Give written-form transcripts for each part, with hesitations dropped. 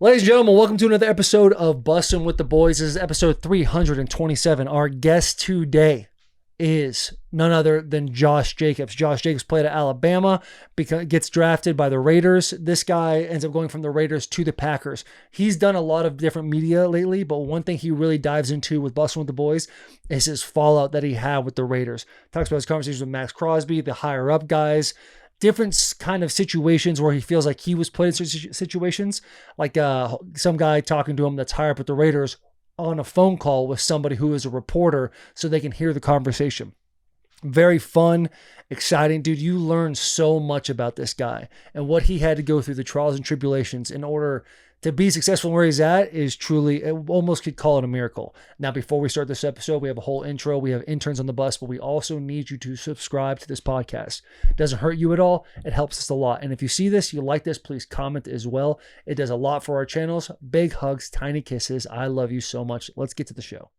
Ladies and gentlemen, welcome to another episode of Bussin with the Boys. This is episode 327. Our guest today is none other than Josh Jacobs. Josh Jacobs played at Alabama, gets drafted by the Raiders. This guy ends up going from the Raiders to the Packers. He's done a lot of different media lately, but one thing he really dives into with Bussin with the Boys is his fallout that he had with the Raiders. Talks about his conversations with Max Crosby, the higher up guys, different kind of situations where he feels like he was put in situations, like some guy talking to him that's higher up at the Raiders on a phone call with somebody who is a reporter so they can hear the conversation. Very fun, exciting. Dude, you learn so much about this guy and what he had to go through, the trials and tribulations in order to be successful where he's at is truly, almost could call it a miracle. Now, before we start this episode, we have a whole intro. We have interns on the bus, but we also need you to subscribe to this podcast. It doesn't hurt you at all. It helps us a lot. And if you see this, you like this, please comment as well. It does a lot for our channels. Big hugs, tiny kisses. I love you so much. Let's get to the show.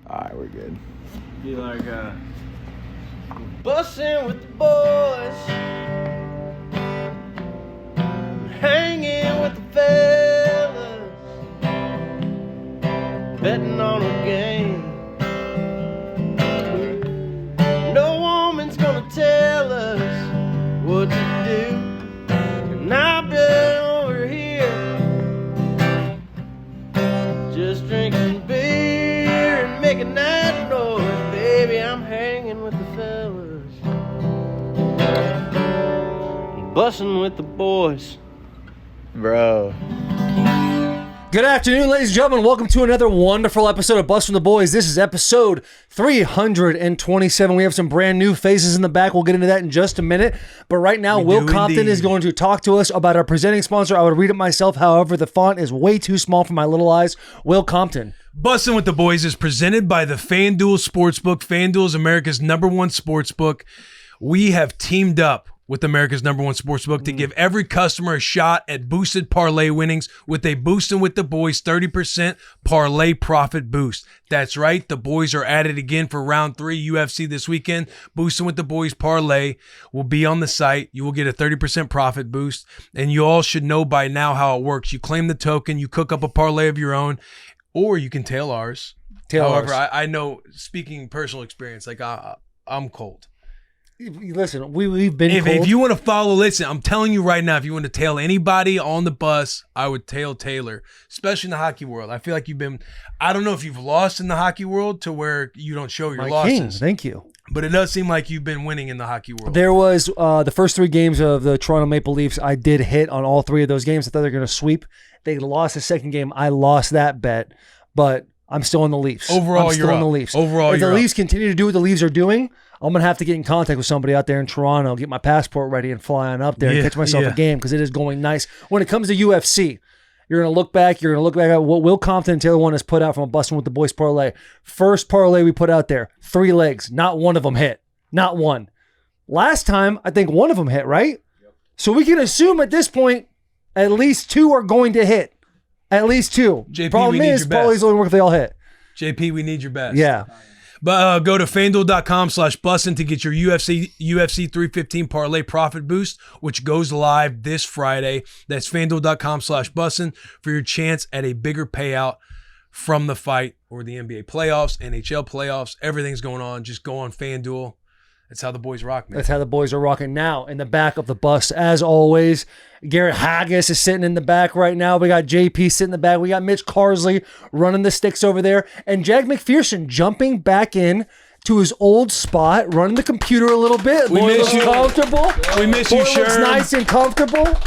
All right, we're good. Be like, bussin' with the boys, hanging with the fellas, betting on a game. No woman's gonna tell us what to do, and I've been over here just drinking beer and making that noise. Baby, I'm hanging with the fellas, bussin' with the boys. Bro. Good afternoon, ladies and gentlemen. Welcome to another wonderful episode of Bussin' with the Boys. This is episode 327. We have some brand new faces in the back. We'll get into that in just a minute. But right now, Will Compton is going to talk to us about our presenting sponsor. I would read it myself. However, the font is way too small for my little eyes. Will Compton. Bussin' with the Boys is presented by the FanDuel Sportsbook. FanDuel is America's #1 sportsbook. We have teamed up with America's #1 sportsbook to give every customer a shot at boosted parlay winnings with a Bussin' with the Boys 30% parlay profit boost. That's right, the boys are at it again for round 3 UFC this weekend. Bussin' with the Boys parlay will be on the site. You will get a 30% profit boost, and you all should know by now how it works. You claim the token, you cook up a parlay of your own, or you can tail ours. However, I know, speaking personal experience, like I'm cold. Listen, we've been cold. If you want to follow, listen, I'm telling you right now, if you want to tail anybody on the bus, I would tail Taylor, especially in the hockey world. I feel like I don't know if you've lost in the hockey world to where you don't show your losses. King, thank you. But it does seem like you've been winning in the hockey world. There was the first 3 games of the Toronto Maple Leafs. I did hit on all 3 of those games. I thought they were going to sweep. They lost the second game. I lost that bet, but I'm still in the Leafs. Overall, I'm still in the Leafs. Overall, if the Leafs continue to do what the Leafs are doing, I'm going to have to get in contact with somebody out there in Toronto, get my passport ready and fly on up there and catch myself a game because it is going nice. When it comes to UFC, you're going to look back at what Will Compton and Taylor One has put out from a Bussin' with the Boys parlay. First parlay we put out there, 3 legs. Not one of them hit. Not one. Last time, I think one of them hit, right? Yep. So we can assume at this point, at least 2 are going to hit. At least 2. JP, Problem is, parlays only work if they all hit. JP, we need your best. Yeah. But go to FanDuel.com/Bussin to get your UFC 315 parlay profit boost, which goes live this Friday. That's FanDuel.com/Bussin for your chance at a bigger payout from the fight or the NBA playoffs, NHL playoffs. Everything's going on. Just go on FanDuel. That's how the boys rock, man. That's how the boys are rocking now. In the back of the bus, as always, Garrett Haggis is sitting in the back right now. We got JP sitting in the back. We got Mitch Carsley running the sticks over there. And Jag McPherson jumping back in to his old spot, running the computer a little bit. We miss you. Comfortable. We miss you, Looks Sherm. nice and comfortable.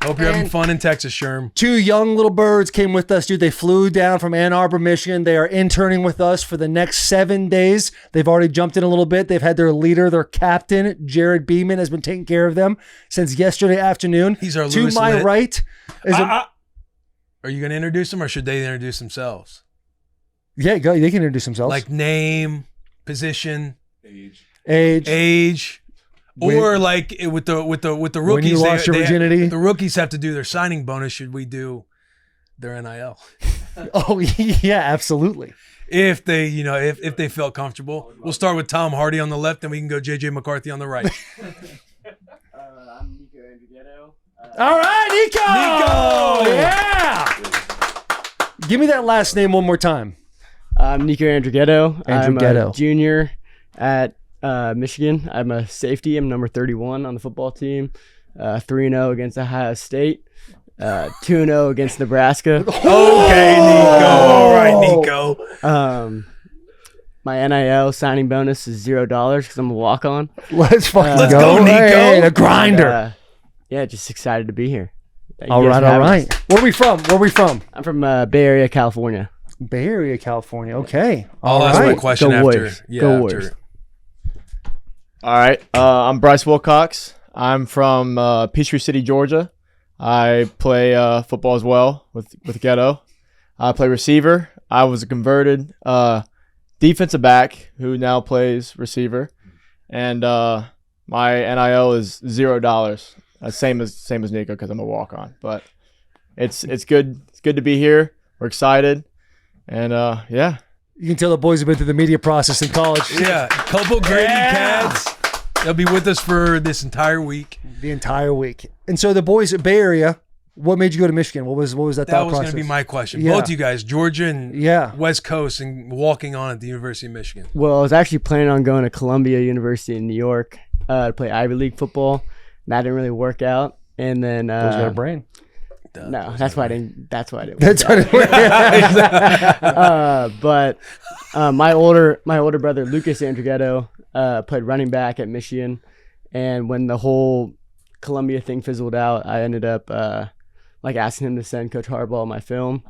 Hope you're having fun in Texas, Sherm. 2 young little birds came with us, dude. They flew down from Ann Arbor, Michigan. They are interning with us for the next 7 days. They've already jumped in a little bit. They've had their leader, their captain, Jarod Beeman, has been taking care of them since yesterday afternoon. He's our To Lewis my Lit. right is Are you going to introduce them or should they introduce themselves? Yeah, go. They can introduce themselves. Like name, position, age. Or like with the rookies, when you lost your virginity. The rookies have to do their signing bonus. Should we do their NIL? Oh yeah, absolutely. If they, if they felt comfortable, we'll start with Tom Hardy on the left, and we can go JJ McCarthy on the right. All right, Nico! Yeah! Give me that last name one more time. I'm Nico Andrighetto. I'm Andrighetto. a junior at Michigan. I'm a safety. I'm number 31 on the football team. 3-0 against Ohio State. 2-0 against Nebraska. Okay, Nico. All right, Nico. My NIL signing bonus is $0 because I'm a walk-on. Let's fucking Let's go. go, Nico. Hey, the grinder. Yeah, just excited to be here. Thank all you guys right, for all having right. us. Where we from? I'm from Bay Area, California. Bay Area, California. Okay. I'll All ask my right. question Go after. Warriors. Yeah, Go after. Warriors. All right. I'm Bryce Wilcox. I'm from Peachtree City, Georgia. I play football as well with Ghetto. I play receiver. I was a converted defensive back who now plays receiver, and my NIL is $0. Same as Nico because I'm a walk on. But it's good. It's good to be here. We're excited, and yeah. You can tell the boys have been through the media process in college. Yeah, couple Grady cats. They'll be with us for this entire week. The entire week. And so the boys at Bay Area, what made you go to Michigan? What was that That thought was process? going to be my question. Yeah. Both you guys, Georgia and Yeah. West Coast, and walking on at the University of Michigan. Well, I was actually planning on going to Columbia University in New York to play Ivy League football. That didn't really work out. And then Boys got a brain. no, that's why I didn't. That's why I didn't. That's what it But my older brother Lucas Andrighetto played running back at Michigan, and when the whole Columbia thing fizzled out, I ended up asking him to send Coach Harbaugh my film,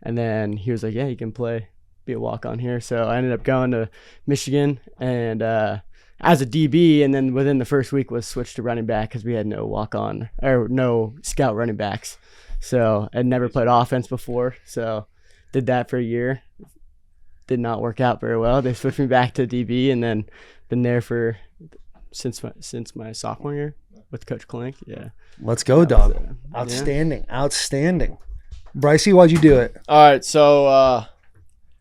and then he was like, "Yeah, you can be a walk on here." So I ended up going to Michigan and as a DB, and then within the first week was switched to running back because we had no walk on or no scout running backs. So I'd never played offense before, so did that for a year. Did not work out very well. They switched me back to DB, and then been there for since my sophomore year with Coach Klink. Yeah, Let's go, dog. Outstanding. Brycey, why'd you do it? All right. So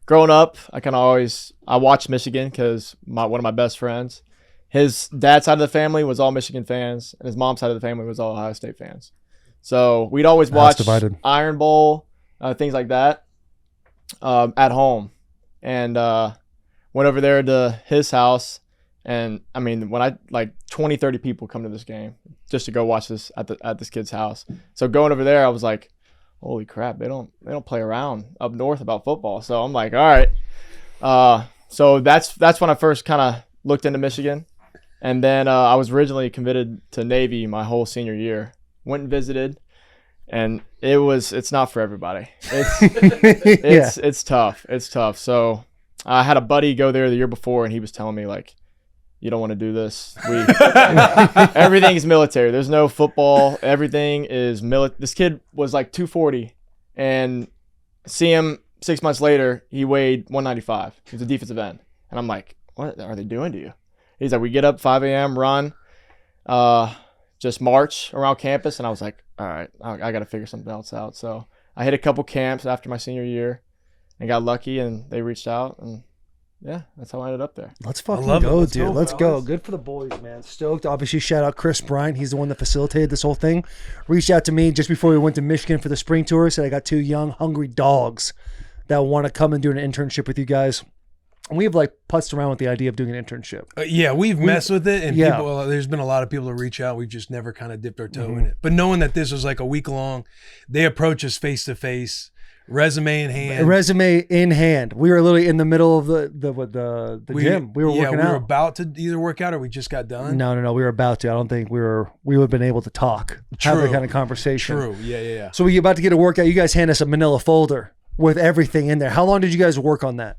growing up, I watched Michigan because one of my best friends, his dad's side of the family was all Michigan fans, and his mom's side of the family was all Ohio State fans. So we'd always watch divided. Iron Bowl, things like that, at home, and went over there to his house. And I mean, when 20, 30 people come to this game just to go watch this at this kid's house. So going over there, I was like, holy crap, they don't play around up north about football. So I'm like, all right. So that's when I first kind of looked into Michigan. And then I was originally committed to Navy my whole senior year. Went and visited, and it's not for everybody. It's tough. It's tough. So I had a buddy go there the year before, and he was telling me, like, you don't want to do this. Everything's military. There's no football. Everything is military. This kid was like 240, and see him 6 months later, he weighed 195. He's a defensive end. And I'm like, what are they doing to you? He's like, we get up 5 a.m., run, just march around campus. And I was like, all right, I got to figure something else out. So I hit a couple camps after my senior year and got lucky, and they reached out, and yeah, that's how I ended up there. Let's fucking love it. go, Let's dude. go, Let's fellas. go. Good for the boys, man. Stoked. Obviously, shout out Chris Bryant. He's the one that facilitated this whole thing. Reached out to me just before we went to Michigan for the spring tour. Said I got 2 young, hungry dogs that want to come and do an internship with you guys. And we have putzed around with the idea of doing an internship. Yeah, we've messed with it, and Yeah. people. There's been a lot of people to reach out. We've just never kind of dipped our toe in it. But knowing that this was like a week long, they approach us face to face, resume in hand. Resume in hand. We were literally in the middle of the gym. We were working we out. were about to either work out or we just got done. No. We were about to. I don't think we would have been able to talk, have that True. kind of conversation. True. Yeah. So we about to get a workout. You guys hand us a manila folder with everything in there. How long did you guys work on that?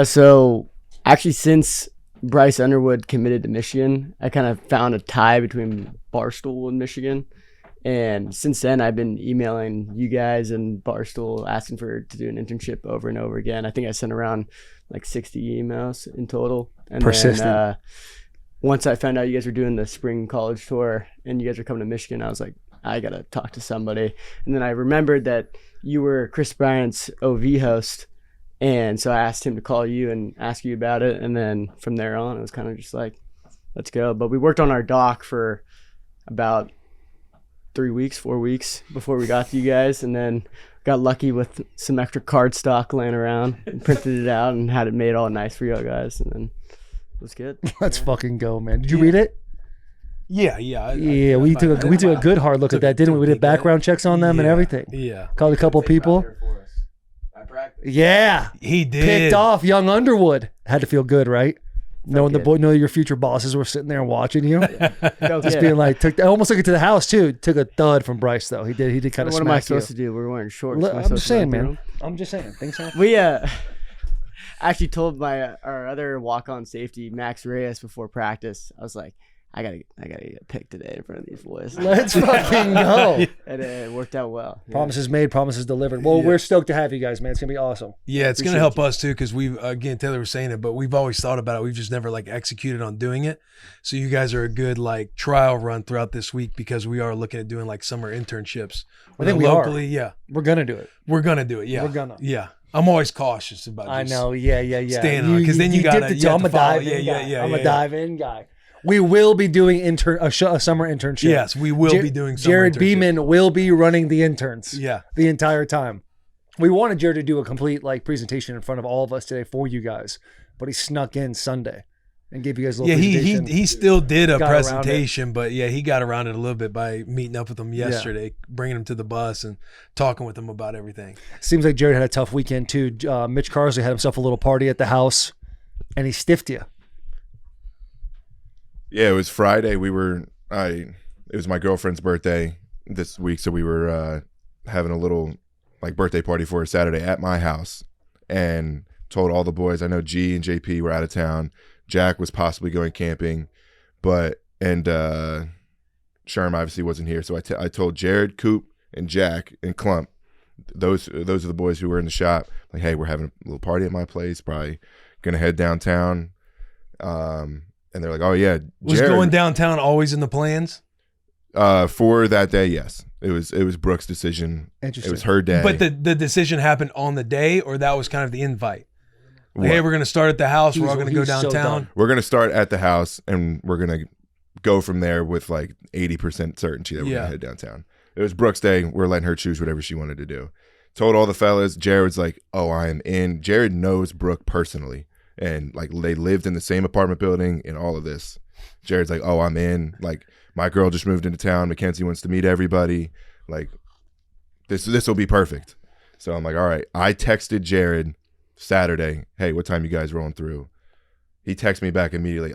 So actually, since Bryce Underwood committed to Michigan, I kind of found a tie between Barstool and Michigan. And since then, I've been emailing you guys and Barstool asking to do an internship over and over again. I think I sent around 60 emails in total. And Persistent. then once I found out you guys were doing the spring college tour and you guys were coming to Michigan, I was like, I got to talk to somebody. And then I remembered that you were Chris Bryant's OV host. And so I asked him to call you and ask you about it. And then from there on, it was kind of just like, let's go. But we worked on our doc for about 4 weeks before we got to you guys, and then got lucky with some extra card stock laying around and printed it out and had it made all nice for you guys, and then it was good. Let's fucking go, man. Did you read it? Yeah. We took a good hard look at that, didn't we? We did background checks on them and everything. Yeah. Called a couple people. Yeah. He did. Picked off young Underwood. Had to feel good, right? Knowing your future bosses were sitting there and watching you. Just being like, I almost took it to the house too. Took a thud from Bryce though. He did kind of smack you. What am I supposed to do? We're wearing shorts. I'm just saying, man. I'm just saying. Things happen. We actually told our other walk-on safety, Max Reyes, before practice. I was like, I gotta get picked today in front of these boys. Let's fucking go. And it worked out well. Promises made, promises delivered. Well, we're stoked to have you guys, man. It's gonna be awesome. Yeah, it's gonna help us too, because again, Taylor was saying it, but we've always thought about it. We've just never executed on doing it. So you guys are a good trial run throughout this week, because we are looking at doing summer internships. I think we locally, are. Yeah. We're gonna do it. We're gonna do it. Yeah. We're gonna. Yeah. I'm always cautious about. I know. Yeah. Staying on, because then you gotta. I'm a dive in guy. I'm a dive in guy. We will be doing a summer internship. Yes, we will be doing summer Jarod Beeman will be running the interns. Yeah. The entire time. We wanted Jarod to do a complete presentation in front of all of us today for you guys, but he snuck in Sunday and gave you guys a little presentation. he still did a presentation, but he got around it a little bit by meeting up with them yesterday, bringing them to the bus and talking with them about everything. Seems like Jarod had a tough weekend too. Mitch Carsley had himself a little party at the house, and he stiffed you. Yeah, it was Friday. It was my girlfriend's birthday this week, so we were having a little birthday party for her Saturday at my house, and told all the boys. I know G and JP were out of town. Jack was possibly going camping, and Sherm obviously wasn't here. So I told Jarod, Coop, and Jack and Clump. Those are the boys who were in the shop. Hey, we're having a little party at my place. Probably gonna head downtown. And they're like, oh, yeah. Was going downtown always in the plans? For that day, yes. It was Brooke's decision. Interesting. It was her day. But the decision happened on the day, or that was kind of the invite? Hey, we're going to start at the house. We're all going to go downtown. We're going to start at the house, and we're going to go from there with 80% certainty that we're going to head downtown. It was Brooke's day. We're letting her choose whatever she wanted to do. Told all the fellas. Jared's like, oh, I am in. Jarod knows Brooke personally. And they lived in the same apartment building and all of this. Jared's like, oh, I'm in. My girl just moved into town. Mackenzie wants to meet everybody. This will be perfect. So I'm like, all right. I texted Jarod Saturday, hey, what time you guys rolling through? He texted me back immediately.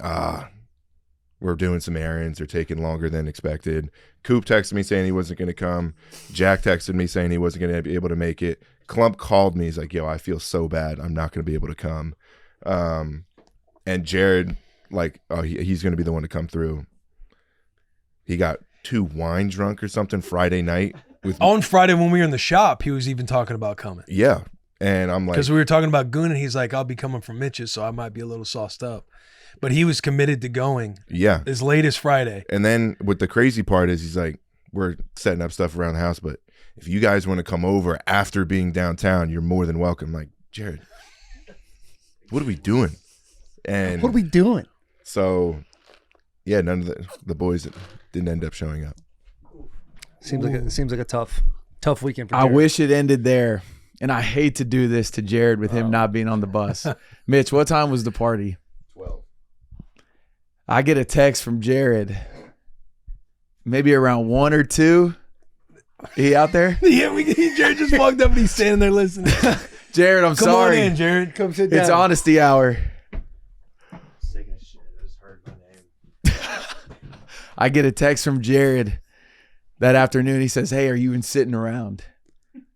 We're doing some errands. They're taking longer than expected. Coop texted me saying he wasn't going to come. Jack texted me saying he wasn't going to be able to make it. Clump called me. He's like, yo, I feel so bad. I'm not going to be able to come. And Jarod, he's going to be the one to come through. He got too wine drunk or something Friday night. On Friday when we were in the shop, he was even talking about coming. Yeah. And I'm like, because we were talking about Gooner, and he's like, I'll be coming from Mitch's, so I might be a little sauced up. But he was committed to going. Yeah. As late as Friday. And then what the crazy part is, he's like, we're setting up stuff around the house, but if you guys want to come over after being downtown, you're more than welcome. I'm like, Jarod, what are we doing? And what are we doing? So, yeah, none of the boys didn't end up showing up. Seems like a tough weekend for Jarod. I wish it ended there, and I hate to do this to Jarod with him not being on the bus. Mitch, what time was the party? 12. I get a text from Jarod, maybe around 1 or 2. He out there? Yeah, Jarod just walked up and he's standing there listening. Jarod, I'm sorry. Come on in, Jarod. Come sit down. It's honesty hour. I get a text from Jarod that afternoon. He says, hey, are you even sitting around?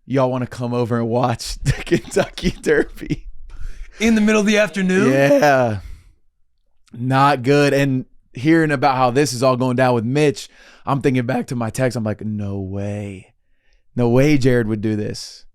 Y'all want to come over and watch the Kentucky Derby? In the middle of the afternoon? Yeah. Not good. And hearing about how this is all going down with Mitch, I'm thinking back to my text. I'm like, no way. No way Jarod would do this.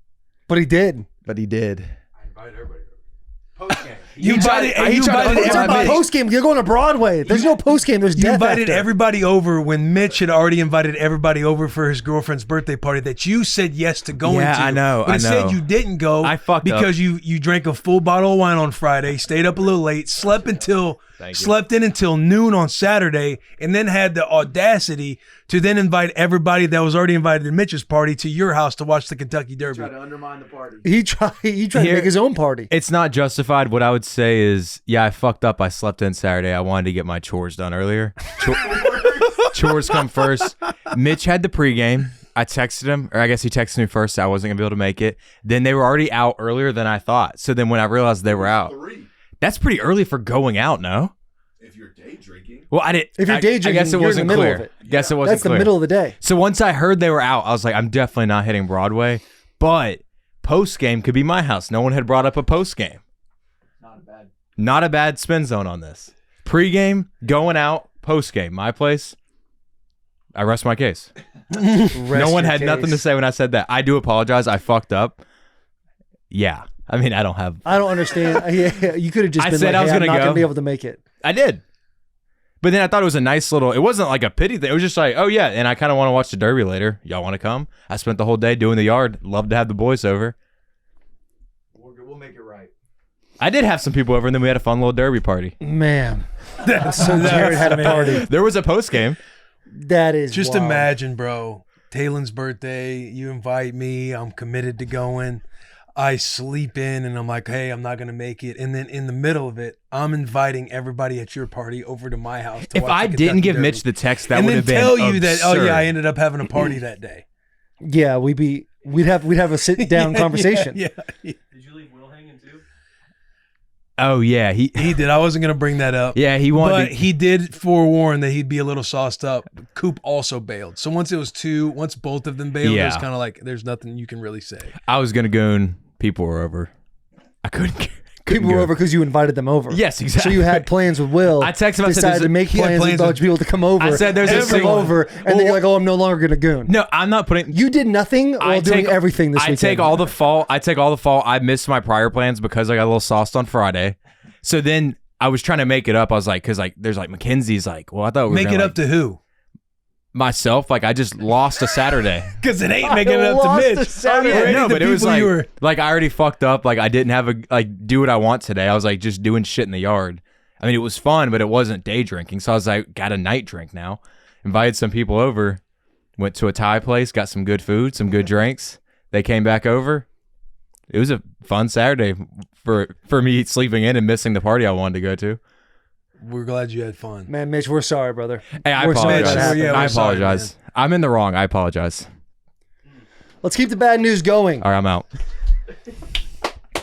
But he did. But he did. I invited everybody over. Post game. You invited everybody. Post game. You're going to Broadway. There's no post game. There's You death invited after. everybody over when Mitch had already invited everybody over for his girlfriend's birthday party that you said yes to going to. Yeah, I know. But instead you didn't go. I fucked up. because you drank a full bottle of wine on Friday, stayed up a little late, slept until Thank you. slept in until noon on Saturday, and then had the audacity to then invite everybody that was already invited to Mitch's party to your house to watch the Kentucky Derby. Try to undermine the party. He tried to Here- make his own party. It's not justified. What I would say is, yeah, I fucked up. I slept in Saturday. I wanted to get my chores done earlier. Chores come first. Mitch had the pregame. I texted him, or I guess he texted me first. So I wasn't gonna be able to make it. Then they were already out earlier than I thought. So then when I realized they were out, that's pretty early for going out. No, If you're day drinking. well, I didn't. If you're day I drinking, guess it you're in wasn't the middle clear. of it. Guess it wasn't That's the clear. middle of the day. So once I heard they were out, I was like, I'm definitely not hitting Broadway. But post game could be my house. No one had brought up a post game. Not a bad spin zone on this. Pre-game, going out, post game, my place. I rest my case. No one had nothing to say when I said that. I do apologize. I fucked up. Yeah. I mean, I don't understand. Yeah, you could have just I been said like, I was hey, I'm gonna not go. going to be able to make it. I did. But then I thought it was a nice little, it wasn't like a pity thing. It was just like, oh yeah, and I kind of want to watch the Derby later. Y'all want to come? I spent the whole day doing the yard. Love to have the boys over. We'll make it right. I did have some people over, and then we had a fun little Derby party. Man. So Jarod had a party. There was a post game. That is Just wild. imagine, bro. Taylon's birthday. You invite me. I'm committed to going. I sleep in, and I'm like, hey, I'm not gonna make it. And then in the middle of it, I'm inviting everybody at your party over to my house. To If watch I the didn't Kentucky give Derby. Mitch the text, that and would then have been tell you that, oh absurd. yeah, I ended up having a party that day. Yeah, we'd have a sit down conversation. Yeah. Did you leave Will hanging too? Oh yeah, he He did. I wasn't gonna bring that up. yeah he But wanted. he did forewarn that he'd be a little sauced up. Coop also bailed. So once both of them bailed, it was Yeah. kind of like there's nothing you can really say. I was gonna goon. People were over. I couldn't. People were over because you invited them over. Yes, exactly. So you had plans with Will. I texted him, I said, decided there's a- to make he had plans with a plans bunch with- of people to come over. I said there's a and come single- over, and then you're like, oh, I'm no longer going to goon. No, I'm not putting. You did nothing while doing everything this I weekend. take all the fault. I missed my prior plans because I got a little sauced on Friday. So then I was trying to make it up. I was like, because like there's like Mackenzie's like, well, I thought we were Make gonna, it up to who? myself. Like I just lost a Saturday. Because it ain't making it up to lost Mitch. a Saturday. No, The but it was people like, you were- like I already fucked up. Like I didn't have do what I want today. I was like just doing shit in the yard. I mean, it was fun, but it wasn't day drinking. So I was like, got a night drink now. Invited some people over. Went to a Thai place, got some good food, some good drinks. They came back over. It was a fun Saturday for me sleeping in and missing the party I wanted to go to. We're glad you had fun. Man, Mitch, we're sorry, brother. Hey, I We're sorry apologize. that happened. Yeah, we're I sorry, apologize. I'm in the wrong. I apologize. Let's keep the bad news going. All right, I'm out.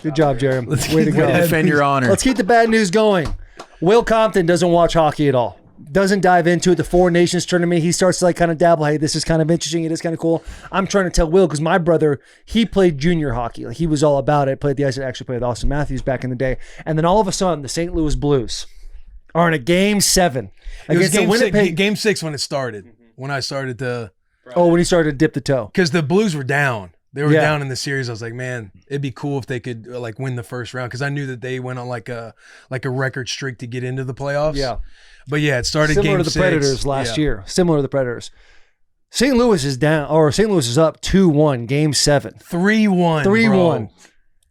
Good job, Jeremy. Let's Way to keep go. the Defend your honor. Let's keep the bad news going. Will Compton doesn't watch hockey at all. Doesn't dive into it. The Four Nations tournament, he starts to like kind of dabble. Hey, this is kind of interesting. It is kind of cool. I'm trying to tell Will because my brother, he played junior hockey. Like he was all about it. Played the ice. Actually played with Austin Matthews back in the day. And then all of a sudden, the St. Louis Blues are in a game 7 It was against the Winnipeg. game 6 when it started. When I started to, Oh, when he started to dip the toe. because the Blues were down. They were Yeah. down in the series. I was like, man, it'd be cool if they could like win the first round because I knew that they went on like a record streak to get into the playoffs. Yeah. But yeah, it started Similar game to the 6. Predators last Yeah. year. Similar to the Predators. St. Louis is down, or St. Louis is up 2-1, game 7. 3-1. 3-1. bro.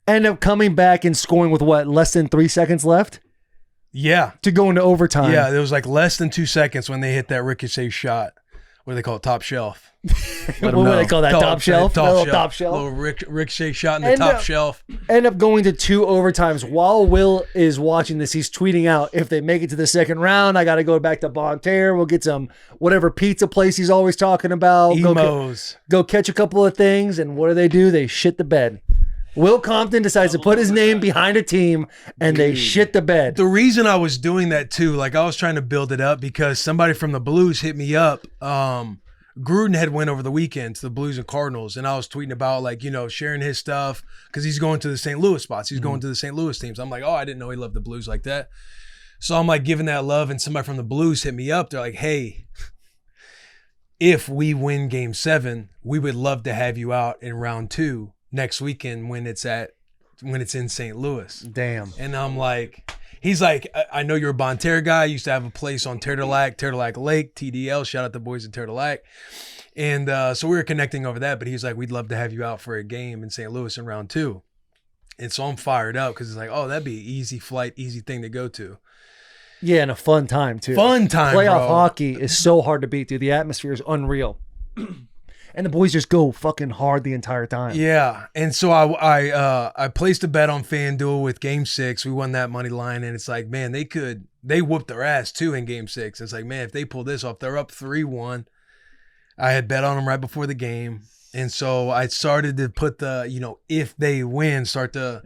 End up coming back and scoring with what, less than 3 seconds left Yeah. to go into overtime. Yeah, there was like less than 2 seconds when they hit that ricochet shot. What do they call it? Top shelf. What do they call that? Top shelf? Top shelf. Little ricochet shot in the And, top shelf. End up going to 2 overtimes. While Will is watching this, he's tweeting out, if they make it to the second round, I got to go back to Bon Terre. We'll get some whatever pizza place he's always talking about. Emos. Go catch a couple of things. And what do? They shit the bed. Will Compton decides to put his name behind a team, and they shit the bed. The reason I was doing that too, like I was trying to build it up because somebody from the Blues hit me up. Gruden had went over the weekend to the Blues and Cardinals, and I was tweeting about like, sharing his stuff because he's going to the St. Louis spots. He's going to the St. Louis teams. I'm like, oh, I didn't know he loved the Blues like that. So I'm like giving that love, and somebody from the Blues hit me up. They're like, hey, if we win game 7, we would love to have you out in round 2 next weekend when it's in St. Louis. Damn. And I'm like, he's like, I know you're a Bon Terre guy. I used to have a place on Terre de Lac Lake, TDL. Shout out the boys in Terre de Lac. And so we were connecting over that, but he's like, we'd love to have you out for a game in St. Louis in round 2. And so I'm fired up because it's like, oh, that'd be an easy flight, easy thing to go to. Yeah, and a fun time too. Fun time, Playoff bro. hockey is so hard to beat, dude. The atmosphere is unreal. And the boys just go fucking hard the entire time. Yeah, and so I placed a bet on FanDuel with Game 6. We won that money line, and it's like, man, they whooped their ass too in Game 6. It's like, man, if they pull this off, they're up 3-1. I had bet on them right before the game, and so I started to put the, if they win, start to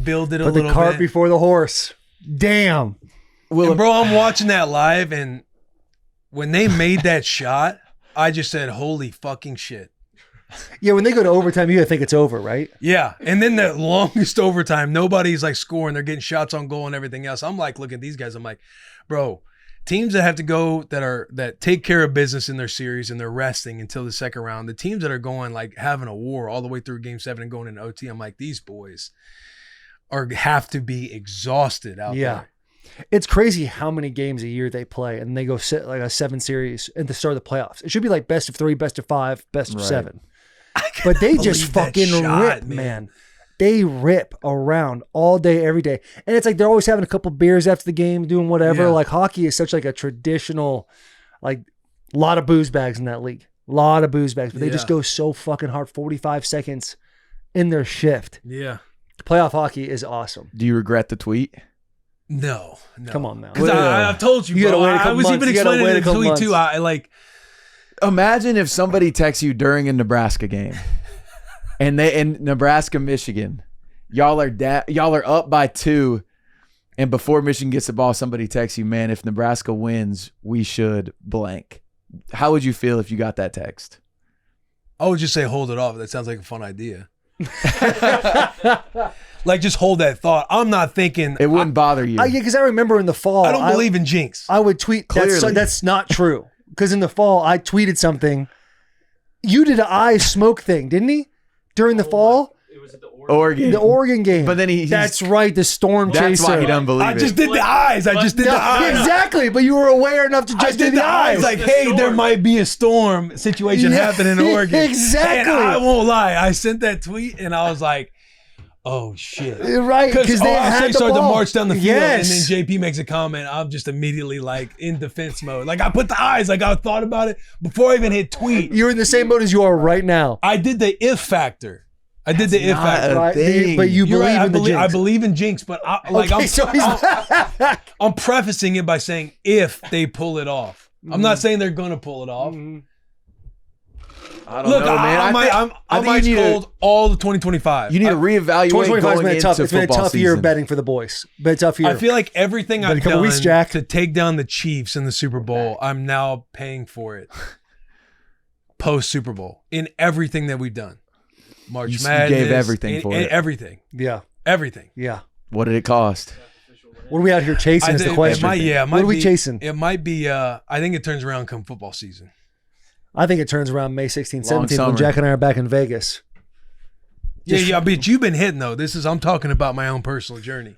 build it a Put little the cart bit. before the horse. Damn. And bro, I'm watching that live, and when they made that shot, I just said, holy fucking shit. Yeah, when they go to overtime, you gotta think it's over, right? Yeah. And then the longest overtime, nobody's like scoring. They're getting shots on goal and everything else. I'm like, look at these guys. I'm like, bro, teams that have to go that take care of business in their series and they're resting until the second round. The teams that are going like having a war all the way through Game 7 and going into OT, I'm like, these boys have to be exhausted out there. It's crazy how many games a year they play, and they go sit like a 7 series at the start of the playoffs. It should be like best of 3, best of 5, best of 7. But they just fucking rip, man. They rip around all day, every day. And it's like they're always having a couple beers after the game, doing whatever. Yeah. Like hockey is such like a traditional, like a lot of booze bags in that league. A lot of booze bags. But they just go so fucking hard, 45 seconds in their shift. Yeah. Playoff hockey is awesome. Do you regret the tweet? No. Come on now. Because I've told you, You gotta bro. wait a I couple was months. even You gotta explaining wait a it in the couple tweet too. months. I like, Imagine if somebody texts you during a Nebraska game, and they in Nebraska, Michigan, y'all are up by 2, and before Michigan gets the ball, somebody texts you, man, if Nebraska wins, we should blank. How would you feel if you got that text? I would just say hold it off. That sounds like a fun idea. Like just hold that thought. I'm not thinking. It wouldn't bother you. Yeah, because I remember in the fall, I don't believe in jinx. I would tweet. Clearly. That's not true. Because in the fall, I tweeted something. You did an eye smoke thing, didn't he? During the fall? It was at the Oregon. The Oregon game. But then That's right, the storm That's chaser. why he doesn't believe I it. just did the eyes. I just did the eyes. Exactly, but you were aware enough to I just do did the eyes. Like, hey, there might be a storm situation happening in Oregon. Exactly. And I won't lie. I sent that tweet and I was like, oh shit. Right, because they I had the start to ball. march down the field Yes. and then JP makes a comment. I'm just immediately like in defense mode. Like I put the eyes, like I thought about it before I even hit tweet. You're in the same boat as you are right now. I did the if factor. I did the if not factor. a Right? thing. But you You're believe right. in the jinx. I believe in jinx, but I'm prefacing it by saying if they pull it off. I'm not saying they're gonna pull it off. I don't Look, know, man. I'm I think ice you need to- cold all of 2025. You need to reevaluate 2025 has going been a into tough. It's been a football tough year season. of betting for the boys. Been a tough year. I feel like everything Been a I've couple done weeks, Jack. to take down the Chiefs in the Super Bowl, I'm now paying for it post Super Bowl in everything that we've done. March You Madness, gave everything for in it. everything, yeah, everything. yeah. What did it cost? What are we out here chasing? Is the question. It might What are we be- chasing? It might be. I think it turns around come football season. I think it turns around May 16th, Long 17th when summer. Jack and I are back in Vegas. Yeah, but you've been hitting though. I'm talking about my own personal journey.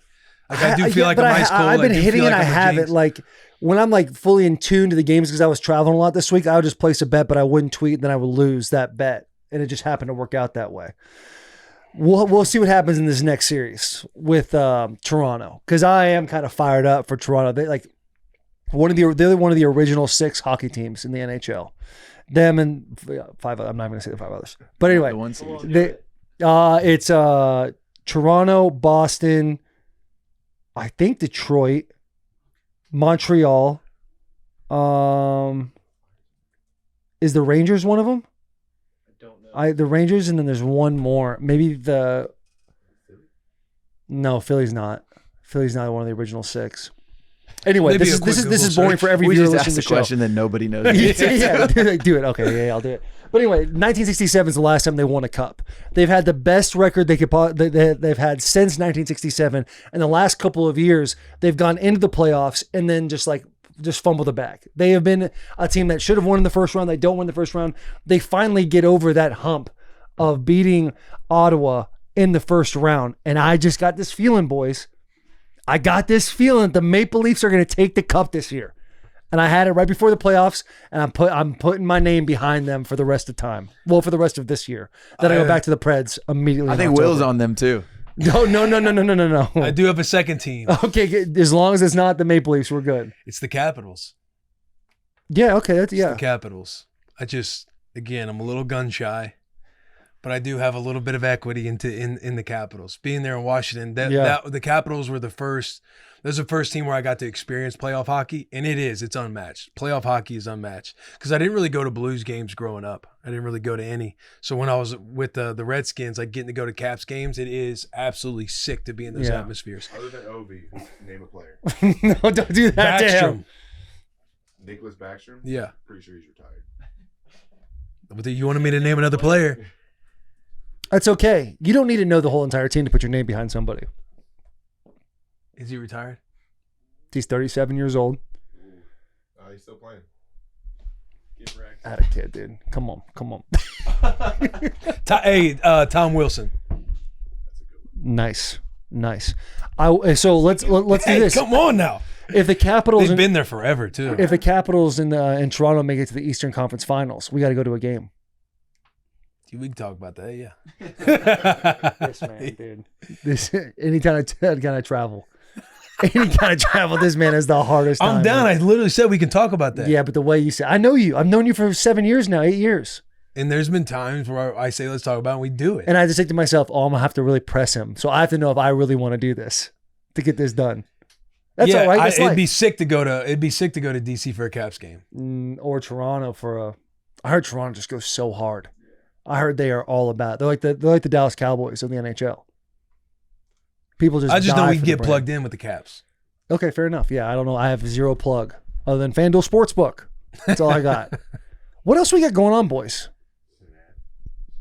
Like I do feel like but I'm ice cold. I've been I do hitting feel it. like I I'm a haven't. jinx. Like when I'm like fully in tune to the games because I was traveling a lot this week, I would just place a bet, but I wouldn't tweet, and then I would lose that bet, and it just happened to work out that way. We'll see what happens in this next series with Toronto because I am kind of fired up for Toronto. They're one of the original 6 hockey teams in the NHL. Them and 5. I'm not even gonna say the 5 others, but anyway, The one series. it's Toronto, Boston, I think Detroit, Montreal. Is the Rangers one of them? The Rangers, and then there's one more. Maybe No, Philly's not. Philly's not one of the original 6. Anyway, Maybe this a is quick boring Google for every We viewer just listening asked to a the show. question that nobody knows. Yeah, do it. Okay, yeah, I'll do it. But anyway, 1967 is the last time they won a cup. They've had the best record they've had since 1967. And the last couple of years, they've gone into the playoffs and then just fumble the bag. They have been a team that should have won in the first round. They don't win the first round. They finally get over that hump of beating Ottawa in the first round. And I just got this feeling, boys. I got this feeling that the Maple Leafs are going to take the cup this year. And I had it right before the playoffs, and I'm putting my name behind them for the rest of time. Well, for the rest of this year. Then I go back to the Preds immediately. I in think October. Will's on them too. No. I do have a second team. Okay, as long as it's not the Maple Leafs, we're good. It's the Capitals. Yeah, okay, that's The Capitals. Again, I'm a little gun shy, but I do have a little bit of equity in the Capitals. Being there in Washington, the Capitals were the first. That was the first team where I got to experience playoff hockey, and it's unmatched. Playoff hockey is unmatched because I didn't really go to Blues games growing up. I didn't really go to any. So when I was with the Redskins, like getting to go to Caps games, it is absolutely sick to be in those atmospheres. Other than Ovi, name a player. No, don't do that to him. Nicholas Backstrom? Yeah. Pretty sure he's retired. But you wanted me to name another player. That's okay. You don't need to know the whole entire team to put your name behind somebody. Is he retired? He's 37 years old. He's still playing. Atta kid, dude. Come on. Tom Wilson. Nice. So let's do this. Come on now. If the Capitals, they've been there forever too. If the Capitals in Toronto make it to the Eastern Conference Finals, we got to go to a game. We can talk about that, yeah. Yes, man, dude. This anytime I travel. Anytime I travel, this man is the hardest time. I'm down. Man. I literally said we can talk about that. Yeah, but the way you say, I know you. I've known you for 7 years now, 8 years. And there's been times where I say, let's talk about it, and we do it. And I just think to myself, I'm going to have to really press him. So I have to know if I really want to do this to get this done. That's all right. It'd be sick to go to DC for a Caps game. Or Toronto I heard Toronto just goes so hard. I heard they are all about. They're like the Dallas Cowboys of the NHL. People just. I just know we can get plugged in with the Caps. Okay, fair enough. Yeah, I don't know. I have zero plug other than FanDuel Sportsbook. That's all I got. What else we got going on, boys?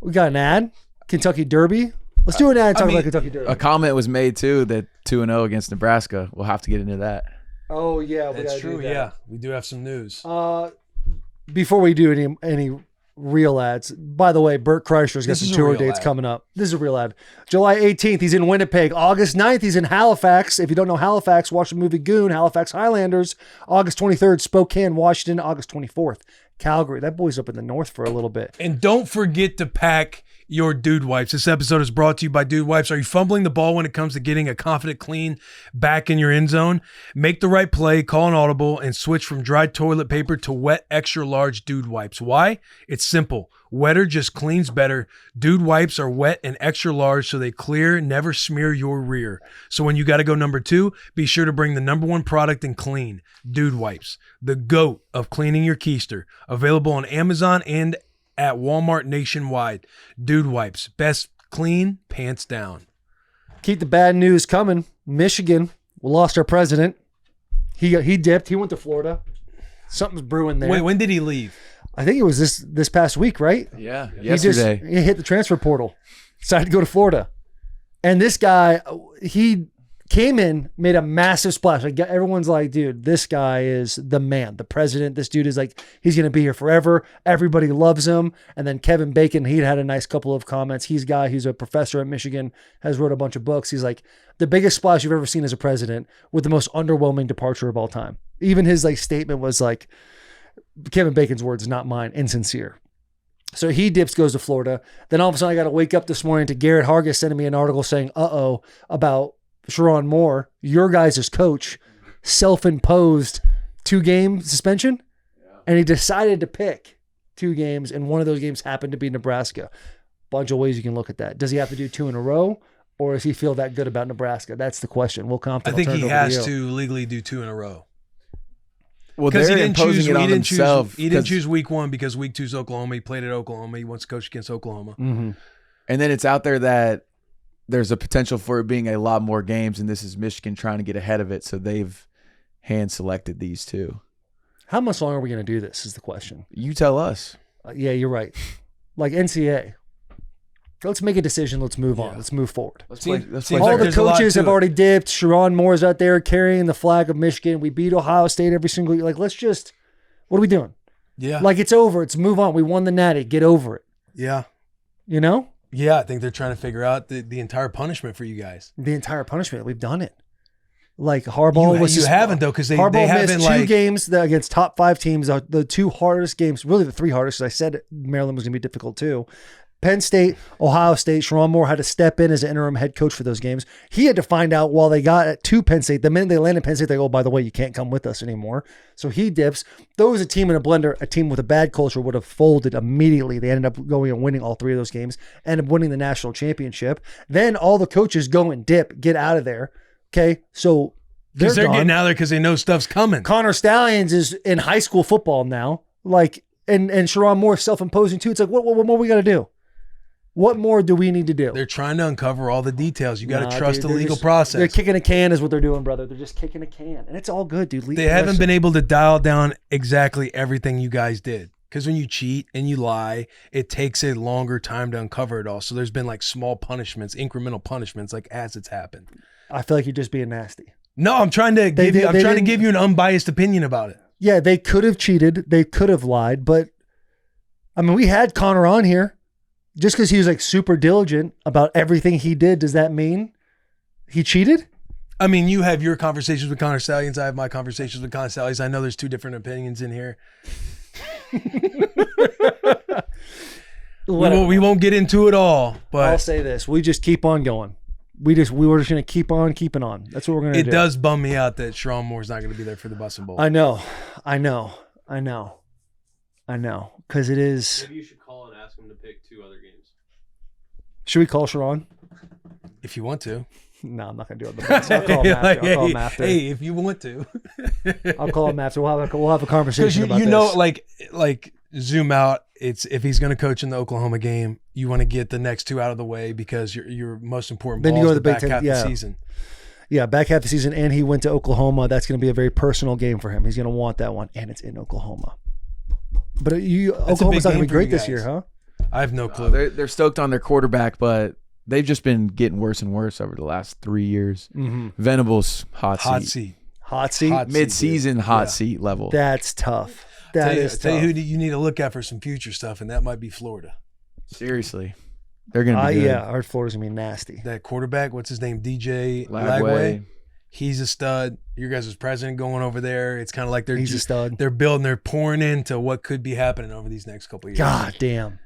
We got an ad, Kentucky Derby. Let's do an ad and talk about Kentucky Derby. A comment was made too that 2-0 against Nebraska. We'll have to get into that. Oh yeah, that's true. Yeah, we do have some news. Before we do any real ads, by the way, Bert Kreischer's got some tour dates coming up. This is a real ad. July 18th, he's in Winnipeg. August 9th, he's in Halifax. If you don't know Halifax, watch the movie Goon, Halifax Highlanders. August 23rd, Spokane, Washington. August 24th, Calgary. That boy's up in the north for a little bit. And don't forget to pack your Dude Wipes. This episode is brought to you by Dude Wipes. Are you fumbling the ball when it comes to getting a confident clean back in your end zone? Make the right play, call an audible, and switch from dry toilet paper to wet extra large Dude Wipes. Why? It's simple. Wetter just cleans better. Dude Wipes are wet and extra large, so they clear, never smear your rear. So when you got to go number 2, be sure to bring the number 1 product in clean, Dude Wipes, the GOAT of cleaning your keister. Available on Amazon and at Walmart nationwide. Dude Wipes, best clean, pants down. Keep the bad news coming. Michigan, we lost our president. He dipped. He went to Florida. Something's brewing there. Wait, when did he leave? I think it was this past week, right? Yeah, yesterday. He hit the transfer portal. Decided to go to Florida. And this guy, he came in, made a massive splash. Like everyone's like, dude, this guy is the man, the president. This dude is like, he's going to be here forever. Everybody loves him. And then Kevin Bacon, he'd had a nice couple of comments. He's a professor at Michigan, has wrote a bunch of books. He's like, the biggest splash you've ever seen as a president with the most underwhelming departure of all time. Even his statement was like, Kevin Bacon's words, not mine, insincere. So he dips, goes to Florida. Then all of a sudden I got to wake up this morning to Garrett Hargis sending me an article saying, about Sharon Moore, your guys' coach, self-imposed 2-game suspension. And he decided to pick 2 games, and one of those games happened to be Nebraska. Bunch of ways you can look at that. Does he have to do 2 in a row, or does he feel that good about Nebraska? That's the question. Will Compton? I think he has to legally do 2 in a row. Well, they're imposing it on themselves. He didn't choose week 1 because week 2 is Oklahoma. He played at Oklahoma. He wants to coach against Oklahoma. Mm-hmm. And then it's out there that there's a potential for it being a lot more games, and this is Michigan trying to get ahead of it, so they've hand-selected these 2. How much longer are we going to do this is the question. You tell us. Yeah, you're right. Like NCAA. Let's make a decision. Let's move on. Let's move forward. All the coaches have already dipped. Sharon Moore's out there carrying the flag of Michigan. We beat Ohio State every single year. Like, let's just, what are we doing? Yeah. Like, it's over. It's move on. We won the Natty. Get over it. Yeah. You know? Yeah, I think they're trying to figure out the entire punishment for you guys. The entire punishment. We've done it. Like Harbaugh You haven't though, because they haven't missed 2 games against top 5 teams. The 2 hardest games, really the 3 hardest. Because I said Maryland was going to be difficult too. Penn State, Ohio State, Sherrone Moore had to step in as an interim head coach for those games. He had to find out while they got to Penn State. The minute they landed Penn State, they go, oh, by the way, you can't come with us anymore. So he dips. There was a team in a blender. A team with a bad culture would have folded immediately. They ended up going and winning all 3 of those games, ended up winning the national championship. Then all the coaches go and dip, get out of there. Okay, so Because they're gone. getting out of there because they know stuff's coming. Connor Stallions is in high school football now. Like, and Sherrone Moore self-imposing too. It's like, what more we got to do? What more do we need to do? They're trying to uncover all the details. You got to Nah, trust dude, the legal just- process. They're kicking a can is what they're doing, brother. They're just kicking a can. And it's all good, dude. They haven't been able to dial down exactly everything you guys did. Because when you cheat and you lie, it takes a longer time to uncover it all. So there's been like small punishments, incremental punishments, like as it's happened. I feel like you're just being nasty. No, I'm trying to give you. I'm trying to didn't- give you an unbiased opinion about it. Yeah, they could have cheated. They could have lied. But, I mean, we had Connor on here. Just because he was like super diligent about everything he did, does that mean he cheated? I mean, you have your conversations with Connor Stallions. I have my conversations with Connor Stallions. I know there's 2 different opinions in here. We won't get into it all, I'll but say this. We just keep on going. We were just going to keep on keeping on. That's what we're going to do. it does bum me out that Sherrone Moore's not going to be there for the Bussin' Bowl. I know. Because it is. Maybe you should call and ask him to pick 2 other games. Should we call Sherrone? If you want to. No, I'm not going to do it. I'll call him after. I'll call him after. Hey, if you want to. I'll call him after. We'll have a conversation Because about you know, this. like zoom out. It's if he's going to coach in the Oklahoma game, you want to get the next 2 out of the way because your most important Then ball you go is to the the Big back Ten, half yeah. of the season. Yeah, back half the season, and he went to Oklahoma. That's going to be a very personal game for him. He's going to want that one, and it's in Oklahoma. But Oklahoma's not going to be game for you great this guys. year, huh? I have no clue. They're stoked on their quarterback, but they've just been getting worse and worse over the last 3 years. Mm-hmm. Venables hot Hot seat. seat. Hot seat. Hot seat, Mid-season dude. hot Yeah. seat level. That's tough. That is Tell tough. you who you need to look at for some future stuff, and that might be Florida. Seriously. They're going to be good. Yeah, our Florida's going to be nasty. That quarterback, what's his name? DJ Lagway. Lagway. He's a stud. Your guys' president going over there. It's kind of like He's a stud. They're building. They're pouring into what could be happening over these next couple of years. God damn.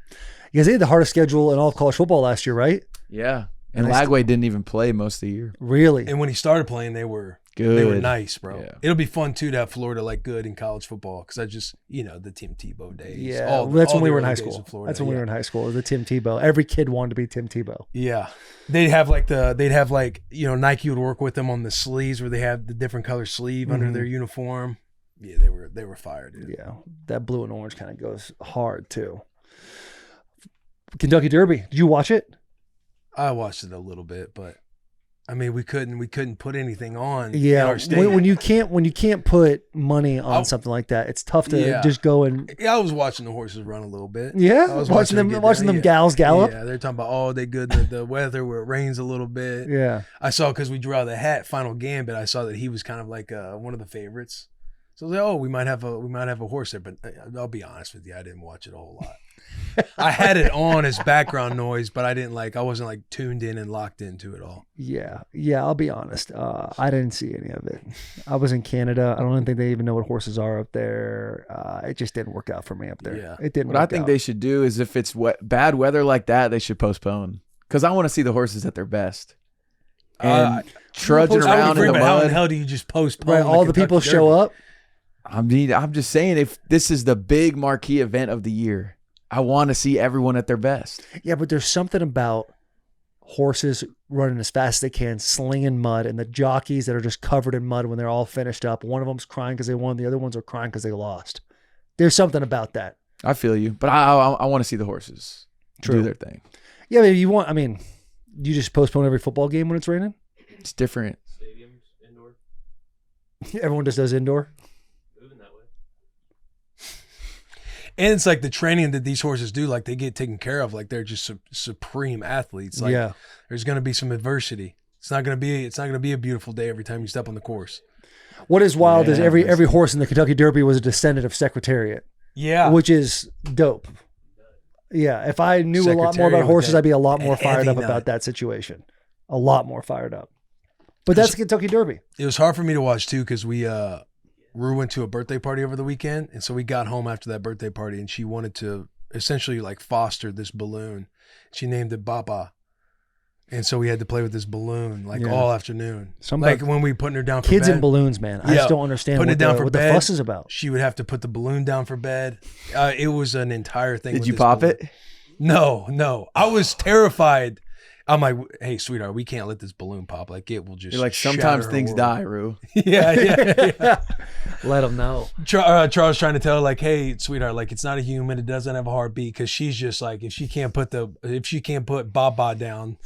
You guys, they had the hardest schedule in all of college football last year, right? Yeah. And Nice. Lagway didn't even play most of the year. Really? And when he started playing, they were Good. They were nice, bro. Yeah. It'll be fun too to have Florida like good in college football because I just the Tim Tebow days. Yeah, all that's all when we the were in early high days school. of Florida, That's when we yeah. were in high school. The Tim Tebow. Every kid wanted to be Tim Tebow. Yeah, they'd have Nike would work with them on the sleeves where they have the different color sleeve under their uniform. Yeah, they were fire, dude. Yeah, that blue and orange kind of goes hard too. Kentucky Derby. Did you watch it? I watched it a little bit, but I mean, we couldn't put anything on. in Yeah, our stadium. when you can't put money on something like that, it's tough to just go and Yeah, I was watching the horses run a little bit. yeah, I was watching them get- gals gallop. Yeah, they're talking about they good the weather where it rains a little bit. Yeah. I saw because we drew out the hat Final Gambit. I saw that he was kind of like one of the favorites. So I was like, we might have a horse there. But I'll be honest with you, I didn't watch it a whole lot. I had it on as background noise, but I wasn't like tuned in and locked into it all. Yeah, I'll be honest. I didn't see any of it. I was in Canada. I don't think they even know what horses are up there. It just didn't work out for me up there. Yeah. It didn't. What I work think out. they should do is if it's bad weather like that, they should postpone. Because I want to see the horses at their best. And trudging I would around agree, in the but how in mud. the hell do you just postpone? right. All the people Kentucky show Derby? up. I mean, I'm just saying, if this is the big marquee event of the year, I want to see everyone at their best. Yeah, but there's something about horses running as fast as they can, slinging mud, and the jockeys that are just covered in mud when they're all finished up. One of them's crying because they won. The other ones are crying because they lost. There's something about that. I feel you, but I want to see the horses do their thing. Yeah, but you just postpone every football game when it's raining? It's different. Stadiums, indoor, Everyone just does indoor? moving that way. And it's like the training that these horses do, like they get taken care of, like they're just supreme athletes. Like Yeah. there's going to be some adversity. It's not going to be a beautiful day every time you step on the course. What is wild is Yeah, every horse in the Kentucky Derby was a descendant of Secretariat, Yeah. which is dope. Yeah, if I knew a lot more Secretariat about with horses, that I'd be a lot more fired heavy up nut. about that situation. A lot more fired up. But that's the Kentucky Derby. It was hard for me to watch too because Rue went to a birthday party over the weekend, and so we got home after that birthday party, and she wanted to essentially like fostered this balloon. She named it Baba. And so we had to play with this balloon like all afternoon. Like when we putting her down for kids bed. and balloons, man. I just don't understand what the fuss is about. She would have to put the balloon down for bed. It was an entire thing. Did you pop it? No. I was terrified. I'm like, hey, sweetheart, we can't let this balloon pop. Like it will just. You're like, sometimes things die, Rue. Yeah. Let them know. Charles trying to tell her like, hey, sweetheart, like it's not a human. It doesn't have a heartbeat because she's just like, if she can't put Baba down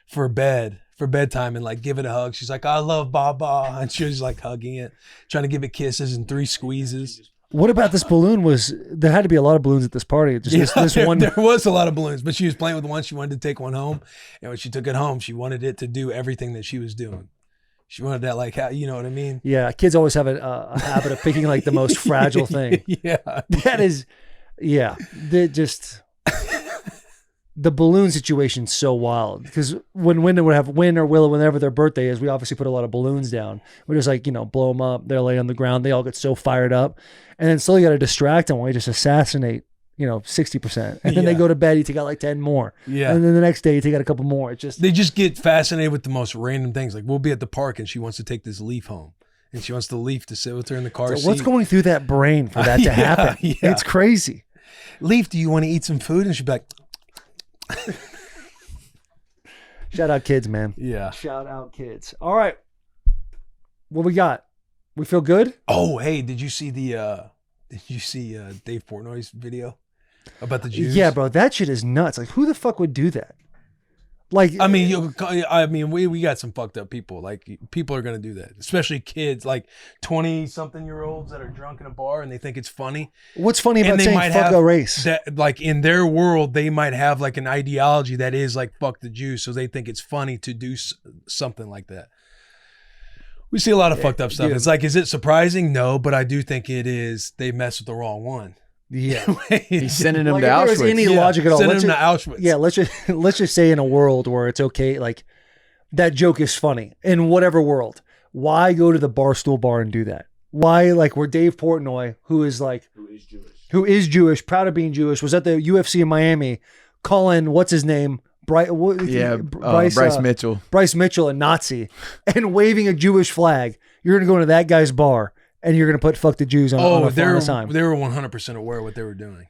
for bedtime and like give it a hug, she's like, I love Baba, and she was like hugging it, trying to give it kisses and 3 squeezes. What about this balloon? There had to be a lot of balloons at this party. Just this one. There was a lot of balloons, but she was playing with one. She wanted to take one home, and when she took it home, she wanted it to do everything that she was doing. She wanted that, like, you know what I mean? Yeah, kids always have a habit of picking like the most fragile thing. Yeah, that is. Yeah, they just. The balloon situation's so wild because when Wyndham would have Win or Willow, whenever their birthday is, we obviously put a lot of balloons down. We just like, blow them up. They're laying on the ground. They all get so fired up. And then slowly got to distract them while you just assassinate, 60%. And then they go to bed, you take out like 10 more. Yeah. And then the next day you take out a couple more. They just get fascinated with the most random things. Like we'll be at the park and she wants to take this leaf home. And she wants the leaf to sit with her in the car seat. What's going through that brain for that to happen? Yeah. It's crazy. Leaf, do you want to eat some food? And she'd be like, shout out kids, man. Yeah. Shout out kids. All right. What we got? We feel good? Oh, hey, did you see Dave Portnoy's video about the Jews? Yeah, bro. That shit is nuts. Like, who the fuck would do that? Like, I mean, we got some fucked up people. Like, people are gonna do that, especially kids, like 20-something-year-olds that are drunk in a bar and they think it's funny. What's funny about saying fuck a race? That, like, in their world, they might have like an ideology that is like fuck the Jews, so they think it's funny to do something like that. We see a lot of fucked up stuff. Dude. It's like, is it surprising? No, but I do think it is. They mess with the wrong one. Yeah, he's sending him to Auschwitz. If there's any logic at all, sending him to Auschwitz. Yeah, let's just say in a world where it's okay, like that joke is funny in whatever world. Why go to the Barstool bar and do that? Why, like, where Dave Portnoy, who is Jewish, proud of being Jewish, was at the UFC in Miami, calling what's his name, Bryce Mitchell, Bryce Mitchell, a Nazi, and waving a Jewish flag. You're gonna go into that guy's bar. And you're going to put fuck the Jews on a time. They were 100% aware of what they were doing.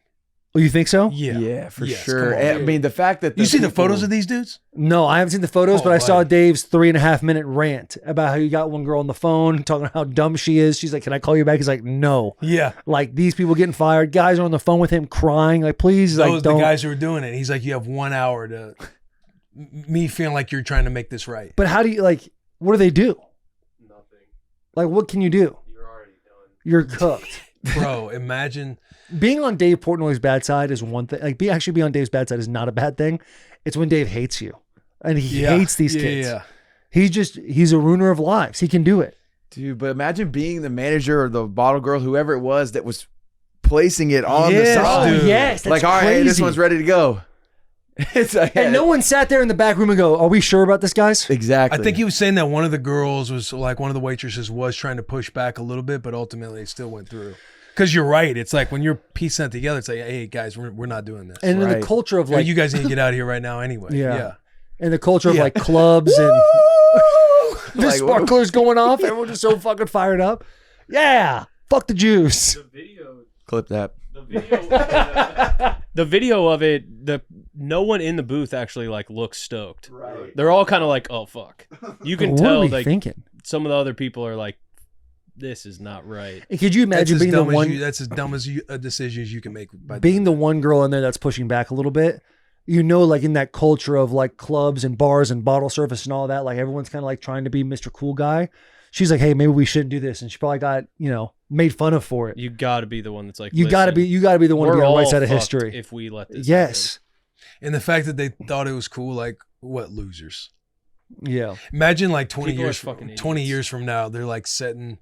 Oh, you think so? Yeah, for sure. I mean, the fact that you see the photos of these dudes? No, I haven't seen the photos, but I saw Dave's 3.5-minute rant about how you got one girl on the phone talking about how dumb she is. She's like, "Can I call you back?" He's like, "No." Yeah. Like, these people getting fired. Guys are on the phone with him crying. Like, please, those are the guys who are doing it. He's like, "You have 1 hour to." Me feeling like you're trying to make this right. But how do you what do they do? Nothing. Like, what can you do? You're cooked. Bro, imagine being on Dave Portnoy's bad side is one thing. Like, being on Dave's bad side is not a bad thing. It's when Dave hates you. And he hates these kids. Yeah. He's a ruiner of lives. He can do it. Dude, but imagine being the manager or the bottle girl, whoever it was that was placing it on the side. Oh, yes, that's like, all right, crazy. Hey, this one's ready to go. It's like, and no one sat there in the back room and go, "Are we sure about this, guys?" Exactly. I think he was saying that one of the girls was like, one of the waitresses was trying to push back a little bit, but ultimately it still went through. Because you're right. It's like when you're piecing that together, it's like, hey, guys, we're not doing this. And in the culture of you guys need to get out of here right now anyway. Yeah. And the culture of like clubs and the sparklers going off. Everyone's just so fucking fired up. Yeah. Fuck the Jews. The video. Clip that. The video of it, no one in the booth actually like looks stoked. Right. They're all kind of like, "Oh fuck." You can tell like thinking? Some of the other people are like, "This is not right." And could you imagine being the one? That's as dumb as a decision as you can make. By being the one girl in there that's pushing back a little bit. Like in that culture of like clubs and bars and bottle service and all that, like everyone's kind of like trying to be Mr. Cool Guy. She's like, "Hey, maybe we shouldn't do this," and she probably got made fun of for it. You got to be the one that's like, you got to be the one to be on the right side of history. If we let this, yes. happen. And the fact that they thought it was cool, like, what losers? Yeah. Imagine like 20 years from now, they're like sitting,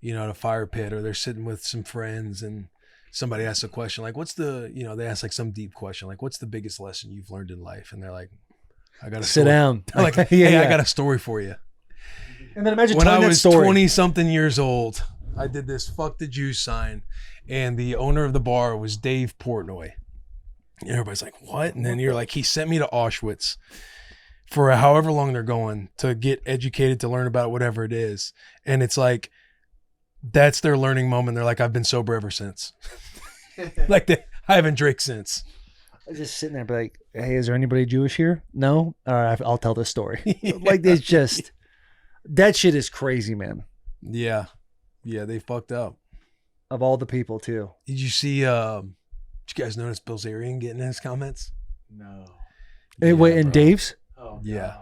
at a fire pit, or they're sitting with some friends, and somebody asks a question like, "What's the?" They ask like some deep question like, "What's the biggest lesson you've learned in life?" And they're like, "I got to sit down." They're like, "Hey, I got a story for you." And then imagine when I telling was that story. 20-something years old, I did this "fuck the Jews" sign, and the owner of the bar was Dave Portnoy. And everybody's like, what? And then you're like, he sent me to Auschwitz for however long they're going to get educated, to learn about whatever it is. And it's like, that's their learning moment. They're like, I've been sober ever since. Like, I haven't drank since. I was just sitting there, be like, hey, is there anybody Jewish here? No? All right, I'll tell this story. Like, it's just, that shit is crazy, man. Yeah. Yeah, they fucked up. Of all the people, too. Did you see, did you guys notice Bilzerian getting in his comments? No. Hey, wait, and bro. Dave's? Oh, Yeah.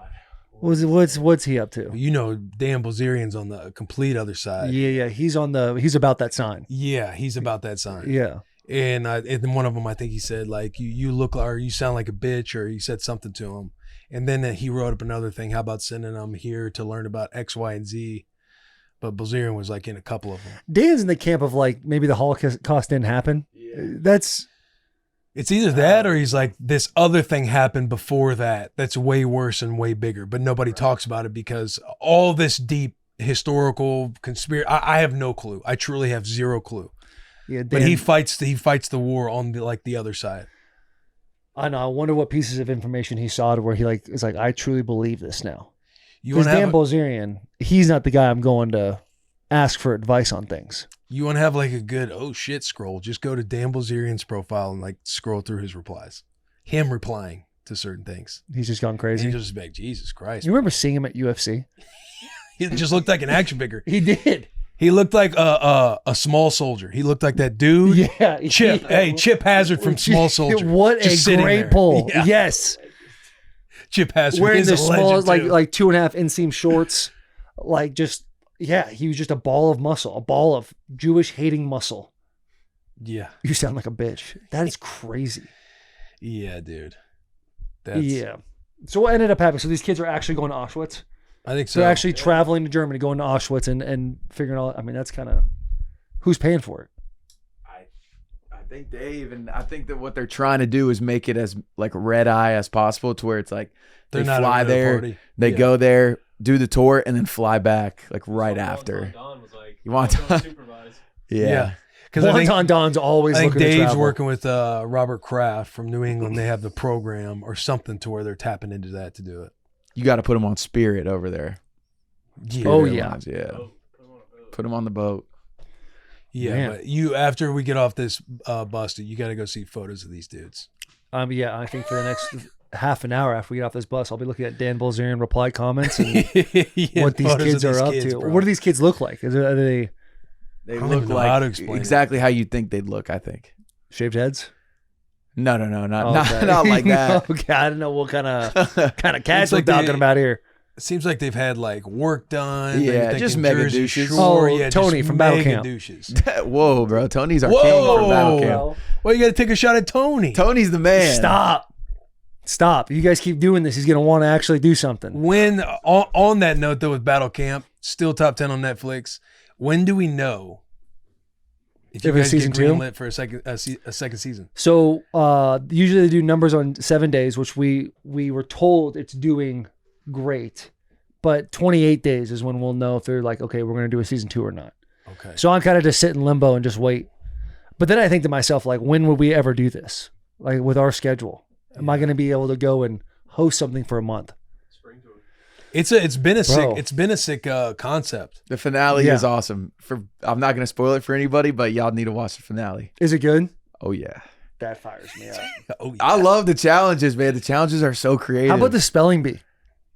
What's he up to? You know, Dan Bilzerian's on the complete other side. Yeah, he's about that sign. Yeah, he's about that sign. Yeah. And in one of them, I think he said, like, you look, or you sound like a bitch, or he said something to him. And then he wrote up another thing. How about sending them here to learn about X, Y, and Z? But Bilzerian was like in a couple of them. Dan's in the camp of like, maybe the Holocaust didn't happen. Yeah. It's either that or he's like, this other thing happened before that that's way worse and way bigger, but nobody talks about it because all this deep historical conspiracy, I have no clue. I truly have zero clue. Yeah, but he fights the war on the other side. I know. I wonder what pieces of information he saw to where he is like, I truly believe this now. You Because want to Dan Bilzerian, he's not the guy I'm going to ask for advice on things. You want to have like a good, oh shit, scroll. Just go to Dan Bilzerian's profile and like scroll through his replies. Him replying to certain things. He's just gone crazy. And he'll just be like, Jesus Christ. You remember seeing him at UFC? He just looked like an action figure. He did. He looked like a small soldier. He looked like that dude. Yeah. Chip. Hey, Chip Hazard from Small Soldier. What just a great pull. Yeah. Yes. Chip Hazard. Wearing He's the a small, legend, like 2.5 inseam shorts. Like just, yeah, he was just a ball of muscle, a ball of Jewish hating muscle. Yeah. You sound like a bitch. That is crazy. Yeah, dude. Yeah. So what ended up happening? So these kids are actually going to Auschwitz? I think so. They're actually traveling to Germany, going to Auschwitz and figuring out, I mean, that's kind of, who's paying for it? I think Dave, and I think that what they're trying to do is make it as like red eye as possible, to where it's like they fly there, they go there, do the tour, and then fly back like right after. Don was like, you want to supervise? Yeah. Because Wonton Don's always I think looking to Dave's travel. working with Robert Kraft from New England. They have the program or something to where they're tapping into that to do it. You got to put them on Spirit over there. Yeah. Spirit Airlines, yeah. Put them on the boat. Yeah, Man. but you, after we get off this busted, you got to go see photos of these dudes. Yeah, I think for the next half an hour after we get off this bus, I'll be looking at Dan Bilzerian reply comments and what these kids are up to. Bro. What do these kids look like? Are they They I don't look even know how to like explain exactly how you'd think they'd look, I think. shaved heads? No, not Okay. not like that. Okay, I don't know what kind of cats It's like we're talking about here. It seems like they've had like work done. Yeah, You're thinking just mega Jersey douches. Shore. Oh, Yeah, Tony just from Battle mega Camp. douches. Whoa, bro. Tony's our Whoa. king from Battle Camp. Well, you got to take a shot at Tony. Tony's the man. Stop. You guys keep doing this. He's going to want to actually do something. When on that note though, with Battle Camp, still top 10 on Netflix. When do we know if you If it's guys get season 2? greenlit for a second season? So usually they do numbers on 7 days, which we were told it's doing great. But 28 days is when we'll know if they're like, okay, we're going to do a season 2 or not. Okay. So I'm kind of just sit in limbo and just wait. But then I think to myself, like, when would we ever do this? Like with our schedule, am I going to be able to go and host something for a month? It's been a sick concept. The finale Yeah. is awesome. I'm not going to spoil it for anybody, but y'all need to watch the finale. Is it good? Oh, yeah. That fires me up. Oh, yeah. I love the challenges, man. The challenges are so creative. How about the spelling bee?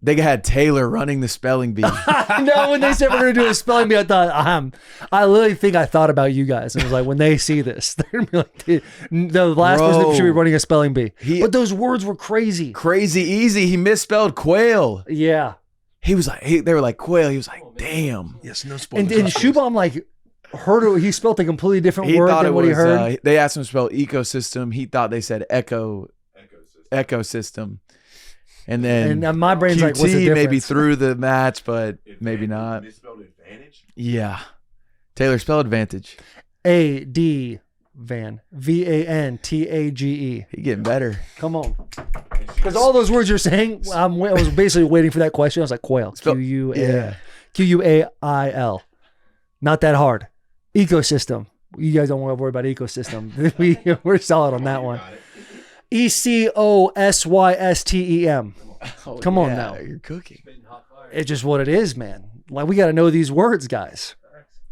They had Taylor running the spelling bee. No, when they said we're going to do a spelling bee, I thought, I literally think I thought about you guys. And it was like, when they see this, they're going to be like, the last person that should be running a spelling bee. But those words were crazy. Crazy easy. He misspelled quail. Yeah. He was like, they were like quail. He was like, damn. Yes, no spoilers. And Shubham like heard it. He spelled a completely different word than what he heard. They asked him to spell ecosystem. He thought they said ecosystem. And then my brain's QT like, what's the difference? maybe through the match, but maybe not. Misspelled advantage? Yeah. Taylor, spell advantage. A-D Van. V-A-N-T-A-G-E. He getting better. Come on. Because all those words you're saying, I was basically waiting for that question. I was like, quail. Q-U-A-I-L. Not that hard. Ecosystem. You guys don't want to worry about ecosystem. We're solid on that one. ECOSYSTEM. Oh, Come on yeah, now. You're cooking. It's just what it is, man. Like, we got to know these words, guys.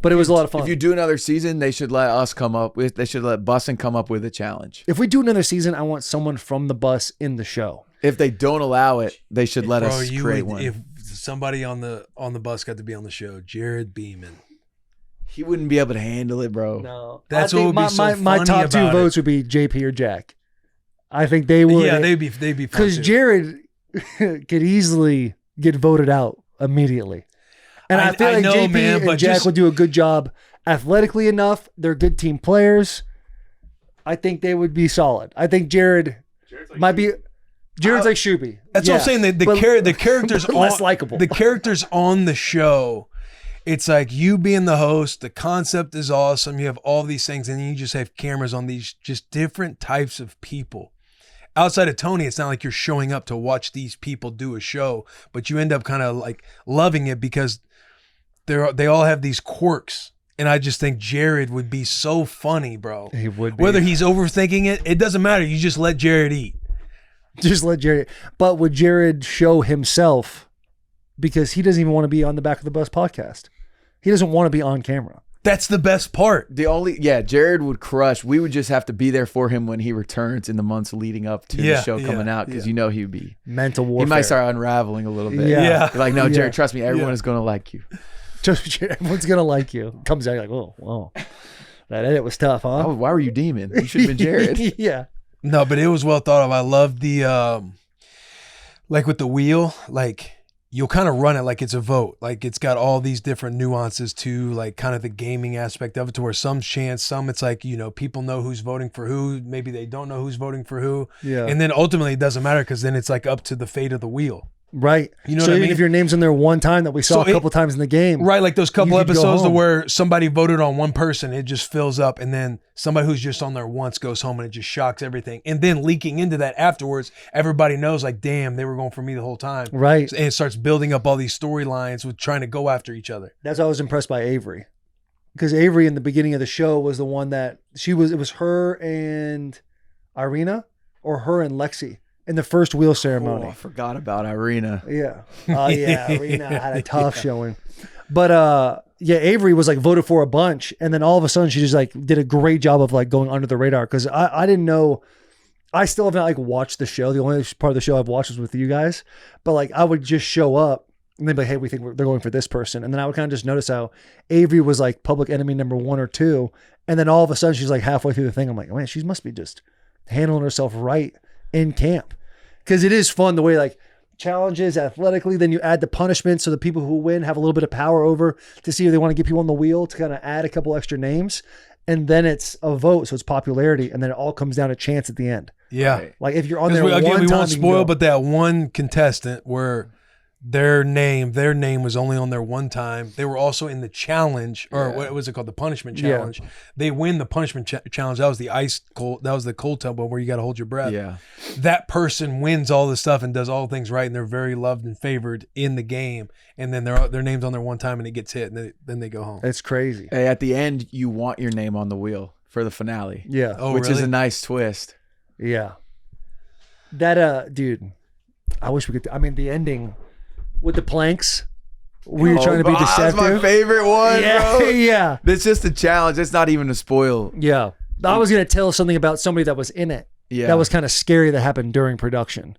But it was a lot of fun. If you do another season, they should let us come up with. They should let Bussin come up with a challenge. If we do another season, I want someone from the bus in the show. If they don't allow it, they should let Bro, us you create would, one. if somebody on the bus got to be on the show, Jarod Beeman. He wouldn't be able to handle it, bro. No, That's I think what would be so my funny top two about votes would be JP or Jack. I think they would. Yeah, they'd be fun because too. Jarod could easily get voted out immediately, and I feel like know, JP man, and but Jack just- would do a good job athletically enough. They're good team players. I think they would be solid. I think Jarod might be. Jared's like Shuby. That's what I'm saying. The characters but less likable. The characters on the show. It's like you being the host. The concept is awesome. You have all these things, and you just have cameras on these just different types of people. Outside of Tony, it's not like you're showing up to watch these people do a show, but you end up kind of like loving it because they all have these quirks. And I just think Jarod would be so funny, bro. He would be. Whether he's overthinking it, it doesn't matter. You just let Jarod eat. Just let Jarod. But would Jarod show himself? Because he doesn't even want to be on the Back of the Bus podcast. He doesn't want to be on camera. That's the best part. Jarod would crush. We would just have to be there for him when he returns in the months leading up to the show coming out because you know he would be mental warfare. He might start unraveling a little bit. Yeah. You're like, no, Jarod, trust me, everyone is going to like you. Everyone's gonna like you. Comes out, you're like, oh, that edit was tough, huh? Oh, why were you Demon? You should have been Jarod. Yeah. No, but it was well thought of. I love the like with the wheel, like you'll kind of run it like it's a vote. Like it's got all these different nuances to like kind of the gaming aspect of it to where some chance, some it's like, you know, people know who's voting for who. Maybe they don't know who's voting for who. Yeah. And then ultimately it doesn't matter because then it's like up to the fate of the wheel. Right. You know so what I even mean? if your name's in there one time that we saw a couple times in the game. Right, like those couple you could go episodes to home. where somebody voted on one person, it just fills up, and then somebody who's just on there once goes home and it just shocks everything. And then leaking into that afterwards, everybody knows like, damn, they were going for me the whole time. Right. And it starts building up all these storylines with trying to go after each other. That's why I was impressed by Avery. Because Avery in the beginning of the show was the one that it was her and Irina or her and Lexi in the first wheel ceremony. Oh, I forgot about Irina. Yeah. Oh, yeah. Irina had a tough showing. But Avery was like voted for a bunch. And then all of a sudden she just like did a great job of like going under the radar. Cause I didn't know, I still haven't like watched the show. The only part of the show I've watched was with you guys. But like I would just show up and they'd be like, hey, we think they're going for this person. And then I would kind of just notice how Avery was like public enemy number 1 or 2. And then all of a sudden she's like halfway through the thing. I'm like, man, she must be just handling herself right in camp. Because it is fun the way like challenges athletically, then you add the punishment so the people who win have a little bit of power over to see if they want to get people on the wheel to kind of add a couple extra names. And then it's a vote, so it's popularity, and then it all comes down to chance at the end. Yeah. Right. Like if you're on there We one time, won't you can spoil, go. but that one contestant where their name was only on there one time. They were also in the challenge, or what was it called? The punishment challenge. Yeah. They win the punishment challenge. That was the ice cold. That was the cold tub one where you got to hold your breath. Yeah. That person wins all this stuff and does all things right, and they're very loved and favored in the game. And then their name's on there one time, and it gets hit, and then they go home. It's crazy. Hey, at the end, you want your name on the wheel for the finale. Yeah. Oh, which is really? a nice twist. Yeah. That dude, I wish we could. I mean, the ending with the planks. We were trying to be deceptive. That's my favorite one, yeah, bro. yeah. It's just a challenge. It's not even a spoil. Yeah. I was going to tell something about somebody that was in it. Yeah. That was kind of scary that happened during production.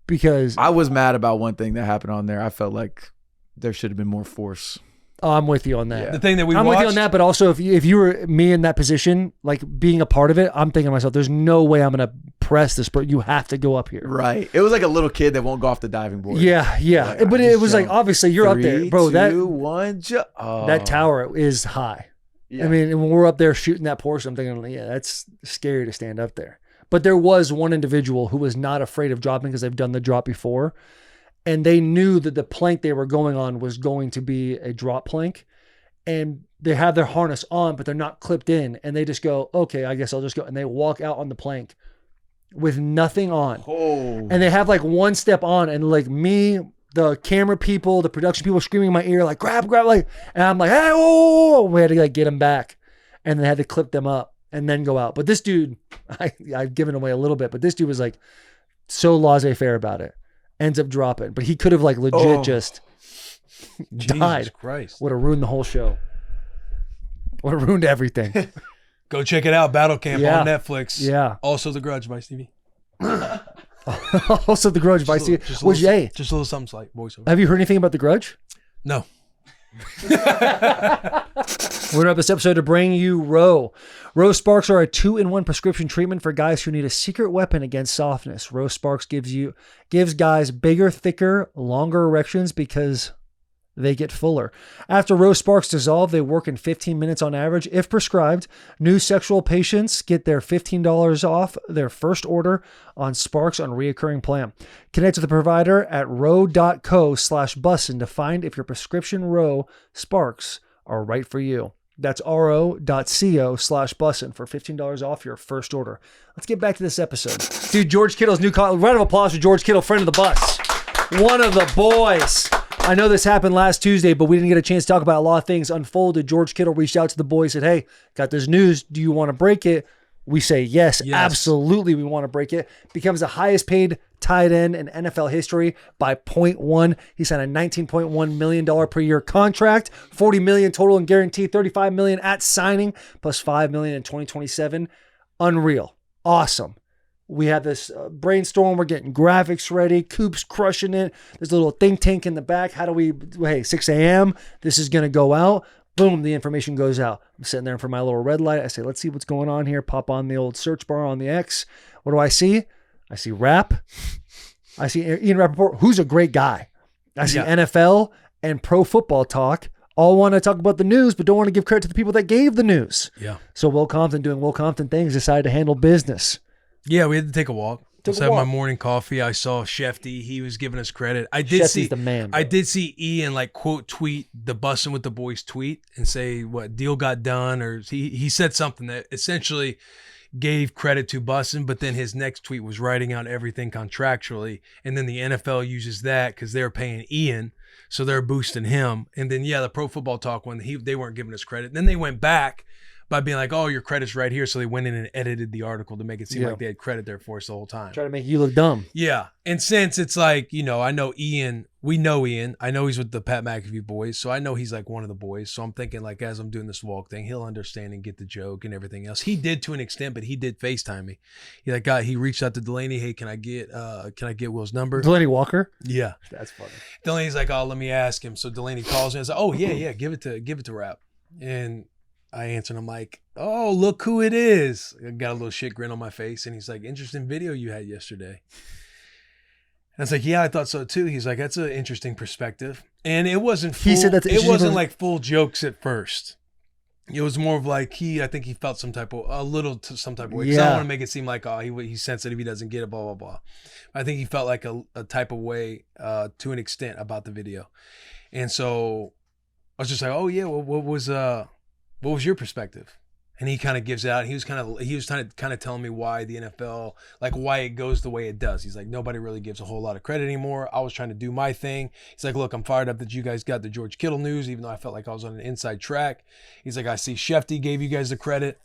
Because I was mad about one thing that happened on there. I felt like there should have been more force. I'm with you on that. Yeah. The thing that I'm with you on that, but also if you were me in that position, like being a part of it, I'm thinking to myself, there's no way I'm going to press this, but you have to go up here. Right. It was like a little kid that won't go off the diving board. Yeah, yeah. Like, but it was like, obviously you're up there. Bro, 3, 2, 1, that tower is high. Yeah. I mean, when we're up there shooting that portion, I'm thinking, yeah, that's scary to stand up there. But there was one individual who was not afraid of dropping because they've done the drop before. And they knew that the plank they were going on was going to be a drop plank. And they have their harness on, but they're not clipped in. And they just go, okay, I guess I'll just go. And they walk out on the plank with nothing on. Oh. And they have like one step on. And like me, the camera people, the production people screaming in my ear, like grab, like, and I'm like, hey, whoa. We had to like get them back. And they had to clip them up. and then go out. But this dude, I've given away a little bit, but this dude was like so laissez-faire about it. Ends up dropping. But he could have like legit just died. Jesus Christ. Would have ruined the whole show. Would have ruined everything. Go check it out. Battle Camp Yeah. on Netflix. Yeah. Also The Grudge by Stevie. Also, The Grudge by Steve. Just Which, hey, just a little something slight voiceover. have you heard anything about The Grudge? No. We're going to have this episode to bring you Row. Row Sparks are a 2-in-1 prescription treatment for guys who need a secret weapon against softness. Row Sparks gives guys bigger, thicker, longer erections because they get fuller. After Row Sparks dissolve, they work in 15 minutes on average. If prescribed, new sexual patients get their $15 off their first order on Sparks on reoccurring plan. Connect with the provider at row.co/bussin to find if your prescription Row Sparks are right for you. That's ro.co/bussin for $15 off your first order. Let's get back to this episode. Dude, George Kittle's new round of applause for George Kittle, friend of the bus. One of the boys. I know this happened last Tuesday, but we didn't get a chance to talk about a lot of things unfolded. George Kittle reached out to the boys, said, hey, got this news. Do you want to break it? We say, yes, absolutely. We want to break it. Becomes the highest paid tight end in NFL history by 0.1. He signed a $19.1 million per year contract, $40 million total and guaranteed, $35 million at signing, plus $5 million in 2027. Unreal. Awesome. We have this brainstorm. We're getting graphics ready. Coop's crushing it. There's a little think tank in the back. How do we, 6 a.m. This is going to go out. Boom, the information goes out. I'm sitting there for my little red light. I say, let's see what's going on here. Pop on the old search bar on the X. What do I see? I see Rap. I see Ian Rappaport, who's a great guy. I see NFL and Pro Football Talk. All want to talk about the news, but don't want to give credit to the people that gave the news. Yeah. So Will Compton, doing Will Compton things, decided to handle business. Yeah, we had to take a walk. Just had my morning coffee. I saw Shefty. He was giving us credit. I did Shefty's the man, bro. I did see Ian like quote tweet the Bussin' with the Boys tweet and say what deal got done, or he said something that essentially gave credit to Bussin', but then his next tweet was writing out everything contractually, and then the NFL uses that because they're paying Ian, so they're boosting him. And then the Pro Football Talk one, they weren't giving us credit. Then they went back by being like, oh, your credit's right here. So they went in and edited the article to make it seem like they had credit there for us the whole time. Try to make you look dumb. Yeah. And since it's like, I know Ian, we know Ian. I know he's with the Pat McAfee boys. So I know he's like one of the boys. So I'm thinking like, as I'm doing this walk thing, he'll understand and get the joke and everything else. He did to an extent, but he did FaceTime me. He reached out to Delaney. Hey, can I get Will's number? Delaney Walker? Yeah. That's funny. Delaney's like, oh, let me ask him. So Delaney calls me and says, oh yeah, give it to Rap. And I answered, I'm like, oh, look who it is. I got a little shit grin on my face. And he's like, interesting video you had yesterday. And I was like, yeah, I thought so too. He's like, that's an interesting perspective. And it wasn't full, He said that's it wasn't like full jokes at first. It was more of like I think he felt some type of way. 'Cause I don't want to make it seem like, oh, he's sensitive, he doesn't get it, blah, blah, blah. I think he felt like a type of way to an extent about the video. And so I was just like, oh yeah, well, what was your perspective? And he kind of gives out. He was kind of telling me why the NFL, like why it goes the way it does. He's like, nobody really gives a whole lot of credit anymore. I was trying to do my thing. He's like, look, I'm fired up that you guys got the George Kittle news, even though I felt like I was on an inside track. He's like, I see Shefty gave you guys the credit.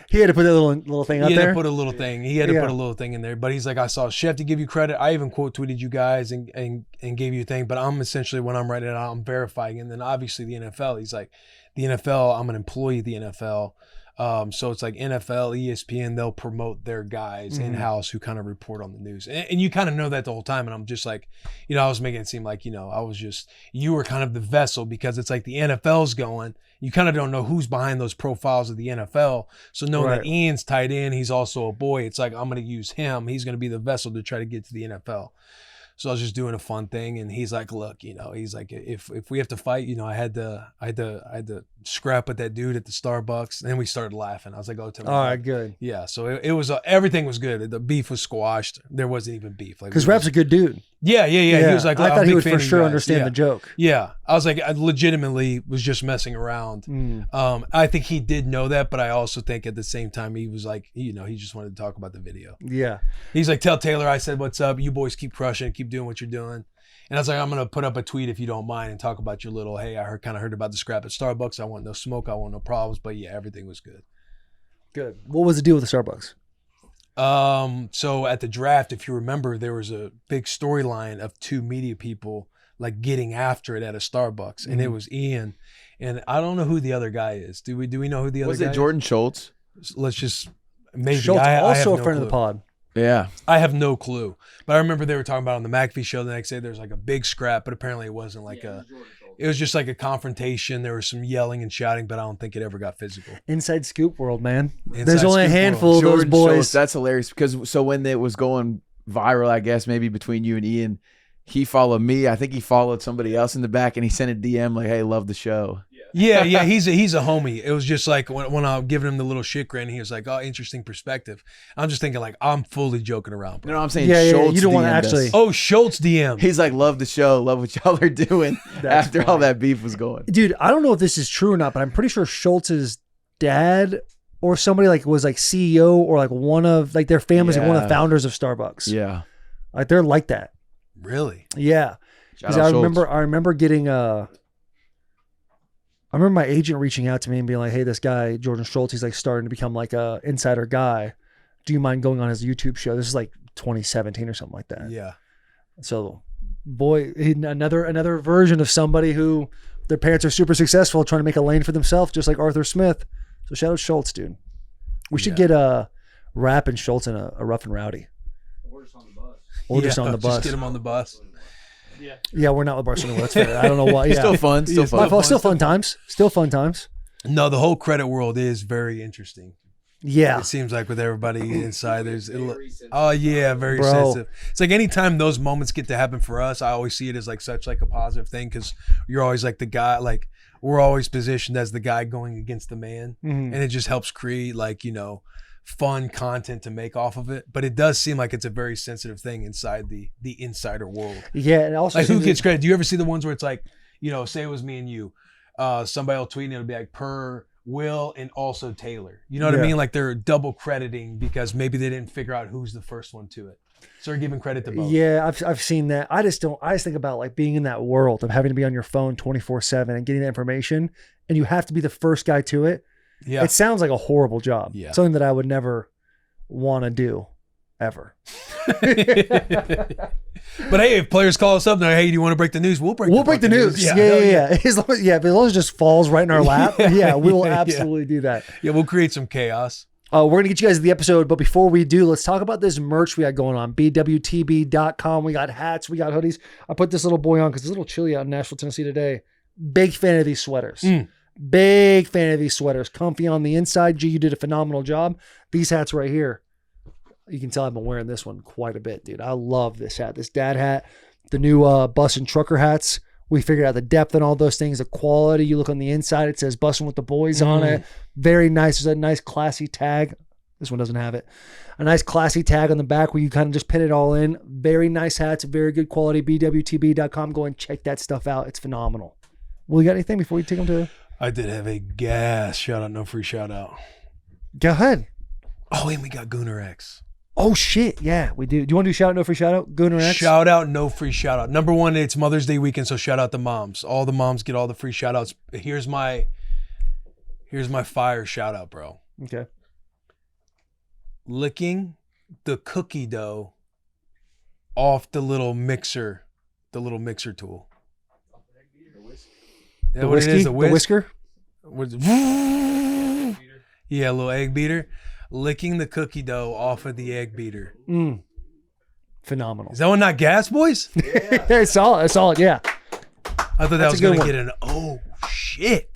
He had to put that little thing out there. He had to put a little thing. He had to put a little thing in there. But he's like, I saw Shefty give you credit. I even quote tweeted you guys and gave you a thing. But I'm essentially, when I'm writing it out, I'm verifying. And then obviously the NFL, he's like, the NFL, I'm an employee of the NFL. So it's like NFL, ESPN, they'll promote their guys in-house who kind of report on the news. And you kind of know that the whole time. And I'm just like, I was making it seem like, you were kind of the vessel, because it's like the NFL's going. You kind of don't know who's behind those profiles of the NFL. So knowing that Ian's tight end, he's also a boy. It's like, I'm going to use him. He's going to be the vessel to try to get to the NFL. So I was just doing a fun thing, and he's like, "Look, he's like, if we have to fight, I had to scrap with that dude at the Starbucks." And then we started laughing. I was like, "Oh, tell me." All right, good. Yeah, so it was everything was good. The beef was squashed. There wasn't even beef. Because Rap's a good dude. Yeah. He was like, I thought he would for sure understand the joke. Yeah, I was like, I legitimately was just messing around. I think he did know that, but I also think at the same time he was like, he just wanted to talk about the video. Yeah, he's like, tell Taylor I said what's up. You boys keep crushing it, keep doing what you're doing. And I was like, I'm gonna put up a tweet if you don't mind and talk about your little. Hey, I heard about the scrap at Starbucks. I want no smoke. I want no problems. But yeah, everything was good. Good. What was the deal with the Starbucks? So at the draft, if you remember, there was a big storyline of two media people like getting after it at a Starbucks, and it was Ian, and I don't know who the other guy is. Do we know who the other Was guy it Jordan Schultz? is? Let's just maybe. Schultz, I have also a no friend of clue. the pod. Yeah. I have no clue, but I remember they were talking about on the McAfee show the next day. There's like a big scrap, but apparently it wasn't like it was just like a confrontation. There was some yelling and shouting, but I don't think it ever got physical. Inside scoop world, man. Inside There's only a scoop handful world. of those Jordan boys. Schultz, that's hilarious because so when it was going viral, I guess maybe between you and Ian, he followed me. I think he followed somebody else in the back, and he sent a DM like, "Hey, love the show." Yeah, he's a homie. It was just like when I was giving him the little shit grin, he was like, "Oh, interesting perspective." I'm just thinking like I'm fully joking around, You bro. know what I'm saying? Yeah, Schultz you don't want to DM'd us. actually. Oh, Schultz DM. He's like, "Love the show, love what y'all are doing." After all that beef was going. Dude, I don't know if this is true or not, but I'm pretty sure Schultz's dad or somebody like was like CEO or like one of like their family's like one of the Yeah. founders of Starbucks. Yeah. Like they're like that. Really? Yeah. Shout Because out I Schultz. remember getting I remember my agent reaching out to me and being like, "Hey, this guy Jordan Schultz, he's like starting to become like a insider guy. Do you mind going on his YouTube show?" This is like 2017 or something like that. Yeah. So, boy, another version of somebody who their parents are super successful, trying to make a lane for themselves, just like Arthur Smith. So shout out Schultz, dude. We should get Rap and Schultz in a rough and rowdy. Or just on the bus. Just get him on the bus. Yeah, we're not with Barcelona. That's fair. I don't know why. Yeah. Still fun. Still My fun. fault. Still fun times. Still fun times. No, the whole credit world is very interesting. Yeah. It seems like with everybody inside, there's very Bro. sensitive. It's like anytime those moments get to happen for us, I always see it as like such like a positive thing because you're always like the guy, like we're always positioned as the guy going against the man, and it just helps create like fun content to make off of it. But it does seem like it's a very sensitive thing inside the insider world. Yeah, and also Like who gets credit? Do you ever see the ones where it's like, say it was me and you, somebody will tweet and it'll be like per Will and also Taylor. You know what I mean? Like they're double crediting because maybe they didn't figure out who's the first one to it. So they're giving credit to both. Yeah, I've seen that. I just think about like being in that world of having to be on your phone 24/7 and getting that information, and you have to be the first guy to it. Yeah. It sounds like a horrible job. Yeah. Something that I would never want to do ever. But hey, if players call us up, they're like, "Hey, do you want to break the news?" We'll break We'll break the fucking news. hell Yeah. As long as it just falls right in our lap. Yeah, we will absolutely do that. Yeah, we'll create some chaos. We're going to get you guys to the episode, but before we do, let's talk about this merch we got going on. BWTB.com. We got hats. We got hoodies. I put this little boy on because it's a little chilly out in Nashville, Tennessee today. Big fan of these sweaters. Big fan of these sweaters. Comfy on the inside. G, you did a phenomenal job. These hats right here. You can tell I've been wearing this one quite a bit, dude. I love this hat. This dad hat. The new Bussin trucker hats. We figured out the depth and all those things, the quality. You look on the inside, it says Bussin' with the boys on it. Very nice. There's a nice classy tag. This one doesn't have it. A nice classy tag on the back where you kind of just pin it all in. Very nice hats, very good quality. BWTB.com. Go and check that stuff out. It's phenomenal. Well, you got anything before we take them to? I did have a gas shout out, no free shout out. Go ahead. Oh, and we got Gooner-X. Oh, shit. Yeah, we do. Do you want to do shout out, no free shout out? Gooner-X? Shout out, no free shout out. Number one, it's Mother's Day weekend, so shout out the moms. All the moms get all the free shout outs. Here's my fire shout out, bro. Okay. Licking the cookie dough off the little mixer tool. The whiskey? The whisker? Yeah, a little egg beater. Licking the cookie dough off of the egg beater. Phenomenal. Is that one not gas, boys? Yeah. It's solid. It's solid. Yeah. I thought that That's was a good going to one. get an oh shit.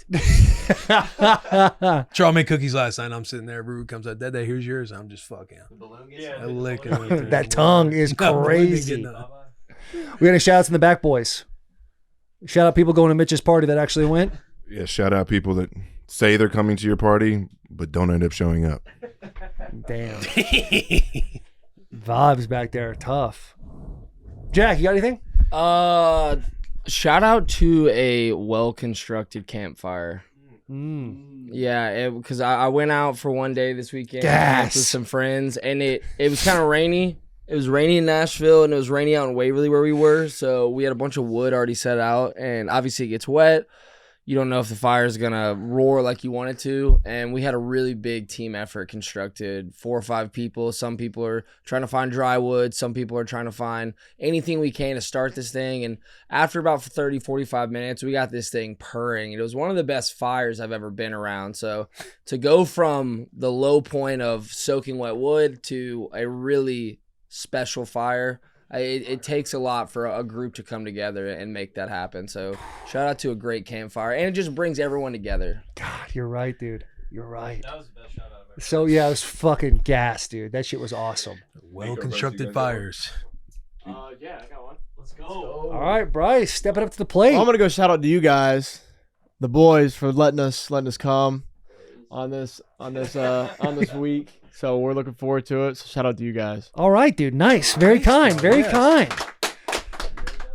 Charles made cookies last night. I'm sitting there. Ruru comes out. Dad, here's yours. I'm just fucking. That tongue is crazy. We got any shout outs in the back, boys? Shout out people going to Mitch's party that actually went. Yeah, shout out people that say they're coming to your party but don't end up showing up. Damn. Vibes back there are tough. Jack, you got anything? Shout out to a well-constructed campfire. Yeah, because I went out for one day this weekend Gas. with some friends, and it was kind of rainy. It was rainy in Nashville, and it was rainy out in Waverly where we were, so we had a bunch of wood already set out, and obviously it gets wet. you don't know if the fire is going to roar like you want it to. And we had a really big team effort constructed, 4 or 5 people. Some people are trying to find dry wood. Some people are trying to find anything we can to start this thing. And after about 30, 45 minutes, we got this thing purring. It was one of the best fires I've ever been around. So to go from the low point of soaking wet wood to a really special fire, it takes a lot for a group to come together and make that happen. So shout out to a great campfire, and it just brings everyone together. God, you're right, dude. You're right. That was the best shout out I've ever So yeah, it was fucking gas, dude. That shit was awesome. Well constructed fires. Yeah, I got one. Let's go. All right, Bryce, stepping up to the plate. Well, I'm gonna go shout out to you guys, the boys, for letting us come on this week. So we're looking forward to it. So shout out to you guys. All right, dude. Nice. Very kind. Very kind.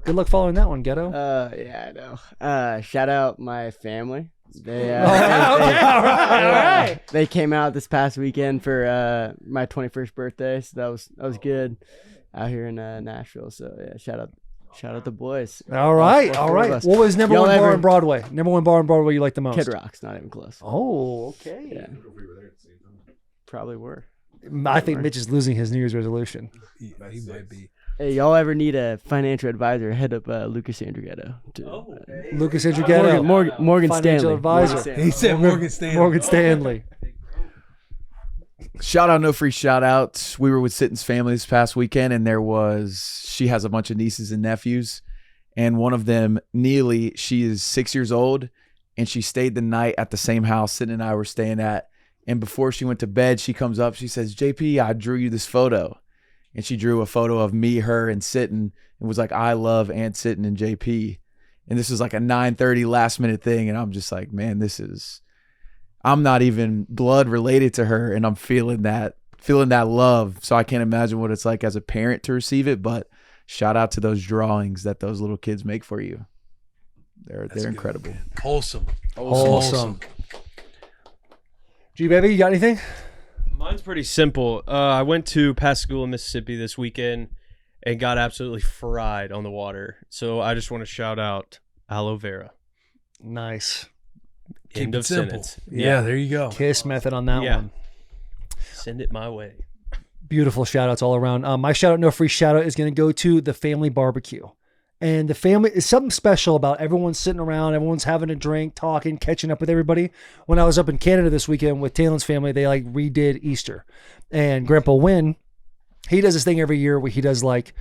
Good luck following that one, Ghetto. Yeah, I know. Shout out my family. They All right. they came out this past weekend for my 21st birthday, so that was good out here in Nashville. So yeah, shout out the boys. All right. All right. What was number Y'all one bar ever- on Broadway? Number one bar on Broadway you like the most? Kid Rock's not even close. Oh, okay. Yeah. Probably were. I think Mitch is losing his New Year's resolution. He might be. Hey, y'all ever need a financial advisor? Head up Lucas Andrighetto. Lucas Andrighetto. Morgan Financial Stanley. advisor. Morgan Stanley. He said Morgan Stanley. Morgan Stanley. Shout out, no free shout outs. We were with Sitton's family this past weekend, and she has a bunch of nieces and nephews. And one of them, Neely, she is 6 years old, and she stayed the night at the same house Sitton and I were staying at. And before she went to bed, she comes up, she says, JP, I drew you this photo. And she drew a photo of me, her, and Sitton, and was like, I love Aunt Sitton and JP. And this was like a 9:30 last minute thing. And I'm just like, man, I'm not even blood related to her, and I'm feeling that love. So I can't imagine what it's like as a parent to receive it, but shout out to those drawings that those little kids make for you. They're incredible. Man. Wholesome. G baby, you got anything? Mine's pretty simple. I went to Pascagoula, Mississippi this weekend and got absolutely fried on the water. So I just want to shout out aloe vera. Nice. End of simple. sentence. Yeah, there you go. Kiss method on that one. Send it my way. Beautiful shout outs all around. My shout out, no free shout out, is going to go to the family barbecue. And the family is something special about everyone sitting around, everyone's having a drink, talking, catching up with everybody. When I was up in Canada this weekend with Taylor's family, they like redid Easter. And Grandpa Wynn, he does this thing every year where he does like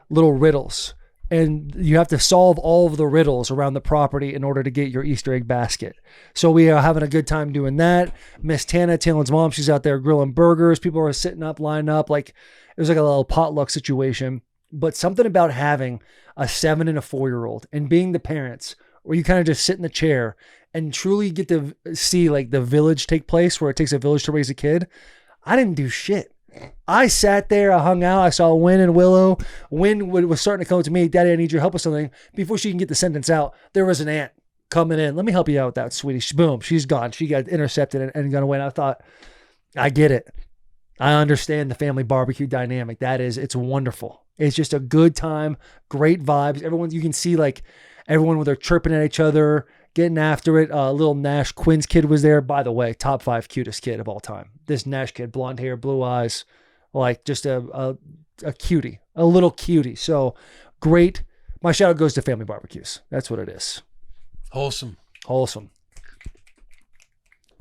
little riddles. And you have to solve all of the riddles around the property in order to get your Easter egg basket. So we are having a good time doing that. Miss Tana, Taylor's mom, she's out there grilling burgers. People are sitting up, lining up. Like it was like a little potluck situation. But something about having a 7 and a 4-year-old and being the parents where you kind of just sit in the chair and truly get to see like the village take place where it takes a village to raise a kid. I didn't do shit. I sat there, I hung out, I saw Wynn and Willow. Wynn was starting to come to me, Daddy, I need your help with something. Before she can get the sentence out, there was an aunt coming in. Let me help you out with that, sweetie. Boom, she's gone. She got intercepted and gone away. And I thought, I get it. I understand the family barbecue dynamic. It's wonderful. It's just a good time, great vibes. Everyone, you can see like everyone when they're chirping at each other, getting after it. Little Nash Quinn's kid was there. By the way, top 5 cutest kid of all time. This Nash kid, blonde hair, blue eyes, like just a cutie, a little cutie. So great. My shout out goes to family barbecues. That's what it is. Wholesome.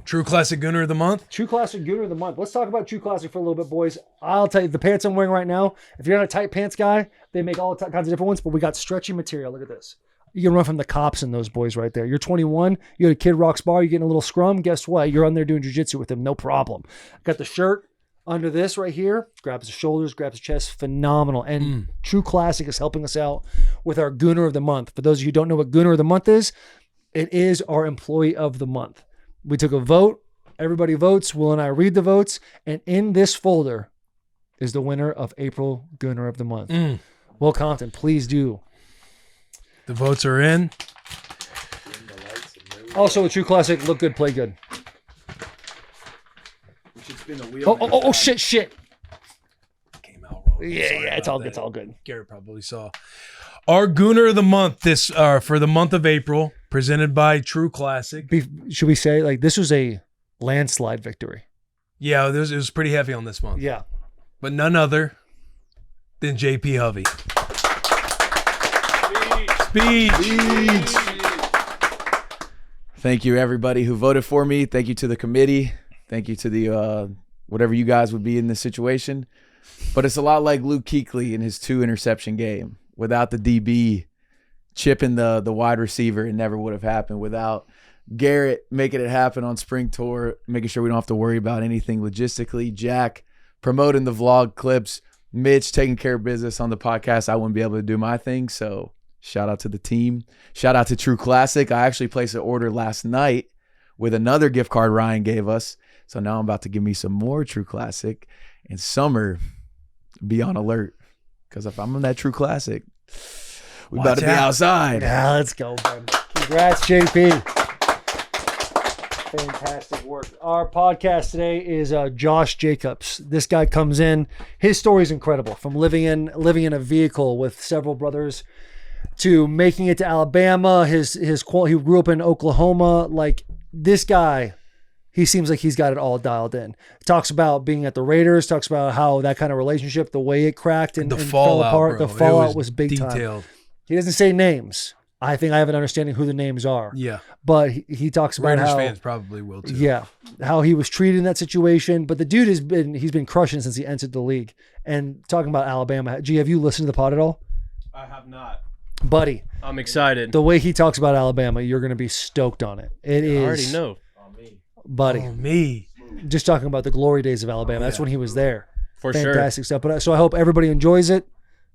True Classic Gooner of the Month? True Classic Gooner of the Month. Let's talk about True Classic for a little bit, boys. I'll tell you, the pants I'm wearing right now, if you're not a tight pants guy, they make all kinds of different ones, but we got stretchy material. Look at this. You can run from the cops in those boys right there. You're 21, you go to Kid Rock's bar, you're getting a little scrum. Guess what? You're on there doing jiu-jitsu with him, no problem. Got the shirt under this right here. Grabs the shoulders, grabs the chest. Phenomenal. And True Classic is helping us out with our Gooner of the Month. For those of you who don't know what Gooner of the Month is, it is our Employee of the Month. We took a vote. Everybody votes. Will and I read the votes. And in this folder is the winner of April Gooner of the Month. Will Compton, please do. The votes are in. Also, a True Classic, look good, play good. Oh, shit. Came out wrong. Yeah, it's all good. Garrett probably saw. Our Gooner of the Month for the month of April, presented by True Classic. Should we say, like, this was a landslide victory? Yeah, it was pretty heavy on this one. Yeah. But none other than JP Hovey. Speech. Thank you, everybody who voted for me. Thank you to the committee. Thank you to the whatever you guys would be in this situation. But it's a lot like Luke Kuechly in his 2 interception game. Without the DB chipping the wide receiver, it never would have happened. Without Garrett making it happen on spring tour, making sure we don't have to worry about anything logistically. Jack promoting the vlog clips. Mitch taking care of business on the podcast. I wouldn't be able to do my thing. So shout out to the team. Shout out to True Classic. I actually placed an order last night with another gift card Ryan gave us. So now I'm about to give me some more True Classic. And Summer, be on alert. Because if I'm on that True Classic, we about to be outside. Yeah, let's go, baby. Congrats, JP. Fantastic work. Our podcast today is Josh Jacobs. This guy comes in. His story is incredible. From living in a vehicle with several brothers to making it to Alabama. He grew up in Oklahoma. Like, this guy, he seems like he's got it all dialed in. Talks about being at the Raiders. Talks about how that kind of relationship, the way it cracked and fell apart. Bro. The fallout was big detailed. time. He doesn't say names. I think I have an understanding who the names are. Yeah. But he talks about Raiders how fans probably will too. Yeah. How he was treated in that situation. But the dude he's been crushing since he entered the league. And talking about Alabama. Gee, have you listened to the pod at all? I have not. Buddy. I'm excited. The way he talks about Alabama, you're going to be stoked on it. It is. I already know. Buddy. Oh, me. Just talking about the glory days of Alabama. That's when he was there. For sure. Fantastic stuff. But so I hope everybody enjoys it.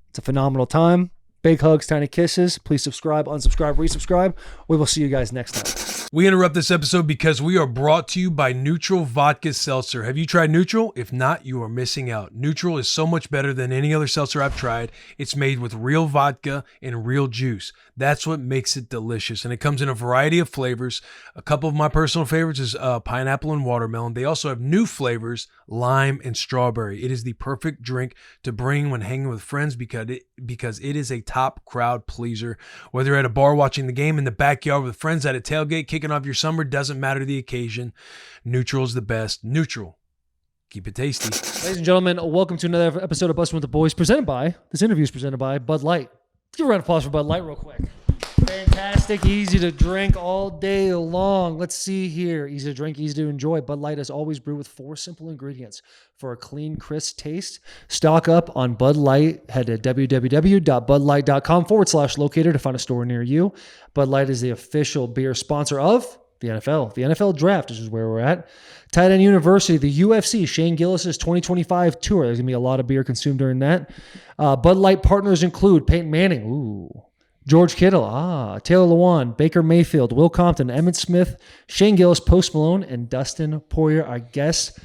It's a phenomenal time. Big hugs, tiny kisses. Please subscribe, unsubscribe, resubscribe. We will see you guys next time. We interrupt this episode because we are brought to you by Neutral Vodka Seltzer. Have you tried Neutral? If not, you are missing out. Neutral is so much better than any other seltzer I've tried. It's made with real vodka and real juice. That's what makes it delicious. And it comes in a variety of flavors. A couple of my personal favorites is pineapple and watermelon. They also have new flavors, lime and strawberry. It is the perfect drink to bring when hanging with friends because it is a top crowd pleaser. Whether you're at a bar watching the game, in the backyard with friends, at a tailgate, kicking off your summer, doesn't matter the occasion. Neutral is the best. Neutral. Keep it tasty. Ladies and gentlemen, welcome to another episode of Bussin with the Boys. This interview is presented by Bud Light. Let's give a round of applause for Bud Light real quick. Fantastic, easy to drink all day long. Let's see here. Easy to drink, easy to enjoy. Bud Light is always brewed with 4 simple ingredients for a clean, crisp taste. Stock up on Bud Light. Head to www.budlight.com/locator to find a store near you. Bud Light is the official beer sponsor of the NFL. The NFL Draft, this is where we're at. Tight End University, the UFC, Shane Gillis' 2025 tour. There's going to be a lot of beer consumed during that. Bud Light partners include Peyton Manning, George Kittle, Taylor Lewan, Baker Mayfield, Will Compton, Emmitt Smith, Shane Gillis, Post Malone, and Dustin Poirier, our guest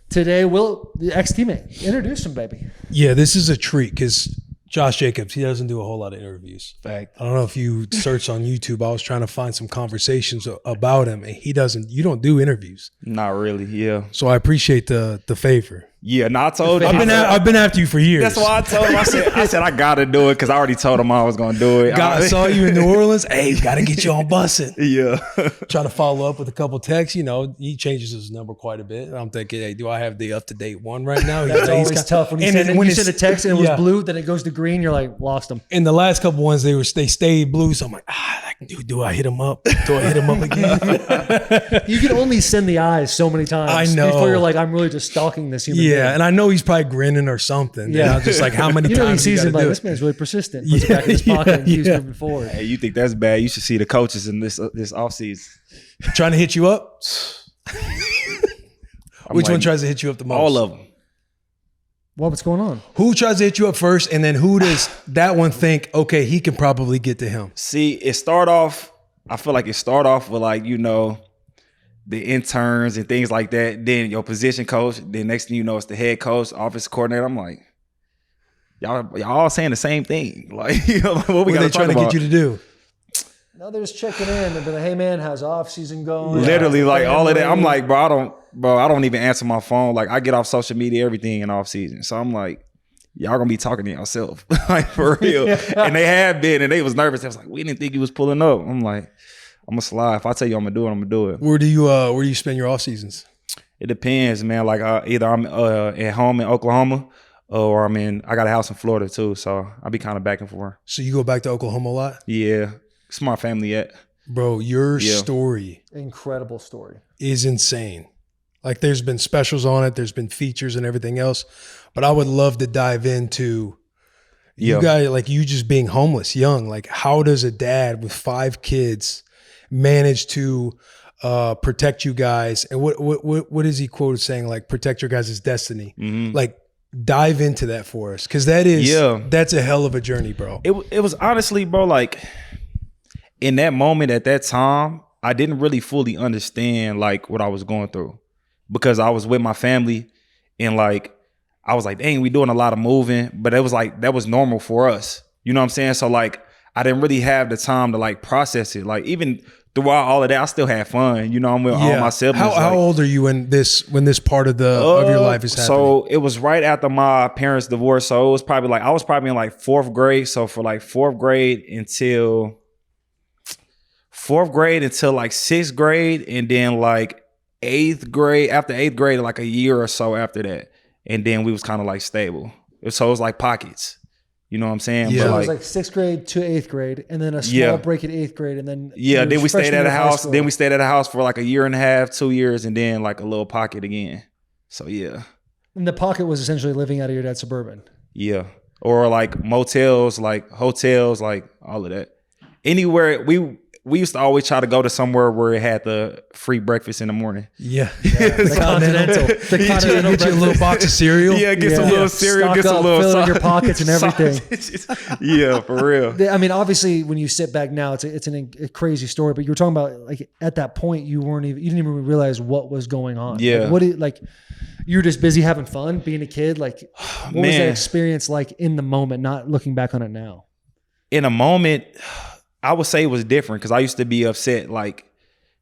today. Will, the ex-teammate, introduce him, baby. Yeah, this is a treat because Josh Jacobs, he doesn't do a whole lot of interviews. Fact. I don't know if you search on YouTube. I was trying to find some conversations about him, and you don't do interviews. Not really, yeah. So I appreciate the favor. Yeah, no, I told him. I've been after you for years. That's why I told him. I said I gotta do it because I already told him I was gonna do it. I saw you in New Orleans. Hey, gotta get you on Bussin. Yeah. Try to follow up with a couple texts. You know, he changes his number quite a bit. And I'm thinking, hey, do I have the up-to-date one right now? That's always tough. When you send a text and it was blue, then it goes to green, you're like, lost them. In the last couple ones, they stayed blue. So I'm like, do I hit him up? Do I hit him up again? You can only send the eyes so many times. I know. Before you're like, I'm really just stalking this human being. And I know he's probably grinning or something. Yeah. Just like, how many times he sees him like, this man's really persistent. Puts it back in his pocket and keeps moving forward. Hey, you think that's bad? You should see the coaches in this offseason. Trying to hit you up? Which one tries to hit you up the most? All of them. What's going on? Who tries to hit you up first, and then who does that one think, okay, he can probably get to him? See, I feel like it start off with like, the interns and things like that. Then your position coach. Then next thing you know, it's the head coach, office coordinator. I'm like, y'all all saying the same thing. Like, what we got to talk about? What are they trying to get you to do? No, they're just checking in. They're like, hey man, how's off season going? Literally, like all of that. I'm like, bro, I don't even answer my phone. Like, I get off social media, everything in off season. So I'm like, y'all gonna be talking to yourself, like for real. And they have been, and they was nervous. They was like, we didn't think you was pulling up. I'm like, I'm gonna slide. If I tell you I'm gonna do it, I'm gonna do it. Where do you spend your off seasons? It depends, man. Like either I'm at home in Oklahoma, or I got a house in Florida too. So I'll be kind of back and forth. So you go back to Oklahoma a lot? Yeah, it's my family yet. Bro, your story, incredible story, is insane. Like there's been specials on it, there's been features and everything else, but I would love to dive into you guys, like you just being homeless, young. Like how does a dad with 5 kids manage to protect you guys? And what is he quoted saying? Like protect your guys' destiny. Mm-hmm. Like dive into that for us, because that's a hell of a journey, bro. It was honestly, bro, like in that moment at that time, I didn't really fully understand like what I was going through, because I was with my family and like I was like, dang, we doing a lot of moving, but it was like that was normal for us. You know what I'm saying? So like I didn't really have the time to like process it. Like even throughout all of that, I still had fun. You know, I'm with all my siblings. How old are you when this part of your life is happening? So it was right after my parents' divorce. So it was probably like I was probably in like 4th grade. So for like 4th grade until like 6th grade, and then like 8th grade. After 8th grade, like a year or so after that, and then we was kind of like stable. So it was like pockets. You know what I'm saying? Yeah. But So it was like 6th grade to 8th grade, and then a small break at 8th grade, and then then we stayed at a house. Then we stayed at a house for like a year and a half, 2 years, and then like a little pocket again. So yeah. And the pocket was essentially living out of your dad's Suburban. Yeah, or like motels, like hotels, like all of that. Anywhere we used to always try to go to somewhere where it had the free breakfast in the morning. Yeah. The Continental. The Continental. Get you a little box of cereal. Yeah, get some little cereal, Stock get some up, little fill in your pockets and everything. Yeah, for real. I mean, obviously, when you sit back now, it's a crazy story. But you were talking about like at that point, you didn't even realize what was going on. Yeah. Like, you were just busy having fun, being a kid. Like, what was that experience like in the moment? Not looking back on it now. In a moment, I would say it was different, because I used to be upset, like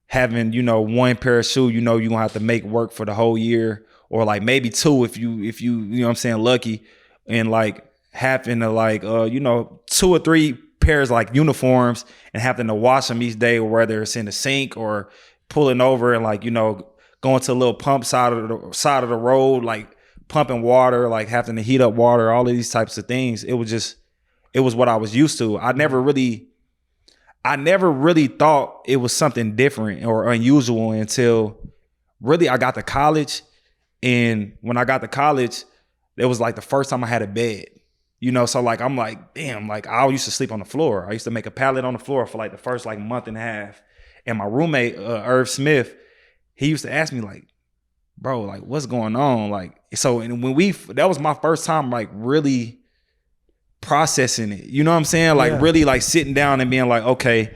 having, one pair of shoes, you're going to have to make work for the whole year, or like maybe 2 if you know what I'm saying, lucky, and like having to like, 2 or 3 pairs like uniforms and having to wash them each day, or whether it's in the sink or pulling over and like, going to a little pump side of the road, like pumping water, like having to heat up water, all of these types of things. It was what I was used to. I never really thought it was something different or unusual until really I got to college. And when I got to college, it was like the first time I had a bed, so like, I'm like, damn, like I used to sleep on the floor. I used to make a pallet on the floor for like the first like month and a half. And my roommate, Irv Smith, he used to ask me like, bro, like what's going on? Like, so, and that was my first time like really processing it, you know what I'm saying? Like really like sitting down and being like, okay,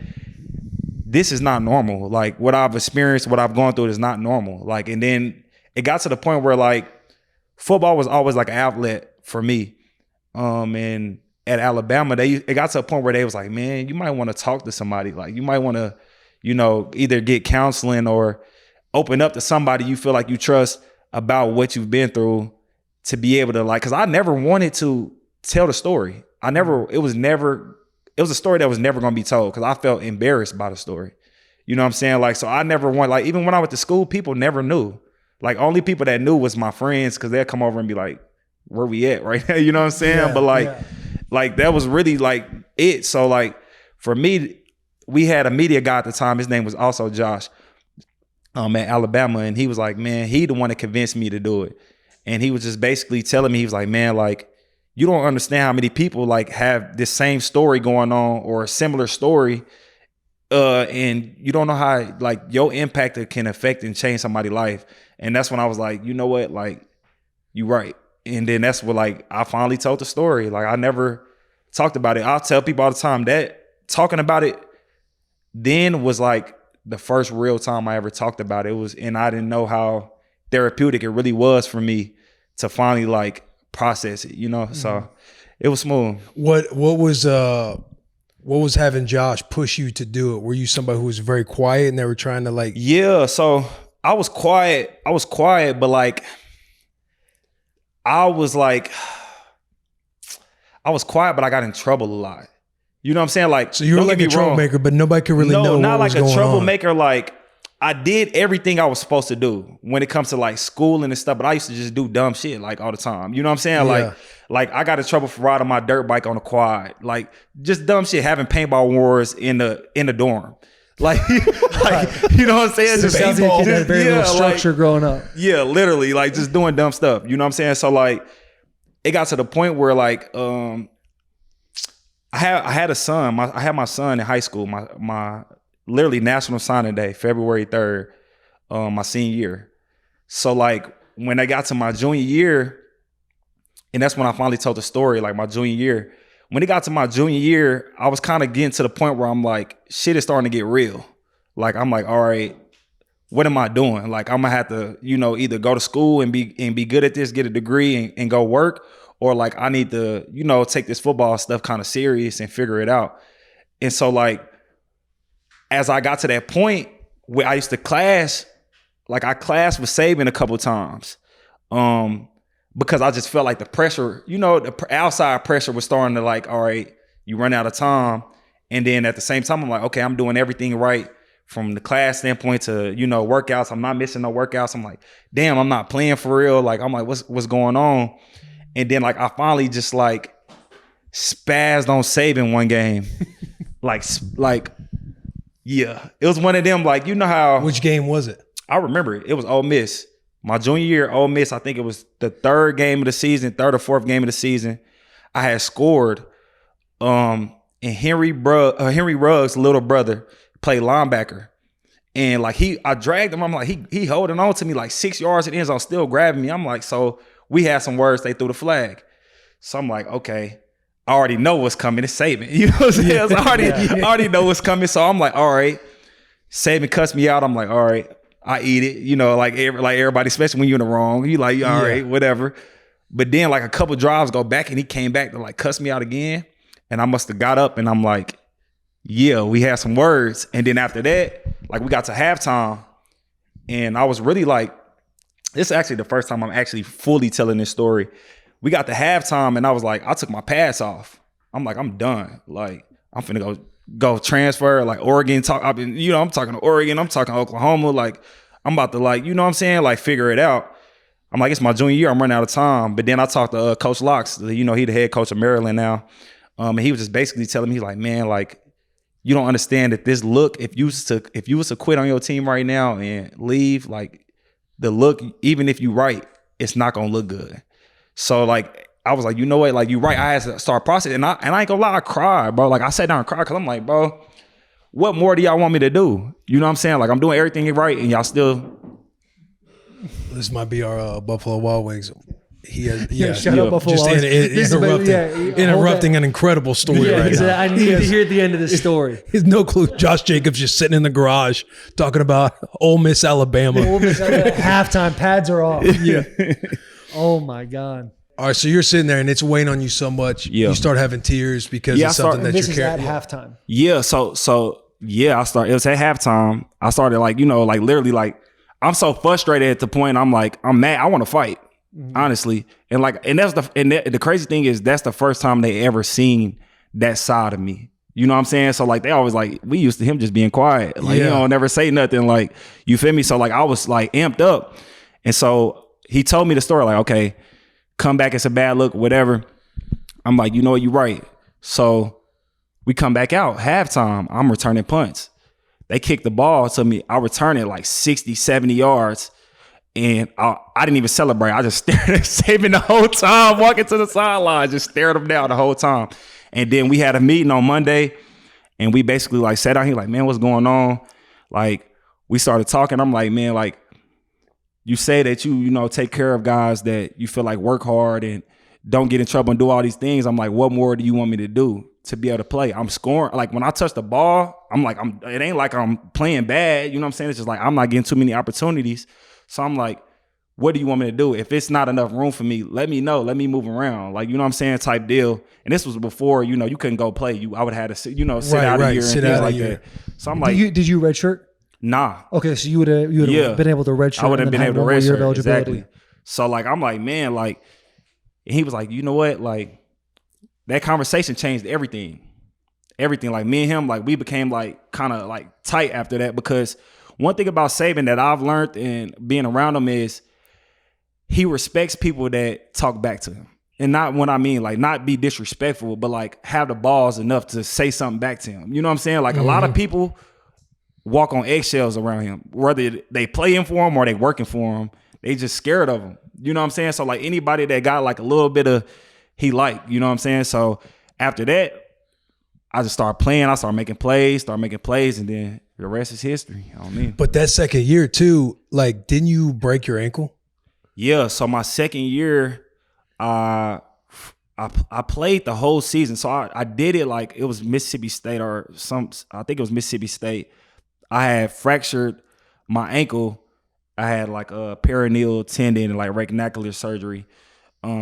this is not normal. Like what I've experienced, what I've gone through is not normal. Like, and then it got to the point where like football was always like an outlet for me. And at Alabama, it got to a point where they was like, man, you might want to talk to somebody. Like you might want to, either get counseling or open up to somebody you feel like you trust about what you've been through, to be able to like, cause I never wanted to tell the story. It was a story that was never going to be told, because I felt embarrassed by the story. You know what I'm saying? Like, so I never want, like, even when I went to school, people never knew. Like, only people that knew was my friends, because they'd come over and be like, where we at right now? You know what I'm saying? Yeah, but like that was really like it. So like for me, we had a media guy at the time. His name was also Josh at Alabama. And he was like, man, he the one that convinced me to do it. And he was just basically telling me, he was like, man, like, you don't understand how many people like have this same story going on or a similar story. And you don't know how like your impact can affect and change somebody's life. And that's when I was like, you know what? Like, you right. And then that's what like, I finally told the story. Like I never talked about it. I'll tell people all the time that talking about it then was like the first real time I ever talked about it. And I didn't know how therapeutic it really was for me to finally like process it, so it was smooth. What was having Josh push you to do it? Were you somebody who was very quiet and they were trying to like? Yeah, so I was quiet, but like I was quiet, but I got in trouble a lot. You know what I'm saying? Like, So you were don't like get a me wrong. troublemaker, but nobody could really know No, what not was like a going troublemaker. Like, I did everything I was supposed to do when it comes to like schooling and stuff, but I used to just do dumb shit like all the time. You know what I'm saying? Yeah. Like I got in trouble for riding my dirt bike on a quad. Like just dumb shit, having paintball wars in the dorm. Like, like you know what I'm saying? It sounds like you had very little structure growing up. Yeah, literally, like just doing dumb stuff. You know what I'm saying? So like, it got to the point where like, I had a son. I had my son in high school. My literally National Signing Day, February 3rd, my senior year. So like when I got to my junior year, and that's when I finally told the story. Like my junior year, when it got to my junior year, I was kind of getting to the point where I'm like, shit is starting to get real. Like I'm like, all right, what am I doing? Like I'm gonna have to, you know, either go to school and be good at this, get a degree and go work, or like I need to, you know, take this football stuff kind of serious and figure it out. And so like, as I got to that point where I used to class, like I clashed with Saban a couple times, because I just felt like the pressure, you know, the outside pressure was starting to like, all right, you run out of time. And then at the same time, I'm like, okay, I'm doing everything right from the class standpoint to, you know, workouts. I'm not missing no workouts. I'm like, damn, I'm not playing for real. Like, I'm like, what's going on? And then like, I finally just like spazzed on Saban one game. like, yeah, it was one of them, like, you know how. Which game was it? I remember it. It was Ole Miss. My junior year, Ole Miss, I think it was the third or fourth game of the season. I had scored, and Henry Ruggs' little brother played linebacker. And like I dragged him. I'm like, he holding on to me like 6 yards in the end zone, still grabbing me. I'm like, so we had some words, they threw the flag. So I'm like, okay, I already know what's coming. It's Saban. You know what I'm saying? So I already know what's coming. So I'm like, all right. Saban cuts me out. I'm like, all right, I eat it. You know, like everybody, especially when you're in the wrong. You like, all right, whatever. But then like a couple drives go back and he came back to like cuss me out again. And I must have got up and I'm like, yeah, we had some words. And then after that, like we got to halftime and I was really like, this is actually the first time I'm actually fully telling this story. We got to halftime and I was like, I took my pads off. I'm like, I'm done. Like, I'm finna go transfer, like Oregon I'm talking to Oregon, I'm talking to Oklahoma. Like, I'm about to like, you know what I'm saying? Like figure it out. I'm like, it's my junior year, I'm running out of time. But then I talked to Coach Locks, you know, he the head coach of Maryland now. And he was just basically telling me, like, man, like, you don't understand that this look, if you was to quit on your team right now and leave, like the look, even if you right, it's not gonna look good. So like, I was like, you know what? Like, you right. I had to start processing. And I ain't gonna lie, I cried, bro. Like, I sat down and cried because I'm like, bro, what more do y'all want me to do? You know what I'm saying? Like, I'm doing everything right and y'all still. This might be our Buffalo Wild Wings. He has, shout out Buffalo just Wild Wings. interrupting an incredible story right now. I need to hear the end of this story. He has no clue. Josh Jacobs just sitting in the garage talking about Ole Miss, Alabama. Halftime, pads are off. Yeah. Oh, my God. All right, so you're sitting there and it's weighing on you so much. Yeah. You start having tears because it's something that This you're is carrying. at halftime. Yeah, so yeah, it was at halftime. I started like, you know, like literally like I'm so frustrated at the point I'm like, I'm mad. I want to fight, honestly. And like, and the crazy thing is that's the first time they ever seen that side of me. You know what I'm saying? So like they always like, we used to him just being quiet. Like, you know, never say nothing. Like, you feel me? So like I was like amped up. And so he told me the story, like, okay, come back, it's a bad look, whatever. I'm like, you know what, you're right. So we come back out, halftime, I'm returning punts. They kick the ball to me. I return it like 60, 70 yards. And I didn't even celebrate. I just stared at Saban the whole time, walking to the sideline, just stared him down the whole time. And then we had a meeting on Monday and we basically like sat down here like, man, what's going on? Like, we started talking. I'm like, man, like, you say that you know, take care of guys that you feel like work hard and don't get in trouble and do all these things. I'm like, what more do you want me to do to be able to play? I'm scoring. Like, when I touch the ball, I'm like, it ain't like I'm playing bad. You know what I'm saying? It's just like, I'm not getting too many opportunities. So I'm like, what do you want me to do? If it's not enough room for me, let me know. Let me move around. Like, you know what I'm saying? Type deal. And this was before, you know, you couldn't go play. I would have had to, you know, sit out a year and things like that. So I'm like, did you redshirt? Nah. Okay, so you would have been able to redshirt. I would have been able to redshirt, exactly. Eligibility. So like, I'm like, man, like, and he was like, you know what? Like, that conversation changed everything. everything. Like me and him, like we became like kind of like tight after that, because one thing about Saban that I've learned in being around him is he respects people that talk back to him. And not what I mean, like not be disrespectful, but like have the balls enough to say something back to him. You know what I'm saying? Like a lot of people walk on eggshells around him, whether they playing for him or they working for him. They just scared of him. You know what I'm saying? So like anybody that got like a little bit of he like, you know what I'm saying? So after that, I just started playing. I started making plays, and then the rest is history. I don't mean. But that second year too, like, didn't you break your ankle? Yeah. So my second year, I played the whole season. So I did it like it was Mississippi State I think it was Mississippi State. I had fractured my ankle. I had like a peroneal tendon and like retinacular surgery.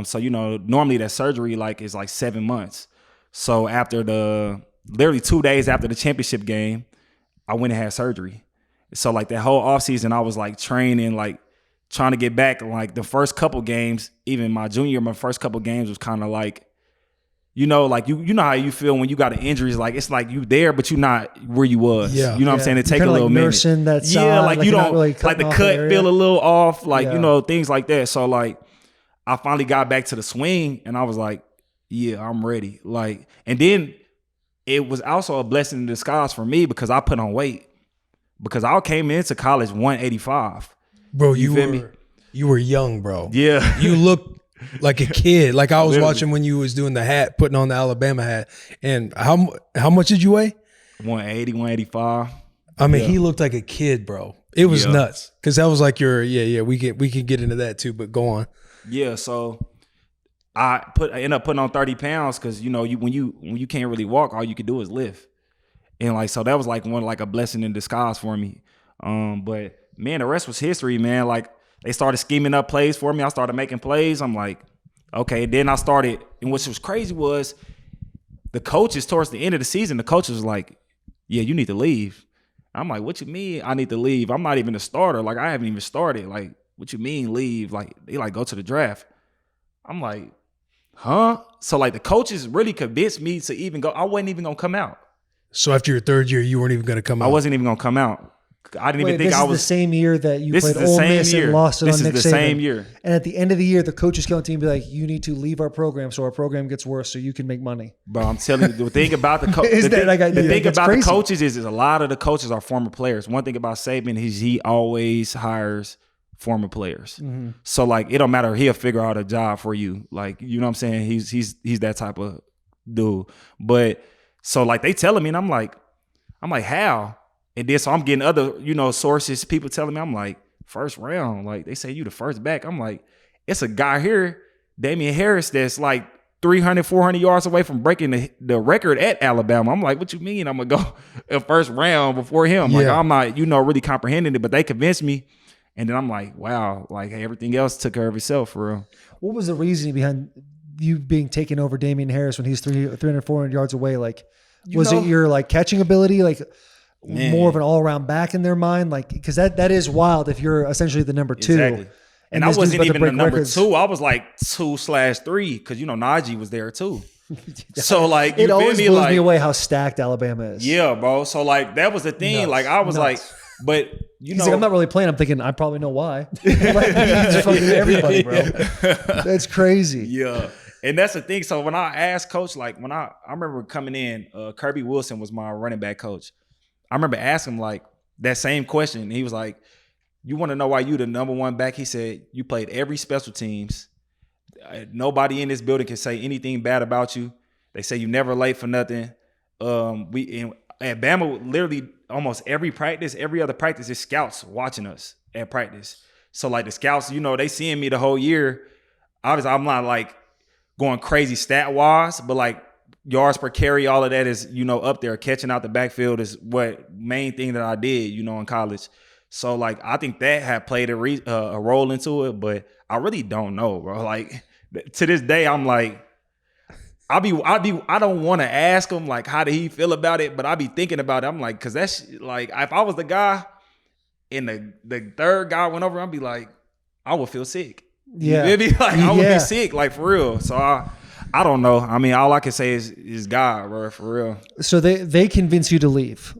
So, you know, normally that surgery like is like 7 months. So after literally 2 days after the championship game, I went and had surgery. So like that whole offseason, I was like training, like trying to get back. Like the first couple games, even my junior year, my first couple games was kind of like, you know, like you know how you feel when you got an injury. Like it's like you there, but you're not where you was. Yeah. You know what I'm saying? It take a little minute. Nursing that side, yeah, like you you're not don't really like the cutting cut off feel a little off, like Yeah. you know, things like that. So like I finally got back to the swing, and I was like, yeah, I'm ready. Like, and then it was also a blessing in disguise for me because I put on weight, because I came into college 185. Bro, you were young, bro. Yeah, You looked like a kid. Like I was Literally. watching when you was doing the hat, putting on the Alabama hat. And how much did you weigh? 180, 185. I mean, Yeah. he looked like a kid, bro. It was Yeah. nuts. Cause that was like we could get into that too, but go on. Yeah, so I ended up putting on 30 pounds because you know when you can't really walk, all you can do is lift, and like so that was like a blessing in disguise for me. But man, the rest was history, man. Like they started scheming up plays for me. I started making plays. I'm like, okay. Then I started, and what was crazy was the coaches towards the end of the season. The coaches was like, yeah, you need to leave. I'm like, what you mean I need to leave? I'm not even a starter. Like I haven't even started. Like what you mean leave? Like they like go to the draft. I'm like, huh? So like the coaches really convinced me to even go. I wasn't even gonna come out. So after your third year, you weren't even going to come out. I wasn't even gonna come out. I didn't even think this I is was. the same year that you This played is the Ole same Miss year. and lost it This on is Nick the Saban. same year. And at the end of the year, the coaches come to you and be like, you need to leave our program so our program gets worse so you can make money. Bro, I'm telling you, the thing about the Is that like the thing that's about crazy. the coaches is a lot of the coaches are former players. One thing about Saban is he always hires former players. Mm-hmm. So like it don't matter, he'll figure out a job for you. Like, you know what I'm saying? He's that type of dude. But so like they telling me, and I'm like, how? And then so I'm getting other, you know, sources, people telling me, I'm like, first round. Like they say you the first back. I'm like, it's a guy here, Damien Harris, that's like 300, 400 yards away from breaking the record at Alabama. I'm like, what you mean I'm going to go a first round before him? Like I'm not, you know, really comprehending it, but they convinced me. And then I'm like, wow, like everything else took care of itself for real. What was the reasoning behind you being taken over Damien Harris when he's 300, 400 yards away? Like, was it your like catching ability? Like more of an all around back in their mind? Like, cause that is wild if you're essentially the number two. Exactly. And I this dude's wasn't about to even the break number records. 2. I was like 2/3 because, you know, Najee was there too. So like, you It feel always me? blows Like, me away how stacked Alabama is. yeah, bro. So like that was the thing. Nuts. Like I was Nuts. like, but you He's know, like, I'm not really playing. I'm thinking, I probably know why. Like, he's fucking everybody, bro. That's crazy. yeah. And that's the thing. So when I asked coach, like when I remember coming in, Kirby Wilson was my running back coach. I remember asking him like that same question. He was like, you want to know why you the number one back? He said, you played every special teams. Nobody in this building can say anything bad about you. They say you never late for nothing. At Bama, literally almost every other practice is scouts watching us at practice. So like the scouts, you know, they seeing me the whole year. Obviously, I'm not like going crazy stat wise, but like yards per carry, all of that is, you know, up there. Catching out the backfield is what main thing that I did, you know, in college. So like I think that had played a role into it, but I really don't know, bro. Like to this day, I'm like, I don't want to ask him like how did he feel about it, but I be thinking about it. I'm like, cause that's like if I was the guy and the third guy went over, I'd be like, I would feel sick. Yeah. You feel me? Like I would be sick, like for real. So I don't know. I mean, all I can say is God, bro, for real. So they convince you to leave.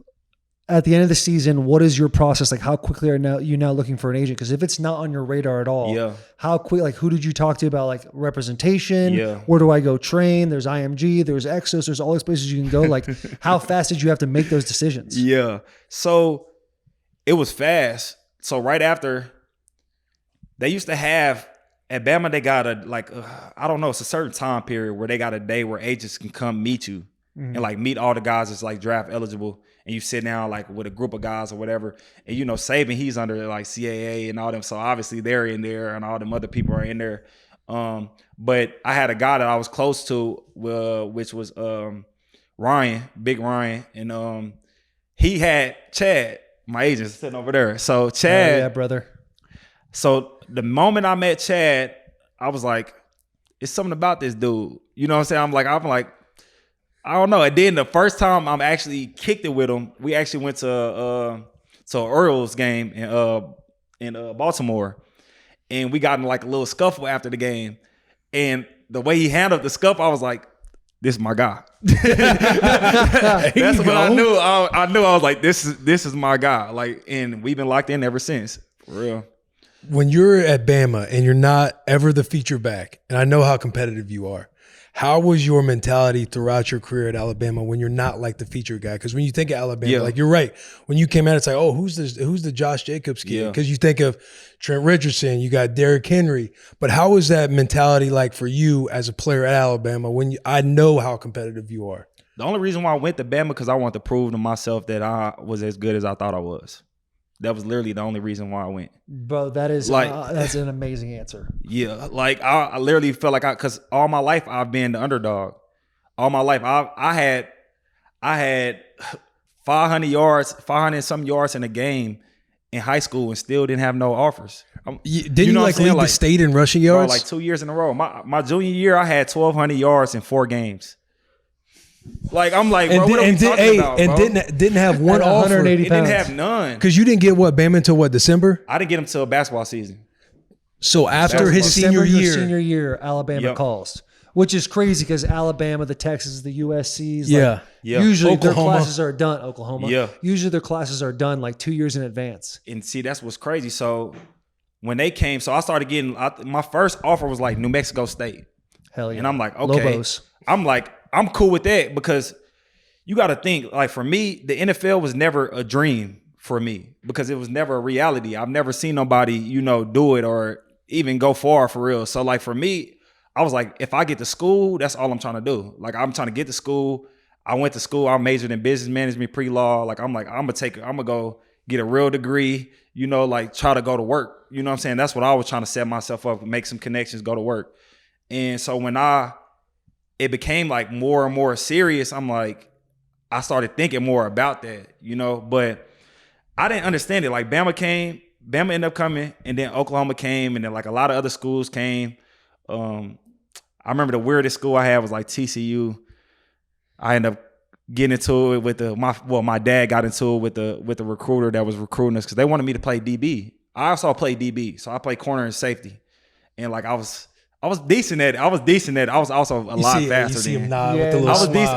At the end of the season, what is your process? Like, how quickly are you now looking for an agent? Because if it's not on your radar at all, how quick? Like, who did you talk to about like representation? Yeah. Where do I go train? There's IMG, there's Exos, there's all these places you can go. Like, how fast did you have to make those decisions? Yeah. So it was fast. So right after, they used to have at Bama, they got I don't know, it's a certain time period where they got a day where agents can come meet you and like meet all the guys that's like draft eligible. And you sit down like with a group of guys or whatever. And you know, Saban, he's under like CAA and all them. So obviously they're in there and all them other people are in there. But I had a guy that I was close to, which was Ryan, Big Ryan. And he had Chad, my agent, sitting over there. So Chad. Yeah, brother. So the moment I met Chad, I was like, it's something about this dude. You know what I'm saying? I'm like, I don't know. And then the first time I'm actually kicked it with him, we actually went to an Orioles game in Baltimore, and we got in like a little scuffle after the game. And the way he handled the scuffle, I was like, "This is my guy." That's what I knew. I knew I was like, "This is my guy." Like, and we've been locked in ever since. For real. When you're at Bama and you're not ever the feature back, and I know how competitive you are. How was your mentality throughout your career at Alabama when you're not like the featured guy? Because when you think of Alabama, like you're right. When you came out, it's like, oh, who's the Josh Jacobs kid? Because you think of Trent Richardson, you got Derrick Henry. But how was that mentality like for you as a player at Alabama when I know how competitive you are? The only reason why I went to Bama because I wanted to prove to myself that I was as good as I thought I was. That was literally the only reason why I went. Bro, that is like that's an amazing answer. Yeah, like I literally felt like because all my life I've been the underdog. All my life I had 500 yards, 500 some yards in a game in high school and still didn't have no offers. Didn't you like lead the state in rushing yards? Bro, like 2 years in a row. My junior year I had 1,200 yards in 4 games. Like I'm like, bro, what are we talking about, bro? Didn't have one offer. 180 It pounds. didn't have none. Because you didn't get Bama until December? I didn't get him till basketball season. So after his December, senior your year, senior year, Alabama calls, which is crazy because Alabama, the Texas, the USC's, usually their classes are done. Oklahoma, usually their classes are done like 2 years in advance. And see, that's what's crazy. So when they came, so I started getting my first offer was like New Mexico State. Hell yeah! And I'm like, okay, Lobos. I'm like, I'm cool with that because you got to think, like for me, the NFL was never a dream for me because it was never a reality. I've never seen nobody, do it or even go far for real. So like for me, I was like, if I get to school, that's all I'm trying to do. Like I'm trying to get to school. I went to school. I majored in business management, pre-law. Like I'm gonna go get a real degree, like try to go to work. You know what I'm saying? That's what I was trying to set myself up, make some connections, go to work. And so when it became like more and more serious, I'm like, I started thinking more about that, but I didn't understand it. Like Bama ended up coming, and then Oklahoma came, and then like a lot of other schools came. I remember the weirdest school I had was like TCU. I ended up getting into it with my dad got into it with the recruiter that was recruiting us because they wanted me to play DB. I also played DB, so I played corner and safety, and like I was decent at it. I was also a lot faster than him. I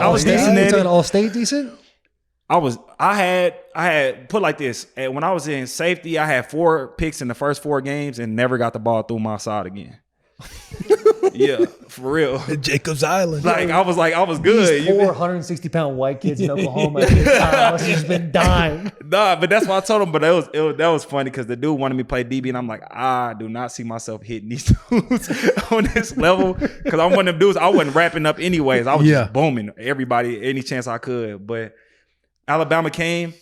was decent at it. All-State decent? I had put like this. When I was in safety, I had 4 picks in the first 4 games and never got the ball through my side again. Yeah, for real. Jacobs Island. Like I was good. These 460-pound white kids in Oklahoma must have just been dying. Nah, but that's why I told him. But that was funny because the dude wanted me to play DB, and I'm like, I do not see myself hitting these dudes on this level because I'm one of them dudes. I wasn't wrapping up anyways. I was just booming everybody any chance I could. But Alabama came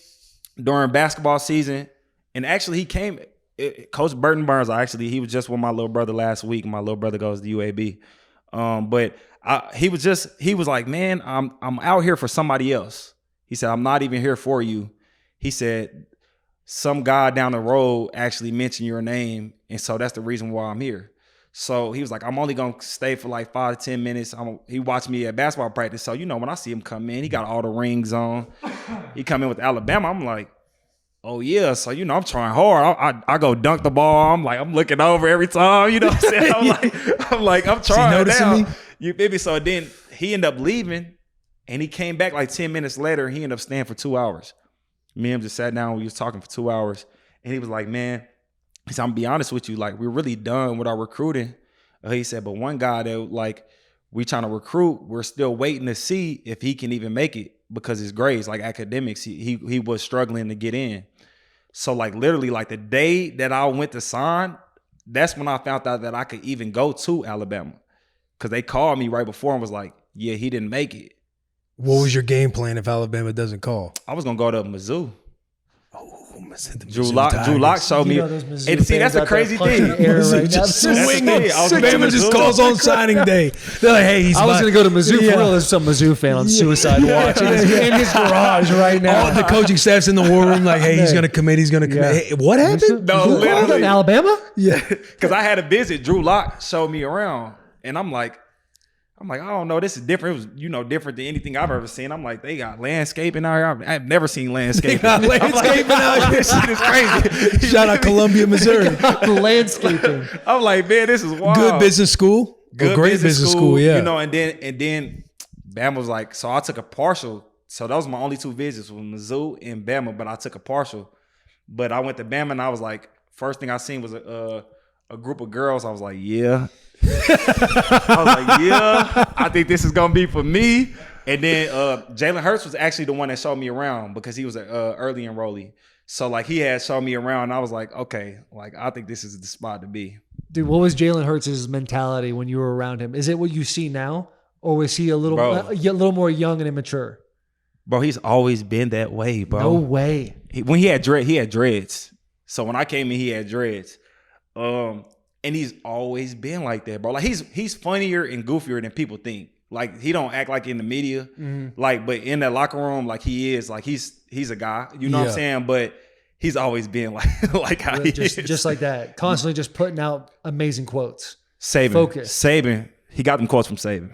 during basketball season, and actually he came. Coach Burton Burns, he was just with my little brother last week. My little brother goes to UAB. But he was like, man, I'm out here for somebody else. He said, I'm not even here for you. He said, some guy down the road actually mentioned your name. And so that's the reason why I'm here. So he was like, I'm only going to stay for like 5 to 10 minutes. He watched me at basketball practice. So, when I see him come in, he got all the rings on. He come in with Alabama. I'm like, oh yeah, so I'm trying hard. I go dunk the ball. I'm looking over every time. You know what I'm saying? I'm trying now. You feel me? So then he ended up leaving, and he came back like 10 minutes later. He ended up staying for 2 hours. Me and him just sat down. We was talking for 2 hours, and he was like, "Man," he said, "I'm gonna be honest with you. Like, we're really done with our recruiting." He said, "But one guy that like we trying to recruit, we're still waiting to see if he can even make it because his grades, like academics, he was struggling to get in." So like literally like the day that I went to sign, that's when I found out that I could even go to Alabama. Cause they called me right before and was like, "Yeah, he didn't make it." What was your game plan if Alabama doesn't call? I was gonna go to Mizzou. Drew Lock showed me. And see, that's a crazy thing. Just swinging. Bama just calls on signing day. They're like, "Hey, I was going to go to Mizzou for real. There's some Mizzou fan on suicide watch in his garage right now. All the coaching staff's in the war room like, "Hey, he's going to commit. He's going to commit." Hey, what happened? No, literally. In Alabama? Yeah. Because I had a visit. Drew Lock showed me around. And I'm like, I don't know. This is different. It was, different than anything I've ever seen. I'm like, they got landscaping out here. I've never seen landscaping. Landscaping out here. This shit is crazy. Shout out Columbia, Missouri. Landscaping. I'm like, man, this is wild. Good business school. Great business school. Yeah. And then Bama was like, so I took a partial. So those were my only 2 visits was Mizzou and Bama, but I took a partial. But I went to Bama and I was like, first thing I seen was a group of girls. I was like, yeah. I was like, yeah, I think this is gonna be for me. And then Jalen Hurts was actually the one that showed me around because he was an early enrollee. So like he had showed me around, and I was like, okay, like I think this is the spot to be. Dude, what was Jalen Hurts' mentality when you were around him? Is it what you see now, or was he a little more young and immature? Bro, he's always been that way, bro. No way. When he had dreads. So when I came in, he had dreads. And he's always been like that, bro. Like he's funnier and goofier than people think. Like he don't act like in the media, like, but in that locker room, like he is, like he's a guy. You know what I'm saying? But he's always been like how he is. Just like that, constantly just putting out amazing quotes. Saban, he got them quotes from Saban.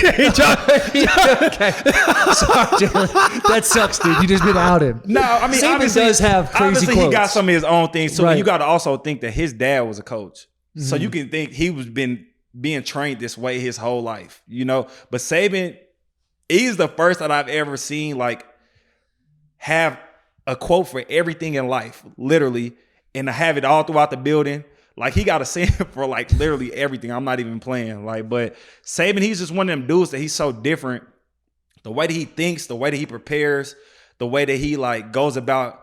Okay. Sorry, Jalen. That sucks, dude. You just been outed. No, I mean, Saban does have crazy obviously quotes. He got some of his own things too. Right. You got to also think that his dad was a coach, so you can think he was being trained this way his whole life. But Saban, he's the first that I've ever seen like have a quote for everything in life, literally, and to have it all throughout the building. Like he got a saying for like literally everything. I'm not even playing. But Saban, he's just one of them dudes that he's so different. The way that he thinks, the way that he prepares, the way that he like goes about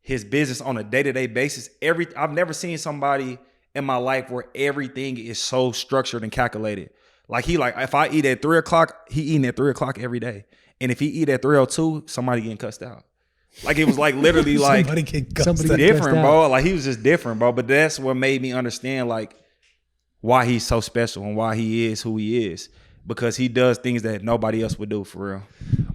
his business on a day-to-day basis. I've never seen somebody in my life where everything is so structured and calculated. Like if I eat at 3:00, he eating at 3:00 every day. And if he eat at 3:02, somebody getting cussed out. Like it was like literally like somebody different, bro. Like he was just different, bro. But that's what made me understand like why he's so special and why he is who he is. Because he does things that nobody else would do for real.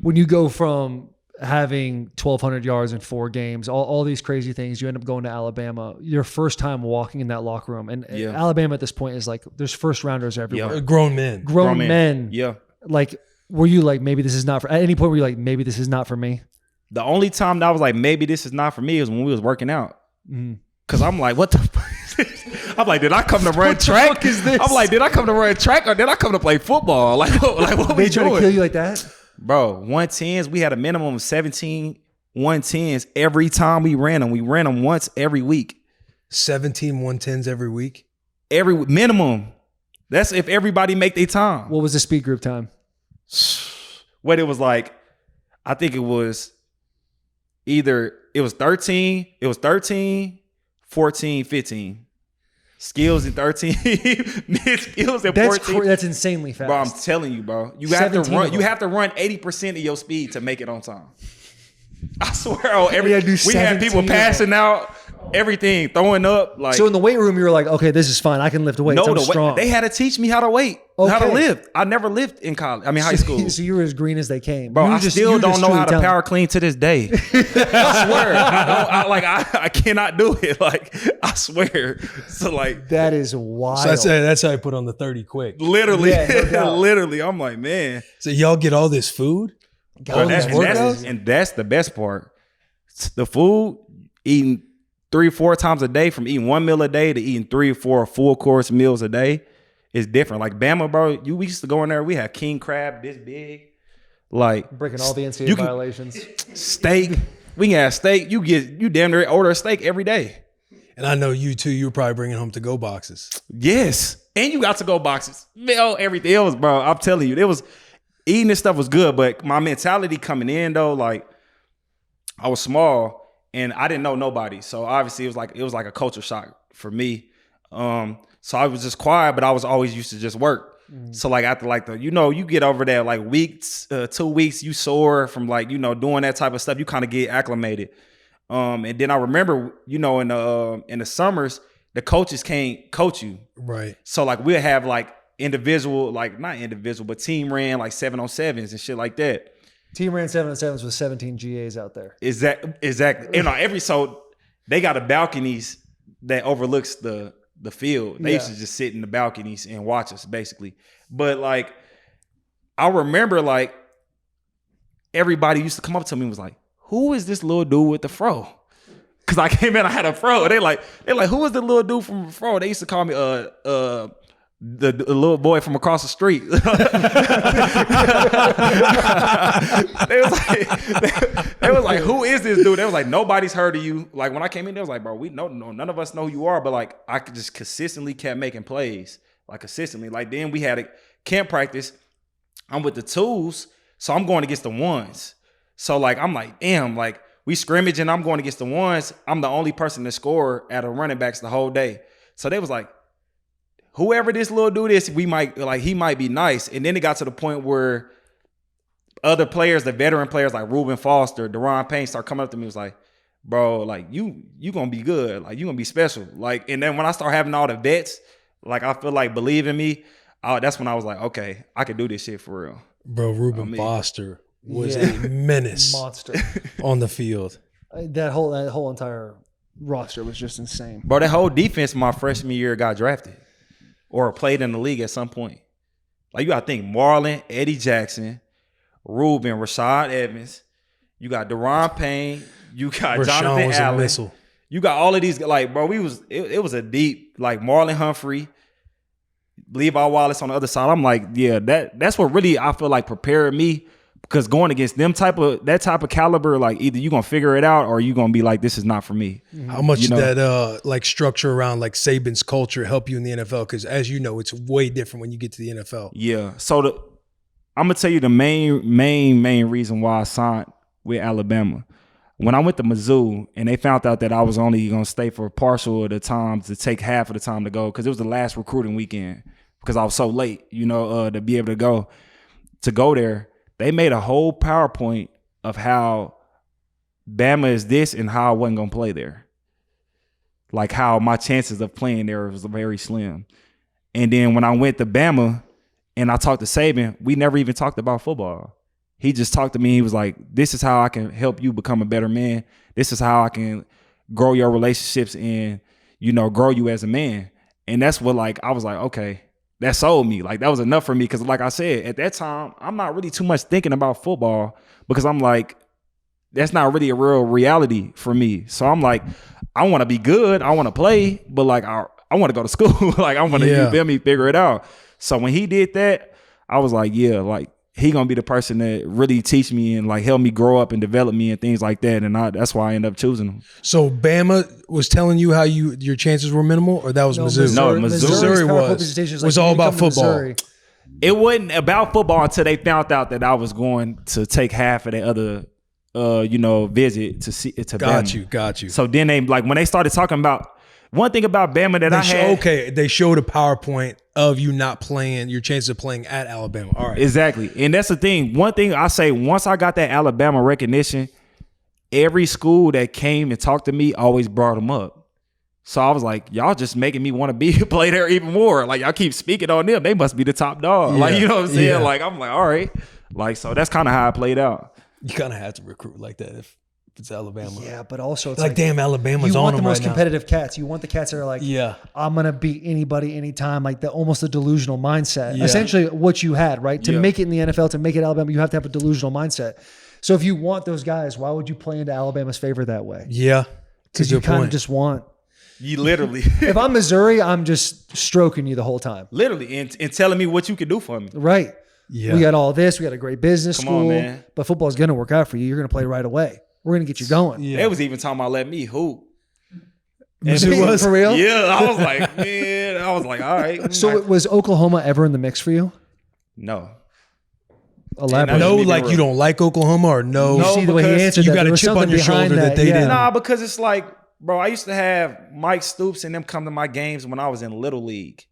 When you go from having 1,200 yards in 4 games, all these crazy things, you end up going to Alabama. Your first time walking in that locker room. And Alabama at this point is like, there's first rounders everywhere. Yeah. Grown men. Yeah. Like, were you like, maybe this is not for, at any point were you like, maybe this is not for me? The only time that I was like, maybe this is not for me is when we was working out. Cause I'm like, what the fuck is this? I'm like, did I come to run track? What the fuck is this? I'm like, did I come to run track or did I come to play football? Like what we They trying to kill you like that? Bro, 110s, we had a minimum of 17 110s every time we ran them. We ran them once every week. 17 110s every week? Every minimum. That's if everybody make their time. What was the speed group time? What it was like, I think it was either it was 13, 14, 15. Skills in 13, skills in 14. That's insanely fast. Bro, I'm telling you, bro. You have to run. You have to run 80% of your speed to make it on time. I swear, we had people passing out, everything, throwing up. Like, so in the weight room, you were like, okay, this is fine. I can lift weights. I'm strong. They had to teach me how to weight, how to lift. I never lived in college. I mean, high school. So you were as green as they came. Bro, I still don't know how to power clean to this day. I swear. I cannot do it. Like, I swear. So like, that is wild. So that's how I put on the 30 quick. Literally. Literally. I'm like, man. So y'all get all this food? And that's the best part. The food, eating 3-4 times a day, from eating 1 meal a day to eating 3 or 4 full course meals a day, is different. Like Bama, bro, we used to go in there. We had king crab this big, like Breaking all the NCAA violations. Steak. We can have steak. You damn near order a steak every day. And I know you too. You were probably bringing home to-go boxes. Yes, and you got to-go boxes. Everything. It was, bro. I'm telling you, it was eating this stuff was good, but my mentality coming in though, like I was small and I didn't know nobody, so obviously it was like a culture shock for me. So I was just quiet, but I was always used to just work. So like after like you get over there like weeks, 2 weeks, you sore from like, doing that type of stuff. You kind of get acclimated. And then I remember, in the summers, the coaches can't coach you. Right. So like we'll have like individual, like not individual, but team ran like 7-on-7s and shit like that. Team ran 7-on-7s with 17 GAs out there. Exactly. So they got a balconies that overlooks the field. They used to just sit in the balconies and watch us basically. But like, I remember like everybody used to come up to me and was like, who is this little dude with the fro? Cause I came in, I had a fro. They like, who is the little dude from the fro? They used to call me the little boy from across the street. They was like, who is this dude? They was like, nobody's heard of you. Like when I came in, they was like, bro, we know, none of us know who you are. But like, I could just consistently kept making plays, like consistently. Like then we had a camp practice. I'm with the twos, so I'm going against the ones. So like, I'm like, damn, like we scrimmage and I'm going against the ones. I'm the only person to score at a running backs the whole day. So they was like, whoever this little dude is, he might be nice. And then it got to the point where other players, the veteran players like Reuben Foster, Deron Payne, start coming up to me. Was like, bro, like you gonna be good. Like you gonna be special. Like, and then when I start having all the vets, like I feel like believe in me. That's when I was like, okay, I can do this shit for real. Bro, Reuben Foster was a menace monster on the field. That whole entire roster was just insane. Bro, that whole defense my freshman year got drafted or played in the league at some point. Like you gotta think Marlon, Eddie Jackson, Reuben, Rashad Evans. You got Deron Payne. You got Rashawn Jonathan was a Allen. missile. You got all of these, like, bro, it was a deep, like Marlon Humphrey, Levi Wallace on the other side. I'm like, yeah, that's what really I feel like prepared me, because going against that type of caliber, like either you gonna figure it out or you gonna be like, this is not for me. How much did that like structure around like Saban's culture help you in the NFL? Because as you know, it's way different when you get to the NFL. Yeah. So I'm gonna tell you the main reason why I signed with Alabama. When I went to Mizzou and they found out that I was only gonna stay for partial of the time to take half of the time to go, because it was the last recruiting weekend, because I was so late, to be able to go there. They made a whole PowerPoint of how Bama is this and how I wasn't gonna play there. Like how my chances of playing there was very slim. And then when I went to Bama and I talked to Saban, we never even talked about football. He just talked to me. He was like, this is how I can help you become a better man. This is how I can grow your relationships and, grow you as a man. And that's what, like, I was like, okay, that sold me. Like, that was enough for me. Because like I said, at that time, I'm not really too much thinking about football, because I'm like, that's not really a real reality for me. So I'm like, I want to be good. I want to play, but like, I want to go to school. Like, I want to, you feel me, figure it out. So when he did that, I was like, yeah, like, he gonna be the person that really teach me and like help me grow up and develop me and things like that. And that's why I ended up choosing him. So Bama was telling you how your chances were minimal, or that was Mizzou? No, Missouri was all about football. Missouri. It wasn't about football until they found out that I was going to take half of the other, visit to see to Bama. Got you. So then they, like, when they started talking about one thing about Bama that they showed a PowerPoint of you not playing, your chances of playing at Alabama. All right. Exactly. And that's the thing. One thing I say, once I got that Alabama recognition, every school that came and talked to me always brought them up. So I was like, y'all just making me want to play there even more. Like, y'all keep speaking on them. They must be the top dog. Like, you know what I'm saying? Yeah. Like, I'm like, all right. Like, so that's kind of how it played out. You kind of have to recruit like that if it's Alabama. Yeah, but also it's like damn, Alabama's you on want them the most right now. competitive cats. You want the cats that are like, I'm gonna beat anybody anytime. Like almost the delusional mindset. Yeah. Essentially, what you had, right? To make it in the NFL, to make it Alabama, you have to have a delusional mindset. So if you want those guys, why would you play into Alabama's favor that way? Yeah, because you kind of just want. You literally, If I'm Missouri, I'm just stroking you the whole time. literally, and telling me what you could do for me. Right. Yeah. We got all this. We got a great business Come school. on, man. But football's going to work out for you. You're going to play right away. We're going to get you going. Yeah. They was even talking about let me hoop. It was? For real? Yeah, I was like, man, I was like, all right. So was Oklahoma ever in the mix for you? No. Elaborate. No, No, Just like leave it you don't like Oklahoma or no? No, See the way he because answered you that. got There a was chip on something your behind shoulder that they yeah. didn't. Nah, because it's like, bro, I used to have Mike Stoops and them come to my games when I was in Little League.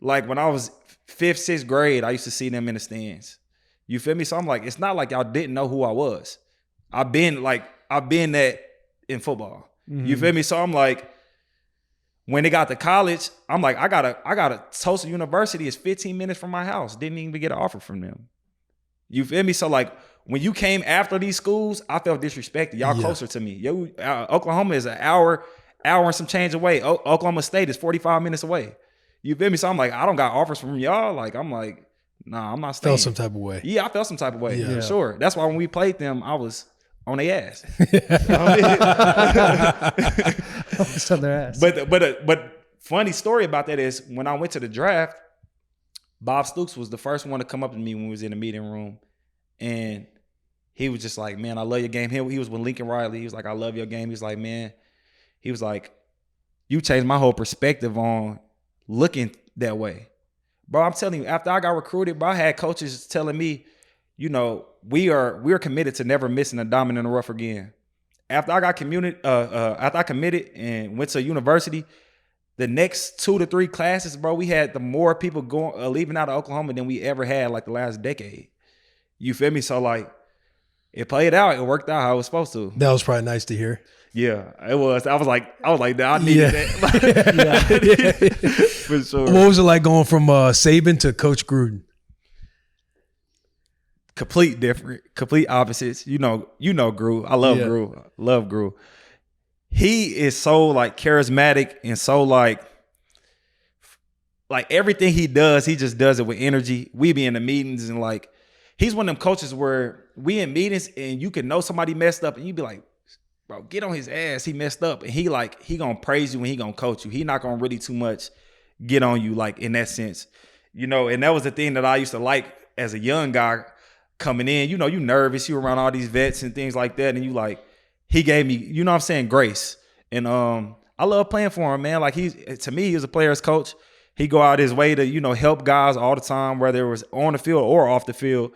Like when I was 5th, 6th grade, I used to see them in the stands. You feel me? So I'm like, it's not like y'all didn't know who I was. I've been that in football. You feel me? So I'm like, when they got to college, I'm like, I got a Tulsa University is 15 minutes from my house. Didn't even get an offer from them. You feel me? So like when you came after these schools, I felt disrespected. Y'all closer to me. Oklahoma is an hour and some change away. Oklahoma State is 45 minutes away. You feel me? So I'm like, I don't got offers from y'all. Like I'm like, nah, I'm not staying. Felt some type of way. Yeah, I felt some type of way. Yeah. For sure. That's why when we played them, I was on their ass. It's on their ass. But funny story about that is when I went to the draft, Bob Stoops was the first one to come up to me when we was in the meeting room, and he was just like, "Man, I love your game." He was with Lincoln Riley. He was like, "I love your game." He was like, "Man," he was like, "You changed my whole perspective on looking that way, bro." I'm telling you, after I got recruited, bro, I had coaches telling me, you know, we're committed to never missing a diamond in the rough again. After I got after I committed and went to university, the next 2 to 3 classes, bro, we had the more people going leaving out of Oklahoma than we ever had like the last decade. You feel me? So like, it played out. It worked out how it was supposed to. That was probably nice to hear. Yeah, it was. I was like, I needed that. For sure. What was it like going from Saban to Coach Gruden? Complete different, complete opposites. You know, Gru. I love Gru. Love Gru. He is so like charismatic and so like everything he does, he just does it with energy. We be in the meetings and like, he's one of them coaches where we in meetings and you can know somebody messed up and you be like, bro, get on his ass. He messed up. And he gonna praise you and he gonna coach you. He not gonna really too much get on you like in that sense. You know, and that was the thing that I used to like as a young guy coming in. You know, you nervous, you around all these vets and things like that. And you like, he gave me, you know what I'm saying, grace. And I love playing for him, man. Like to me, he was a player's coach. He go out his way to, you know, help guys all the time, whether it was on the field or off the field.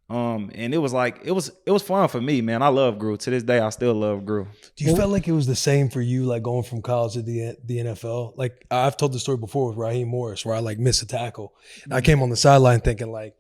And it was like, it was fun for me, man. I love Gru. To this day, I still love Gru. Do you feel like it was the same for you, like going from college to the NFL? Like I've told the story before with Raheem Morris, where I like missed a tackle. And I came on the sideline thinking like,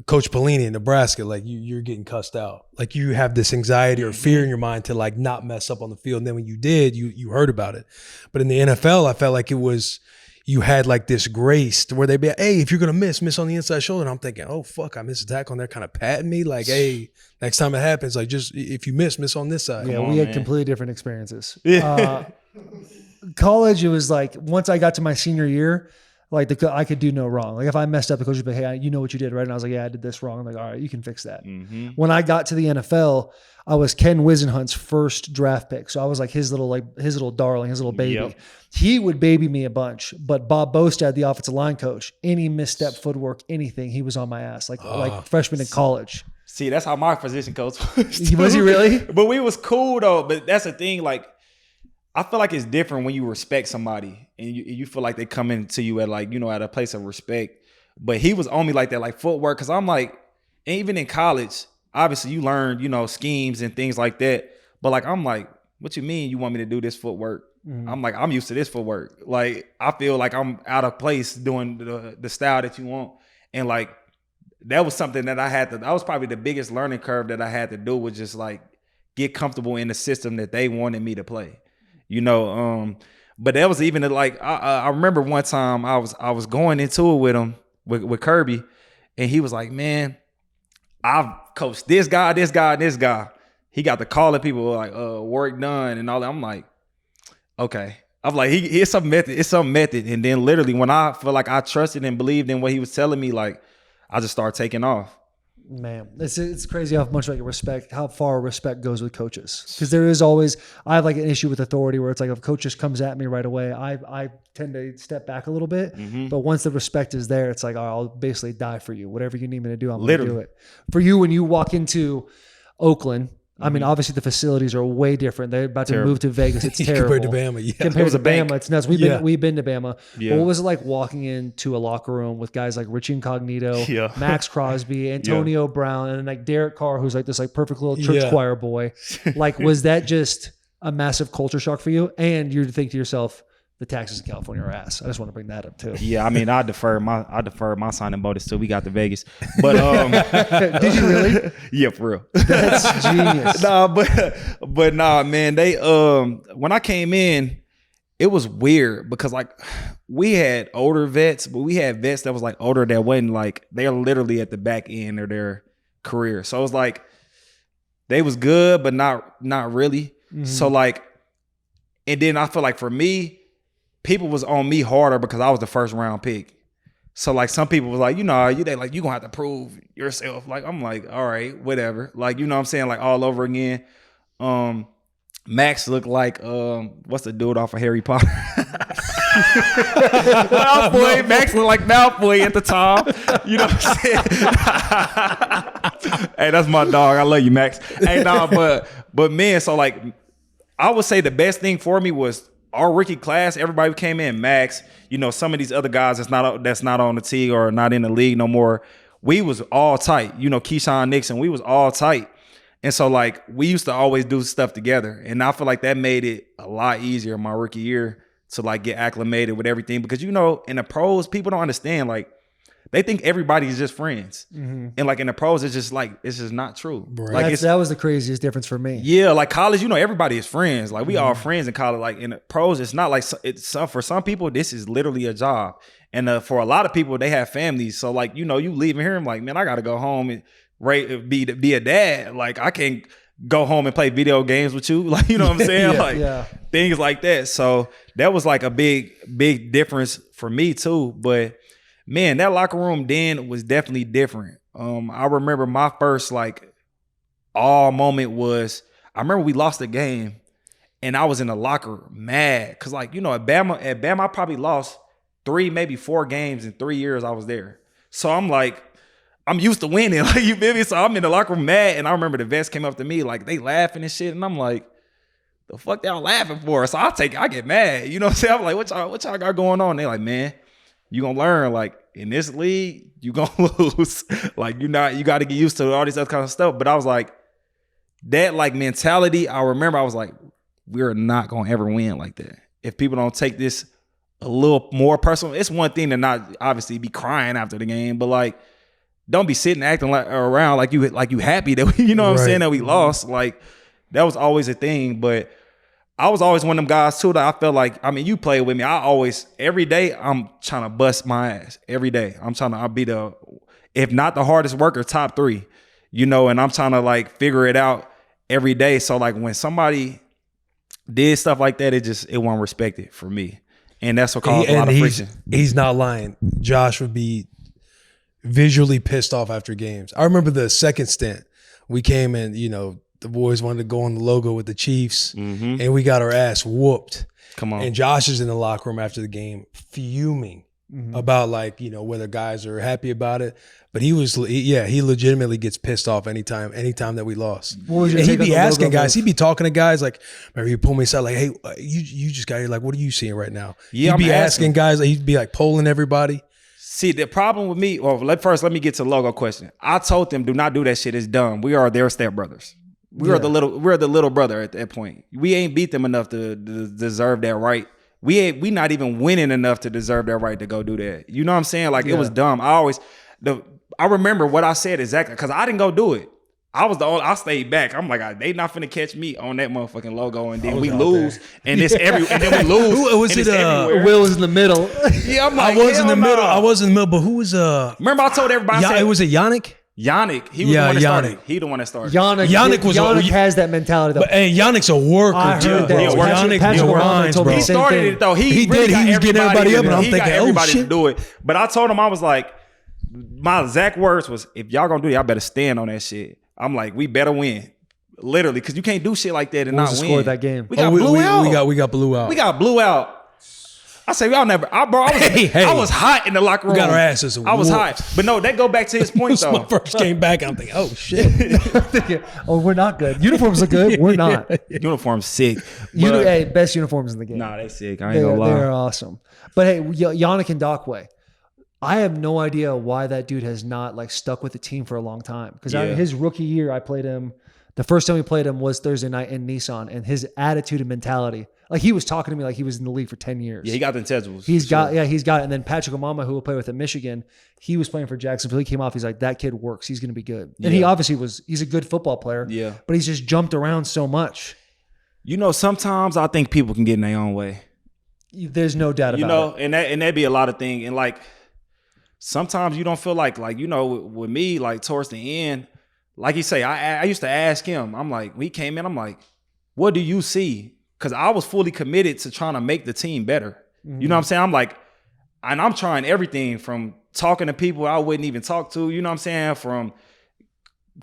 Coach Pelini in Nebraska, like you're getting cussed out. Like you have this anxiety or fear in your mind to like not mess up on the field. And then when you did, you heard about it. But in the NFL, I felt like it was, you had like this grace to where they'd be like, hey, if you're going to miss on the inside shoulder. And I'm thinking, oh, fuck, I missed a tackle and they're kind of patting me. Like, hey, next time it happens, like just if you miss on this side. Yeah, we had completely different experiences. College, it was like once I got to my senior year, like I could do no wrong. Like if I messed up, the coach would be, hey, you know what you did, right? And I was like, yeah, I did this wrong. I'm like, all right, you can fix that. Mm-hmm. When I got to the NFL, I was Ken Wisenhunt's first draft pick. So I was like his little darling, his little baby. Yep. He would baby me a bunch, but Bob Bostad, the offensive line coach, any misstep, footwork, anything, he was on my ass, like freshman in college. See, that's how my position coach was. Was he really? But we was cool though. But that's the thing, like, I feel like it's different when you respect somebody and you feel like they come into you at like, you know, at a place of respect. But he was on me like that, like footwork. Cause I'm like, and even in college, obviously you learn, you know, schemes and things like that. But like, I'm like, what you mean you want me to do this footwork? Mm-hmm. I'm like, I'm used to this footwork. Like, I feel like I'm out of place doing the style that you want. And like, that was something that that was probably the biggest learning curve that I had to do, was just like get comfortable in the system that they wanted me to play. You know, but that was even like I remember one time I was going into it with him with Kirby, and he was like, "Man, I've coached this guy, this guy, and this guy." He got to calling people like work done and all that. I'm like, okay. I'm like, it's some method. And then literally when I feel like I trusted and believed in what he was telling me, like I just started taking off. Man, it's crazy how much how far respect goes with coaches. Because there is always, I have like an issue with authority where it's like if a coach just comes at me right away, I tend to step back a little bit. But once the respect is there, it's like, I'll basically die for you. Whatever you need me to do, I'm going to do it. For you, when you walk into Oakland, I mean, obviously the facilities are way different. They're about to move to Vegas. It's terrible. Compared to Bama, yeah. Compared to Bama, it's nuts. We've been to Bama. Yeah. But what was it like walking into a locker room with guys like Richie Incognito, Max Crosby, Antonio Brown, and like Derek Carr, who's like this like perfect little church choir boy? Like, was that just a massive culture shock for you? And you think to yourself, the taxes in California are ass. I just want to bring that up too. Yeah, I mean, I defer my signing bonus till we got to Vegas. But did you really? Yeah, for real. That's genius. Nah, man. They when I came in, it was weird because like we had older vets, but we had vets that was like older that wasn't like they're literally at the back end of their career. So it was like they was good, but not really. So like, and then I feel like for me, people was on me harder because I was the first round pick. So like some people was like, they like, you gonna have to prove yourself. Like, I'm like, all right, whatever. Like, you know what I'm saying? Like all over again. Max looked like, what's the dude off of Harry Potter? Malfoy. Max looked like Malfoy at the time. You know what I'm saying? Hey, that's my dog. I love you, Max. Hey, but man, so like, I would say the best thing for me was our rookie class. Everybody came in, Max, some of these other guys that's not on the team or not in the league no more. We was all tight. Keyshawn Nixon, we was all tight. And so like we used to always do stuff together. And I feel like that made it a lot easier my rookie year to like get acclimated with everything. Because in the pros, people don't understand, like they think everybody's just friends. And like in the pros, it's just not true. Right. Like that was the craziest difference for me. Yeah, like college, everybody is friends. Like we all friends in college. Like in the pros, it's not like for some people, this is literally a job. And for a lot of people, they have families. So like, you leaving here, I'm like, man, I got to go home and be a dad. Like I can't go home and play video games with you. Like, you know what I'm saying? Things like that. So that was like a big difference for me too. But man, that locker room then was definitely different. I remember my first like awe moment was, I remember we lost the game and I was in the locker mad. Cause like, at Bama, I probably lost 3, maybe 4 games in 3 years I was there. So I'm like, I'm used to winning. Like, you feel me? So I'm in the locker room mad. And I remember the vets came up to me, like they laughing and shit. And I'm like, the fuck y'all laughing for? So I get mad. You know what I'm saying? I'm like, what y'all got going on? They like, man, you gonna learn, like in this league, you gonna lose. Like you got to get used to all this other kind of stuff. But I was like, that like mentality, I remember I was like, we're not gonna ever win like that. If people don't take this a little more personal, it's one thing to not obviously be crying after the game, but like don't be sitting acting around like you happy that we, what I'm saying, that we lost. Like that was always a thing. But I was always one of them guys too that I felt like, you played with me. I always, every day, I'm trying to bust my ass. Every day. I'll be if not the hardest worker, top 3, and I'm trying to like figure it out every day. So like when somebody did stuff like that, it wasn't respected for me. And that's what caused a lot of friction. He's not lying. Josh would be visually pissed off after games. I remember the second stint. We came in, the boys wanted to go on the logo with the Chiefs, and we got our ass whooped. Come on. And Josh is in the locker room after the game fuming about like, whether guys are happy about it. But he legitimately gets pissed off anytime that we lost. And he'd be asking guys, he'd be talking to guys like, remember he'd pull me aside like, hey, you just got here, like, what are you seeing right now? Yeah, he'd be asking guys, he'd be like polling everybody. See, the problem with me, let me get to the logo question. I told them, do not do that shit. It's dumb. We are their stepbrothers. We're the little brother at that point. We ain't beat them enough to deserve that right. We not even winning enough to deserve that right to go do that. You know what I'm saying? Like it was dumb. I remember what I said exactly because I didn't go do it. I stayed back. I'm like, they not finna catch me on that motherfucking logo, and then we lose, and then we lose. Who was it? Will was in the middle. Yeah, I'm like, I was in the middle. I was in the middle, but who was Remember, I told everybody. It was Yannick. Yannick, he was the one that started. He the one that started. Yannick has that mentality though. But hey, Yannick's a worker. I heard that. Yannick grinds, bro. He started it though. He did. He was getting everybody up, and I'm thinking, everybody shit. to do it. But I told him, I was like, my exact words was, if y'all gonna do it, y'all better stand on that shit. I'm like, we better win. Literally, because you can't do shit like that and What not was the win. score of that game? We got blew out. We got blew out. We got blew out. I say, y'all never. I was hot in the locker room. We got our asses I was hot. But no, that go back to his point, though. My first game back, I'm thinking, oh, shit. Oh, we're not good. Uniforms are good. We're not. Uniform's sick. Hey, best uniforms in the game. Nah, they sick. I ain't gonna lie. They're awesome. But hey, Yannick Ngakoue, I have no idea why that dude has not like stuck with the team for a long time. Because his rookie year, I played him. The first time we played him was Thursday night in Nissan, and his attitude and mentality, like he was talking to me like he was in the league for 10 years. Yeah, he got the intangibles. He's got it. And then Patrick Omama, who will play with at Michigan, he was playing for Jacksonville. He came off. He's like, that kid works. He's going to be good. And he obviously he's a good football player. Yeah. But he's just jumped around so much. You know, sometimes I think people can get in their own way. There's no doubt about it. And that'd be a lot of things. And like, sometimes you don't feel like with me, like towards the end, like you say, I used to ask him, I'm like, when he came in, I'm like, what do you see? Because I was fully committed to trying to make the team better. Mm-hmm. You know what I'm saying? I'm like, and I'm trying everything from talking to people I wouldn't even talk to, you know what I'm saying? From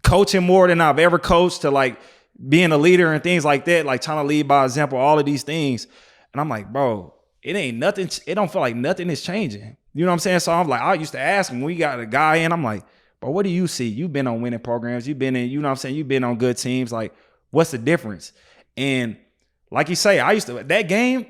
coaching more than I've ever coached to like being a leader and things like that, like trying to lead by example, all of these things. And I'm like, bro, it ain't nothing. It don't feel like nothing is changing. You know what I'm saying? So I'm like, I used to ask him when we got a guy in, I'm like, but what do you see? You've been on winning programs. You've been in, you know what I'm saying? You've been on good teams. Like, what's the difference? And like you say, that game,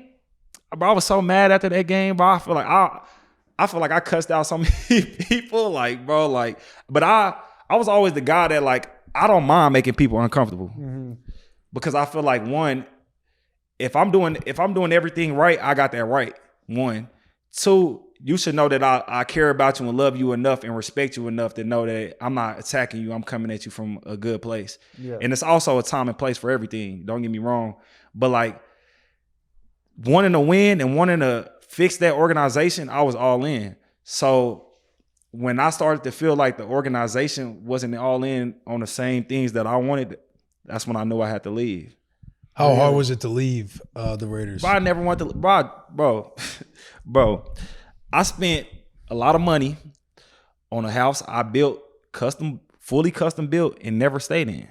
bro, I was so mad after that game, bro. I feel like I cussed out so many people. Like, bro, like, but I was always the guy that like, I don't mind making people uncomfortable. Mm-hmm. Because I feel like one, if I'm doing everything right, I got that right. One. Two, you should know that I care about you and love you enough and respect you enough to know that I'm not attacking you. I'm coming at you from a good place. Yeah. And it's also a time and place for everything. Don't get me wrong. But like wanting to win and wanting to fix that organization, I was all in. So when I started to feel like the organization wasn't all in on the same things that I wanted, that's when I knew I had to leave. How hard was it to leave the Raiders? Bro, I never wanted to, bro. I spent a lot of money on a house I built fully custom built and never stayed in.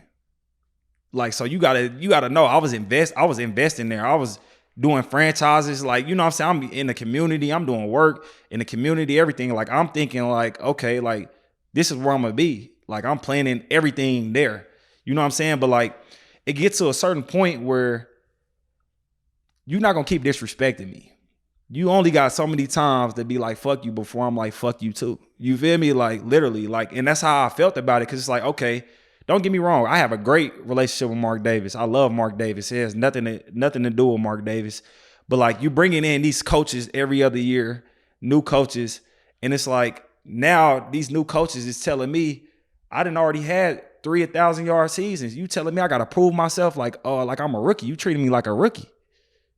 Like, so you gotta know I was investing there. I was doing franchises, like, you know what I'm saying? I'm in the community, I'm doing work in the community, everything. Like, I'm thinking like, okay, like this is where I'm gonna be. Like, I'm planning everything there. You know what I'm saying? But like, it gets to a certain point where you're not gonna keep disrespecting me. You only got so many times to be like, fuck you, before I'm like, fuck you too. You feel me? Like, literally, like, and that's how I felt about it. Cause it's like, okay, don't get me wrong. I have a great relationship with Mark Davis. I love Mark Davis. It has nothing to do with Mark Davis. But like, you bringing in these coaches every other year, new coaches. And it's like, now these new coaches is telling me, I done already had 3 1,000-yard seasons. You telling me I got to prove myself like, oh, like I'm a rookie. You treating me like a rookie.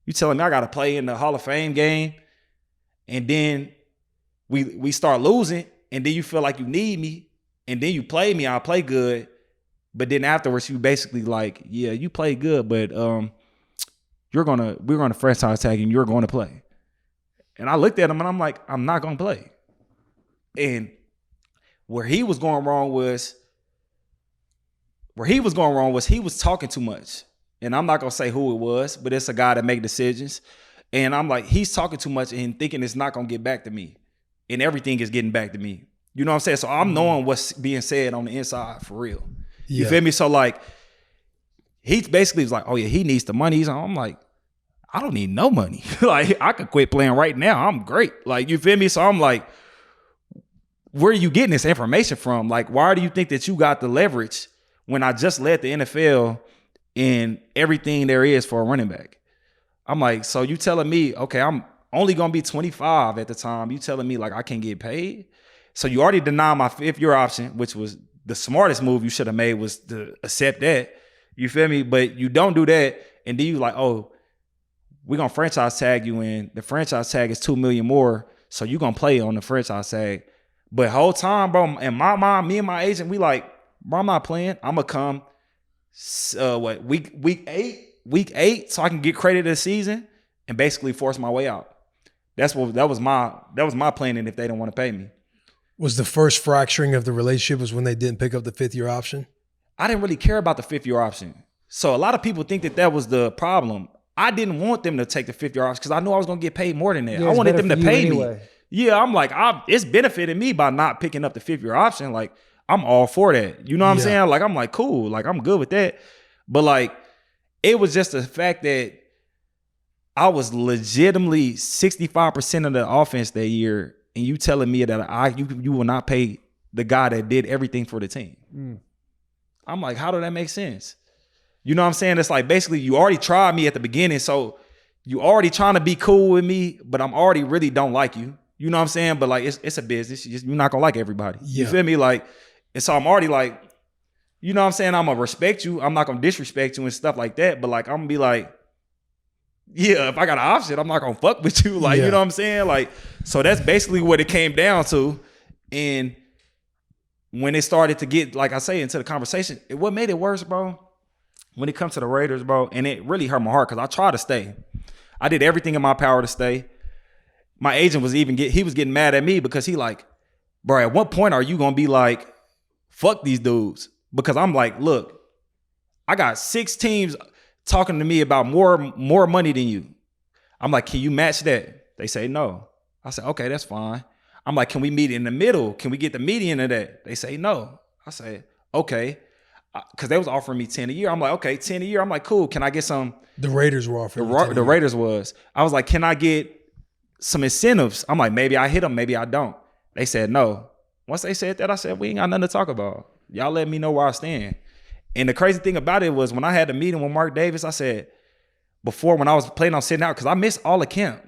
You telling me I got to play in the Hall of Fame game, and then we start losing, and then you feel like you need me, and then you play me, I play good, but then afterwards you basically like, yeah, you play good, but we're gonna franchise tag you, and you're going to play. And I looked at him and I'm like, I'm not gonna play. And where he was going wrong was he was talking too much. And I'm not going to say who it was, but it's a guy that make decisions. And I'm like, he's talking too much and thinking it's not going to get back to me. And everything is getting back to me. You know what I'm saying? So I'm knowing what's being said on the inside for real. You feel me? So like, he basically was like, oh yeah, he needs the money. I'm like, I don't need no money. Like, I could quit playing right now. I'm great. Like, you feel me? So I'm like, where are you getting this information from? Like, why do you think that you got the leverage when I just led the NFL in everything there is for a running back? I'm like, so you telling me, okay, I'm only going to be 25 at the time. You telling me like I can't get paid? So you already denied my 5th-year option, which was the smartest move you should have made, was to accept that. You feel me? But you don't do that. And then you like, oh, we're going to franchise tag you in. The franchise tag is $2 million more. So you're going to play on the franchise tag. But whole time, bro, and my mom, me and my agent, we like, bro, I'm not playing. I'm going to come week 8 so I can get credit this season and basically force my way out. That was my planning if they don't want to pay me. Was the first fracturing of the relationship was when they didn't pick up the 5th-year option? I didn't really care about the 5th-year option. So a lot of people think that was the problem. I didn't want them to take the 5th-year option because I knew I was going to get paid more than that. Yeah, I it's wanted better them to for you pay anyway. me. Yeah, I'm like, it's benefited me by not picking up the 5th-year option. Like, I'm all for that. You know what I'm saying? Like, I'm like, cool. Like, I'm good with that. But like, it was just the fact that I was legitimately 65% of the offense that year, and you telling me that you will not pay the guy that did everything for the team. I'm like, how do that make sense? You know what I'm saying? It's like, basically, you already tried me at the beginning, so you already trying to be cool with me, but I'm already really don't like you. You know what I'm saying? But like, it's a business. You're not gonna like everybody. You feel me? Like, and so I'm already like, you know what I'm saying? I'm gonna respect you. I'm not gonna disrespect you and stuff like that. But like, I'm gonna be like, yeah, if I got an option, I'm not gonna fuck with you. Like, you know what I'm saying? Like, so that's basically what it came down to. And when it started to get, like I say, into the conversation, what made it worse, bro, when it comes to the Raiders, bro, and it really hurt my heart because I tried to stay. I did everything in my power to stay. My agent was getting mad at me because he like, bro, at what point are you gonna be like, fuck these dudes? Because I'm like, look, I got 6 teams talking to me about more money than you. I'm like, can you match that? They say no. I said, okay, that's fine. I'm like, can we meet in the middle? Can we get the median of that? They say no. I say, okay. Because they was offering me 10 a year. I'm like, okay, 10 a year. I'm like, cool. Can I get some? The Raiders were offering. The Raiders was. I was like, can I get some incentives? I'm like, maybe I hit them, maybe I don't. They said no. Once they said that, I said, we ain't got nothing to talk about. Y'all let me know where I stand. And the crazy thing about it was when I had the meeting with Mark Davis, I said, before when I was planning on sitting out, because I missed all of camp.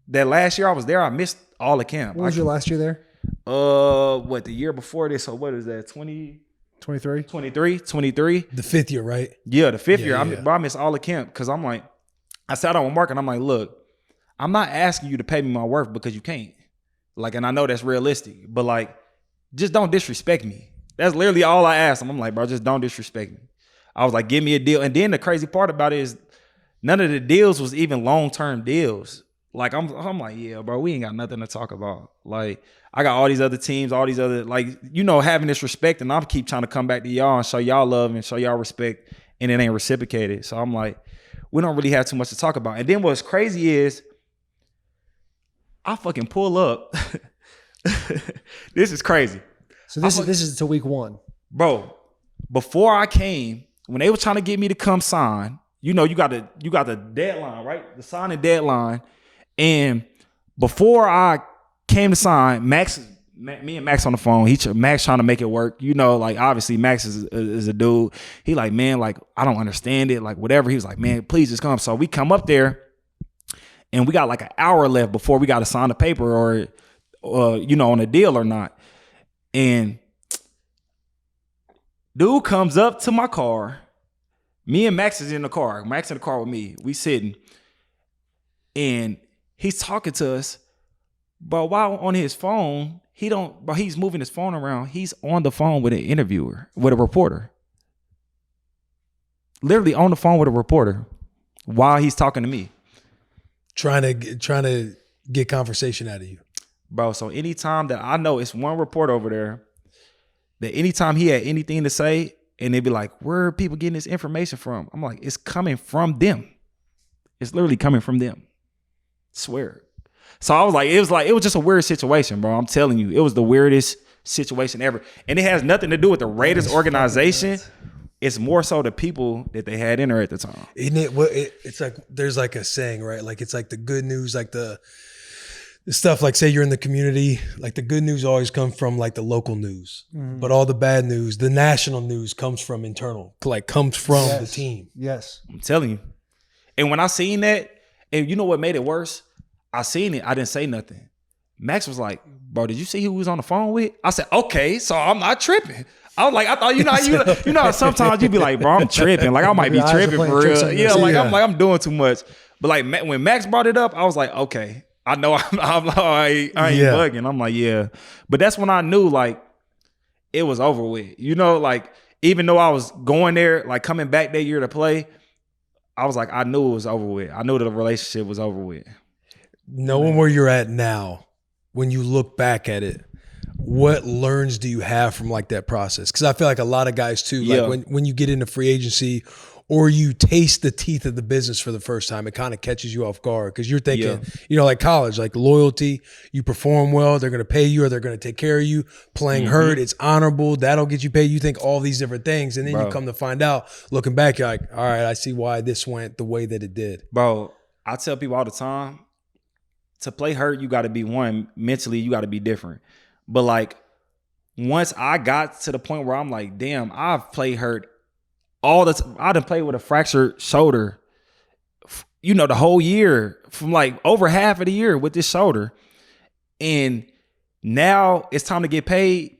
That last year I was there, I missed all of camp. What was your last year there? The year before this? So what is that? 23? 23. The 5th year, right? Yeah, the 5th year. Yeah. I missed all of camp because I'm like, I sat down with Mark and I'm like, look, I'm not asking you to pay me my worth because you can't. Like, and I know that's realistic, but like, just don't disrespect me. That's literally all I asked him. I'm like, bro, just don't disrespect me. I was like, give me a deal. And then the crazy part about it is none of the deals was even long-term deals. Like, I'm like, yeah, bro, we ain't got nothing to talk about. Like, I got all these other teams, all these other, like, you know, having this respect, and I keep trying to come back to y'all and show y'all love and show y'all respect, and it ain't reciprocated. So I'm like, we don't really have too much to talk about. And then what's crazy is I fucking pull up. This is crazy. So this is to week 1. Bro, before I came, when they were trying to get me to come sign, you know, you got the deadline, right? The signing deadline. And before I came to sign, me and Max on the phone, Max trying to make it work. You know, like, obviously Max is a dude. He like, man, like, I don't understand it. Like, whatever. He was like, man, please just come. So we come up there and we got like an hour left before we got to sign the paper or you know, on a deal or not. And dude comes up to my car. Me and Max is in the car. Max in the car with me. We sitting. And he's talking to us. But while on his phone, he's moving his phone around. He's on the phone with an interviewer, with a reporter. Literally on the phone with a reporter while he's talking to me. Trying to get conversation out of you. Bro, so anytime that I know it's one reporter over there, that anytime he had anything to say, and they'd be like, where are people getting this information from? I'm like, it's coming from them. It's literally coming from them. Swear. So I was like, it was just a weird situation, bro. I'm telling you, it was the weirdest situation ever. And it has nothing to do with the Raiders organization. It's more so the people that they had in there at the time. Isn't it? Well, it's like, there's like a saying, right? Like, it's like the good news, like the stuff, like, say you're in the community, like the good news always comes from like the local news, but all the bad news, the national news, comes from internal, like comes from the team. Yes. I'm telling you. And when I seen that, and you know what made it worse? I seen it. I didn't say nothing. Max was like, bro, did you see who was on the phone with? I said, okay, so I'm not tripping. I was like, I thought, you know, sometimes you be like, bro, I'm tripping. Like, I might be tripping for real. Yeah, like, I'm doing too much. But like, when Max brought it up, I was like, okay, I know I ain't bugging. I'm like, yeah. But that's when I knew, like, it was over with. You know, like, even though I was going there, like, coming back that year to play, I was like, I knew it was over with. I knew that the relationship was over with. Knowing where you're at now, when you look back at it, what learns do you have from like that process? Because I feel like a lot of guys too, like when you get into free agency or you taste the teeth of the business for the first time, it kind of catches you off guard because you're thinking, you know, like college, like loyalty, you perform well, they're going to pay you or they're going to take care of you. Playing hurt, it's honorable, that'll get you paid. You think all these different things. And then you come to find out, looking back, you're like, all right, I see why this went the way that it did. Bro, I tell people all the time, to play hurt, you got to be one, mentally, you got to be different. But like, once I got to the point where I'm like, damn, I've played hurt all the time. I done played with a fractured shoulder, you know, the whole year, from like over half of the year with this shoulder. And now it's time to get paid.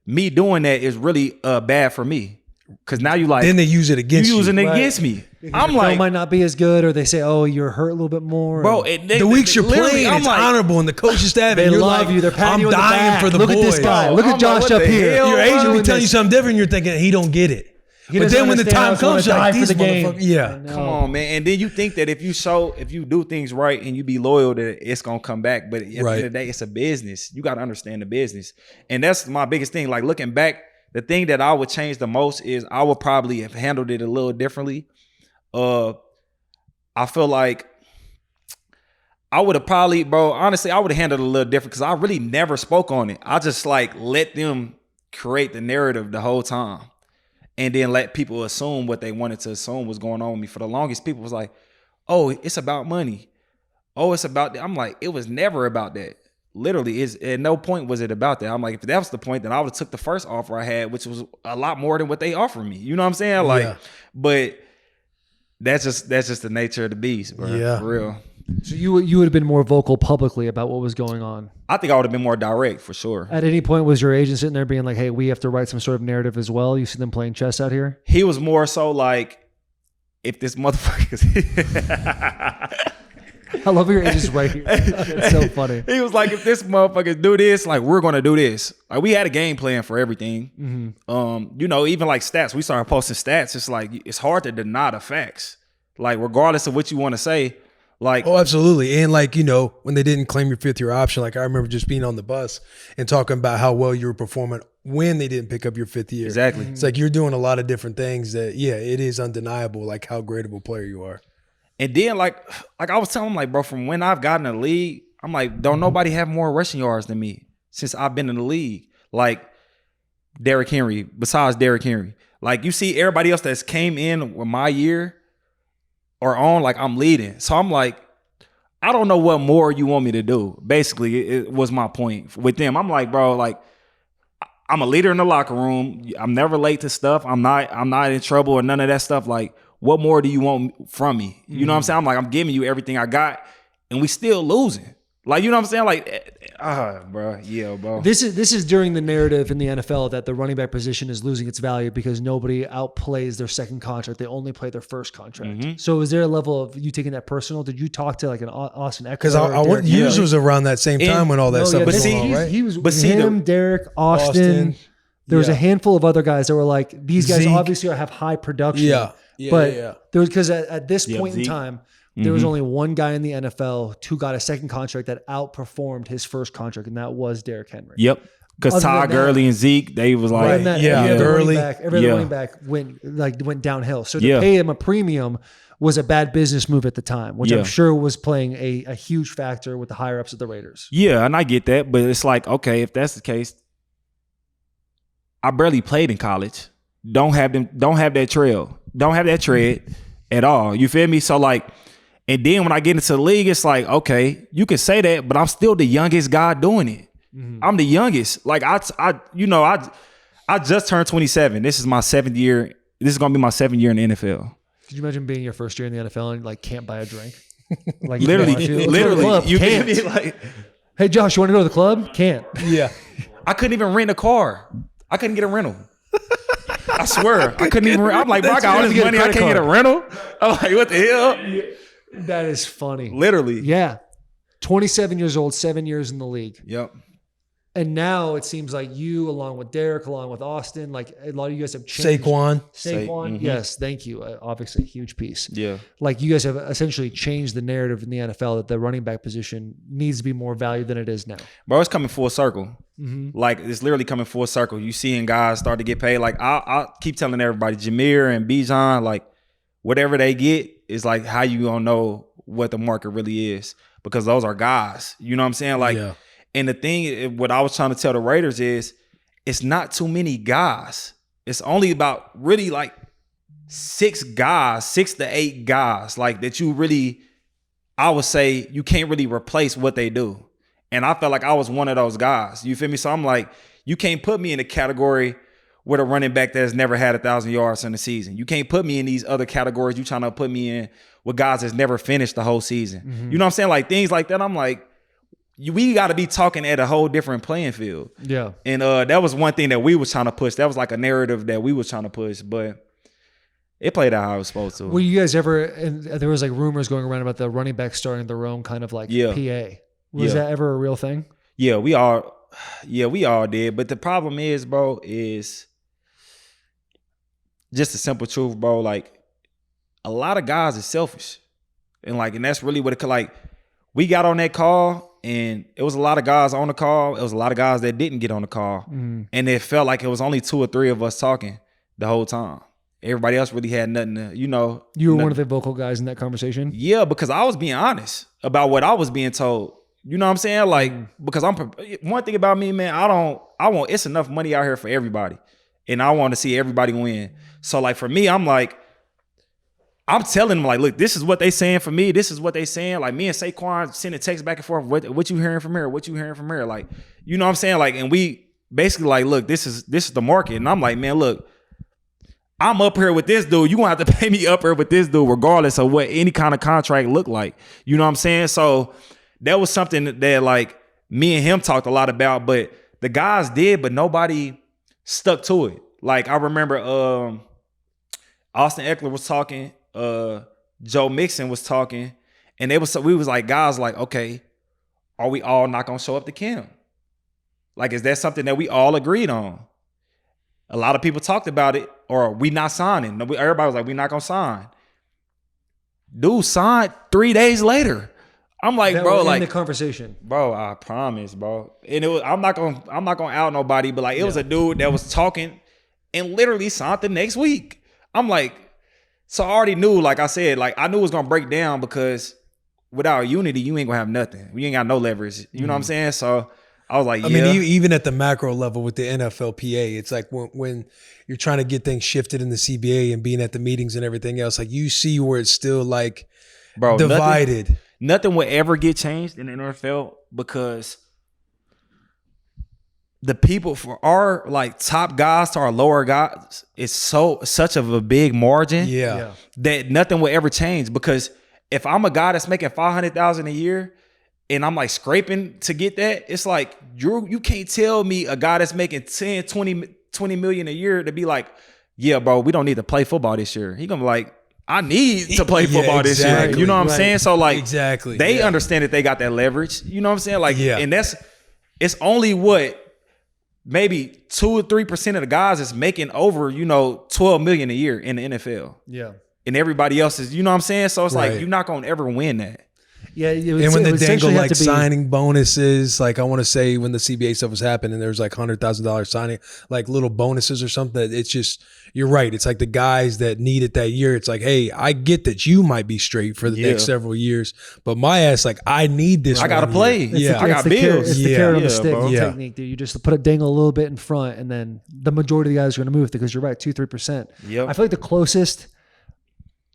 Me doing that is really bad for me. Cause now you like, then they use it against you. Using it against me. I'm like, might not be as good, or they say, "Oh, you're hurt a little bit more." Bro, the weeks you're playing, it's like, honorable, and the coaching staff, they and you're love like, you. They're patting you on the back. For the Look boys. at this guy. Look at Josh up here. Hell, your agent bro, be telling you something different. You're thinking he don't get it. But then when the time comes, you're like, these motherfuckers. Yeah, come on, man. And then you think that if you do things right and you be loyal, that it's gonna come back. But at the end of the day, it's a business. You got to understand the business, and that's my biggest thing. Like looking back. The thing that I would change the most is I would probably have handled it a little differently. I feel like I would have probably, bro, honestly, I would have handled it a little different because I really never spoke on it. I just like let them create the narrative the whole time and then let people assume what they wanted to assume was going on with me. For the longest, people was like, oh, it's about money. Oh, it's about that. I'm like, it was never about that. Literally, is at no point was it about that. I'm like, if that was the point, then I would have took the first offer I had, which was a lot more than what they offered me. You know what I'm saying? Like, but that's just the nature of the beast, bro. Yeah, for real. So you would have been more vocal publicly about what was going on. I think I would have been more direct for sure. At any point, was your agent sitting there being like, "Hey, we have to write some sort of narrative as well"? You see them playing chess out here. He was more so like, if this motherfucker. I love your agent's right here. It's so funny. He was like, if this motherfucker do this, like we're gonna do this. Like we had a game plan for everything. You know, even like stats. We started posting stats. It's like it's hard to deny the facts. Like regardless of what you want to say. Like, oh, absolutely. And like, you know, when they didn't claim your fifth year option, like I remember just being on the bus and talking about how well you were performing when they didn't pick up your fifth year. Exactly. It's like you're doing a lot of different things that, yeah, it is undeniable, like how great of a player you are. And then like I was telling him, like, bro, from when I've gotten in the league, I'm like, don't nobody have more rushing yards than me since I've been in the league. Like Derrick Henry, besides Derrick Henry. Like you see everybody else that's came in with my year or on, like I'm leading. So I'm like, I don't know what more you want me to do. Basically, it was my point with them. I'm like, bro, like I'm a leader in the locker room. I'm never late to stuff. I'm not in trouble or none of that stuff. Like, what more do you want from me? You know what I'm saying? I'm like, I'm giving you everything I got, and we still losing. Like, you know what I'm saying? Like, bro, yeah, bro. This is during the narrative in the NFL that the running back position is losing its value because nobody outplays their second contract. They only play their first contract. So is there a level of you taking that personal? Did you talk to like an Austin Eckler? Because I went, yours was around that same time when all that stuff was going on, right? He was Derek, Austin. There was a handful of other guys that were like, these guys obviously have high production. There was, because at this point in time, there was only one guy in the NFL who got a second contract that outperformed his first contract, and that was Derrick Henry. Yep. Because Todd Gurley and Zeke, they was like, Gurley. Every running back went downhill. So to pay him a premium was a bad business move at the time, which I'm sure was playing a huge factor with the higher ups of the Raiders. Yeah, and I get that, but it's like, okay, if that's the case, I barely played in college. Don't have that trail. Don't have that tread at all. You feel me? So like, and then when I get into the league, it's like, okay, you can say that, but I'm still the youngest guy doing it. I'm the youngest. Like I just turned 27. This is my 7th year. This is gonna be my 7th year in the NFL. Could you imagine being your first year in the NFL and like can't buy a drink? Like literally, you can't. Be like, hey Josh, you want to go to the club? Can't. Yeah. I couldn't even rent a car. I couldn't get a rental. I swear, I couldn't even. I'm like, bro, I got all this money, I can't get a rental. I'm like, what the hell? That is funny. Literally. Yeah. 27 years old, 7 years in the league. Yep. And now it seems like you, along with Derek, along with Austin, like a lot of you guys have changed. Saquon. Yes, thank you. Obviously, a huge piece. Yeah. Like you guys have essentially changed the narrative in the NFL that the running back position needs to be more valued than it is now. Bro, it's coming full circle. Like it's literally coming full circle. You seeing guys start to get paid. Like I keep telling everybody, Jameer and Bijan, like whatever they get is like how you gonna know what the market really is, because those are guys. You know what I'm saying? Like, and the thing, what I was trying to tell the Raiders is, it's not too many guys. It's only about really like 6 to 8 guys, like that you really, I would say you can't really replace what they do. And I felt like I was one of those guys. You feel me? So I'm like, you can't put me in a category with a running back that has never had 1,000 yards in the season. You can't put me in these other categories you trying to put me in with guys that's never finished the whole season. You know what I'm saying? Like things like that. I'm like, we got to be talking at a whole different playing field. Yeah. And that was one thing that we was trying to push. That was like a narrative that we was trying to push, but it played out how it was supposed to. Were you guys ever, and there was like rumors going around about the running back starting their own kind of like PA. Was that ever a real thing? Yeah, we all did. But the problem is, bro, is just the simple truth, bro. Like a lot of guys are selfish. And that's really what it could, like, we got on that call and it was a lot of guys on the call. It was a lot of guys that didn't get on the call. And it felt like it was only 2 or 3 of us talking the whole time. Everybody else really had nothing to, you know. You were one of the vocal guys in that conversation? Yeah, because I was being honest about what I was being told. You know what I'm saying? Like, because one thing about me, man, it's enough money out here for everybody. And I want to see everybody win. So like for me, I'm like, I'm telling them like, look, this is what they saying for me. This is what they saying. Like me and Saquon sending texts back and forth. What you hearing from here? What you hearing from here? Like, you know what I'm saying? Like, and we basically like, look, this is the market. And I'm like, man, look, I'm up here with this dude. You gonna have to pay me up here with this dude, regardless of what any kind of contract look like. You know what I'm saying? So that was something that like me and him talked a lot about, but the guys did, but nobody stuck to it. Like I remember Austin Eckler was talking, Joe Mixon was talking, and we was like, guys, like, okay, are we all not gonna show up to camp? Like, is that something that we all agreed on? A lot of people talked about it, or we not signing. Everybody was like, we not gonna sign. Dude signed 3 days later. I'm like, that bro, in like the conversation, bro. I promise, bro. And it was, I'm not gonna out nobody, but like it was a dude that was talking and literally signed the next week. I'm like, so I already knew, like I said, like I knew it was gonna break down, because without unity, you ain't gonna have nothing. You ain't got no leverage. You know what I'm saying? So I was like, I mean, even at the macro level with the NFLPA, it's like when you're trying to get things shifted in the CBA and being at the meetings and everything else, like you see where it's still like, bro, divided. Nothing will ever get changed in the NFL, because the people for our like top guys to our lower guys, it's such of a big margin that nothing will ever change. Because if I'm a guy that's making $500,000 a year and I'm like scraping to get that, it's like you can't tell me a guy that's making 10, 20 million a year to be like, yeah, bro, we don't need to play football this year. He gonna be like, I need to play football this year. You know what I'm saying? So like, they understand that they got that leverage. You know what I'm saying? Like, and it's only what maybe 2 or 3% of the guys is making over, you know, 12 million a year in the NFL. Yeah. And everybody else is, you know what I'm saying? So it's like, you're not going to ever win that. Yeah. And when the dangle like signing bonuses, like I want to say when the CBA stuff was happening, there was like $100,000 signing, like little bonuses or something. It's just, you're right. It's like the guys that need it that year. It's like, hey, I get that you might be straight for the next several years, but my ass, like, I need this. I got to play. I got bills. It's the carrot on the stick technique, dude. You just put a dangle a little bit in front, and then the majority of the guys are going to move, because you're right, 2-3%. Yep. I feel like the closest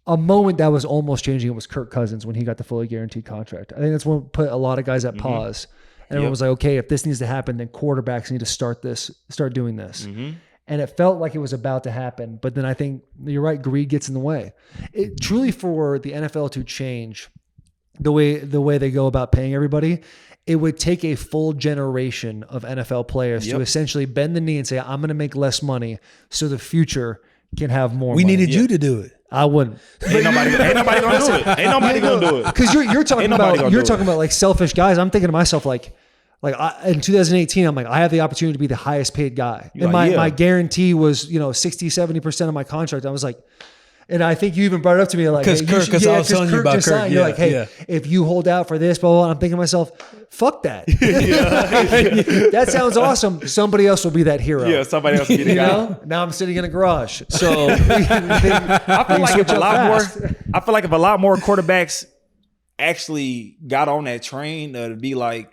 a moment that was almost changing it was Kirk Cousins when he got the fully guaranteed contract. I think that's what put a lot of guys at pause. And everyone was like, okay, if this needs to happen, then quarterbacks need to start doing this. And it felt like it was about to happen. But then I think you're right, greed gets in the way. It truly, for the NFL to change the way they go about paying everybody, it would take a full generation of NFL players to essentially bend the knee and say, I'm going to make less money so the future can have more money. We needed you to do it. I wouldn't. Ain't nobody gonna do it. Ain't nobody gonna do it. Because you're talking about like selfish guys. I'm thinking to myself like in 2018, I'm like, I have the opportunity to be the highest paid guy. And my guarantee was, 60, 70% of my contract. I was like, And I think you even brought it up to me like, Because hey, Kirk, because I was telling you about just Kirk. signed. Yeah, You're like, hey, yeah. if you hold out for this, blah, blah, blah. I'm thinking to myself, fuck that. That sounds awesome. Somebody else will be that hero. Yeah, somebody else will be the You guy. know? Now I'm sitting in a garage. So I feel like if a lot more. I feel like if a lot more quarterbacks actually got on that train, to be like,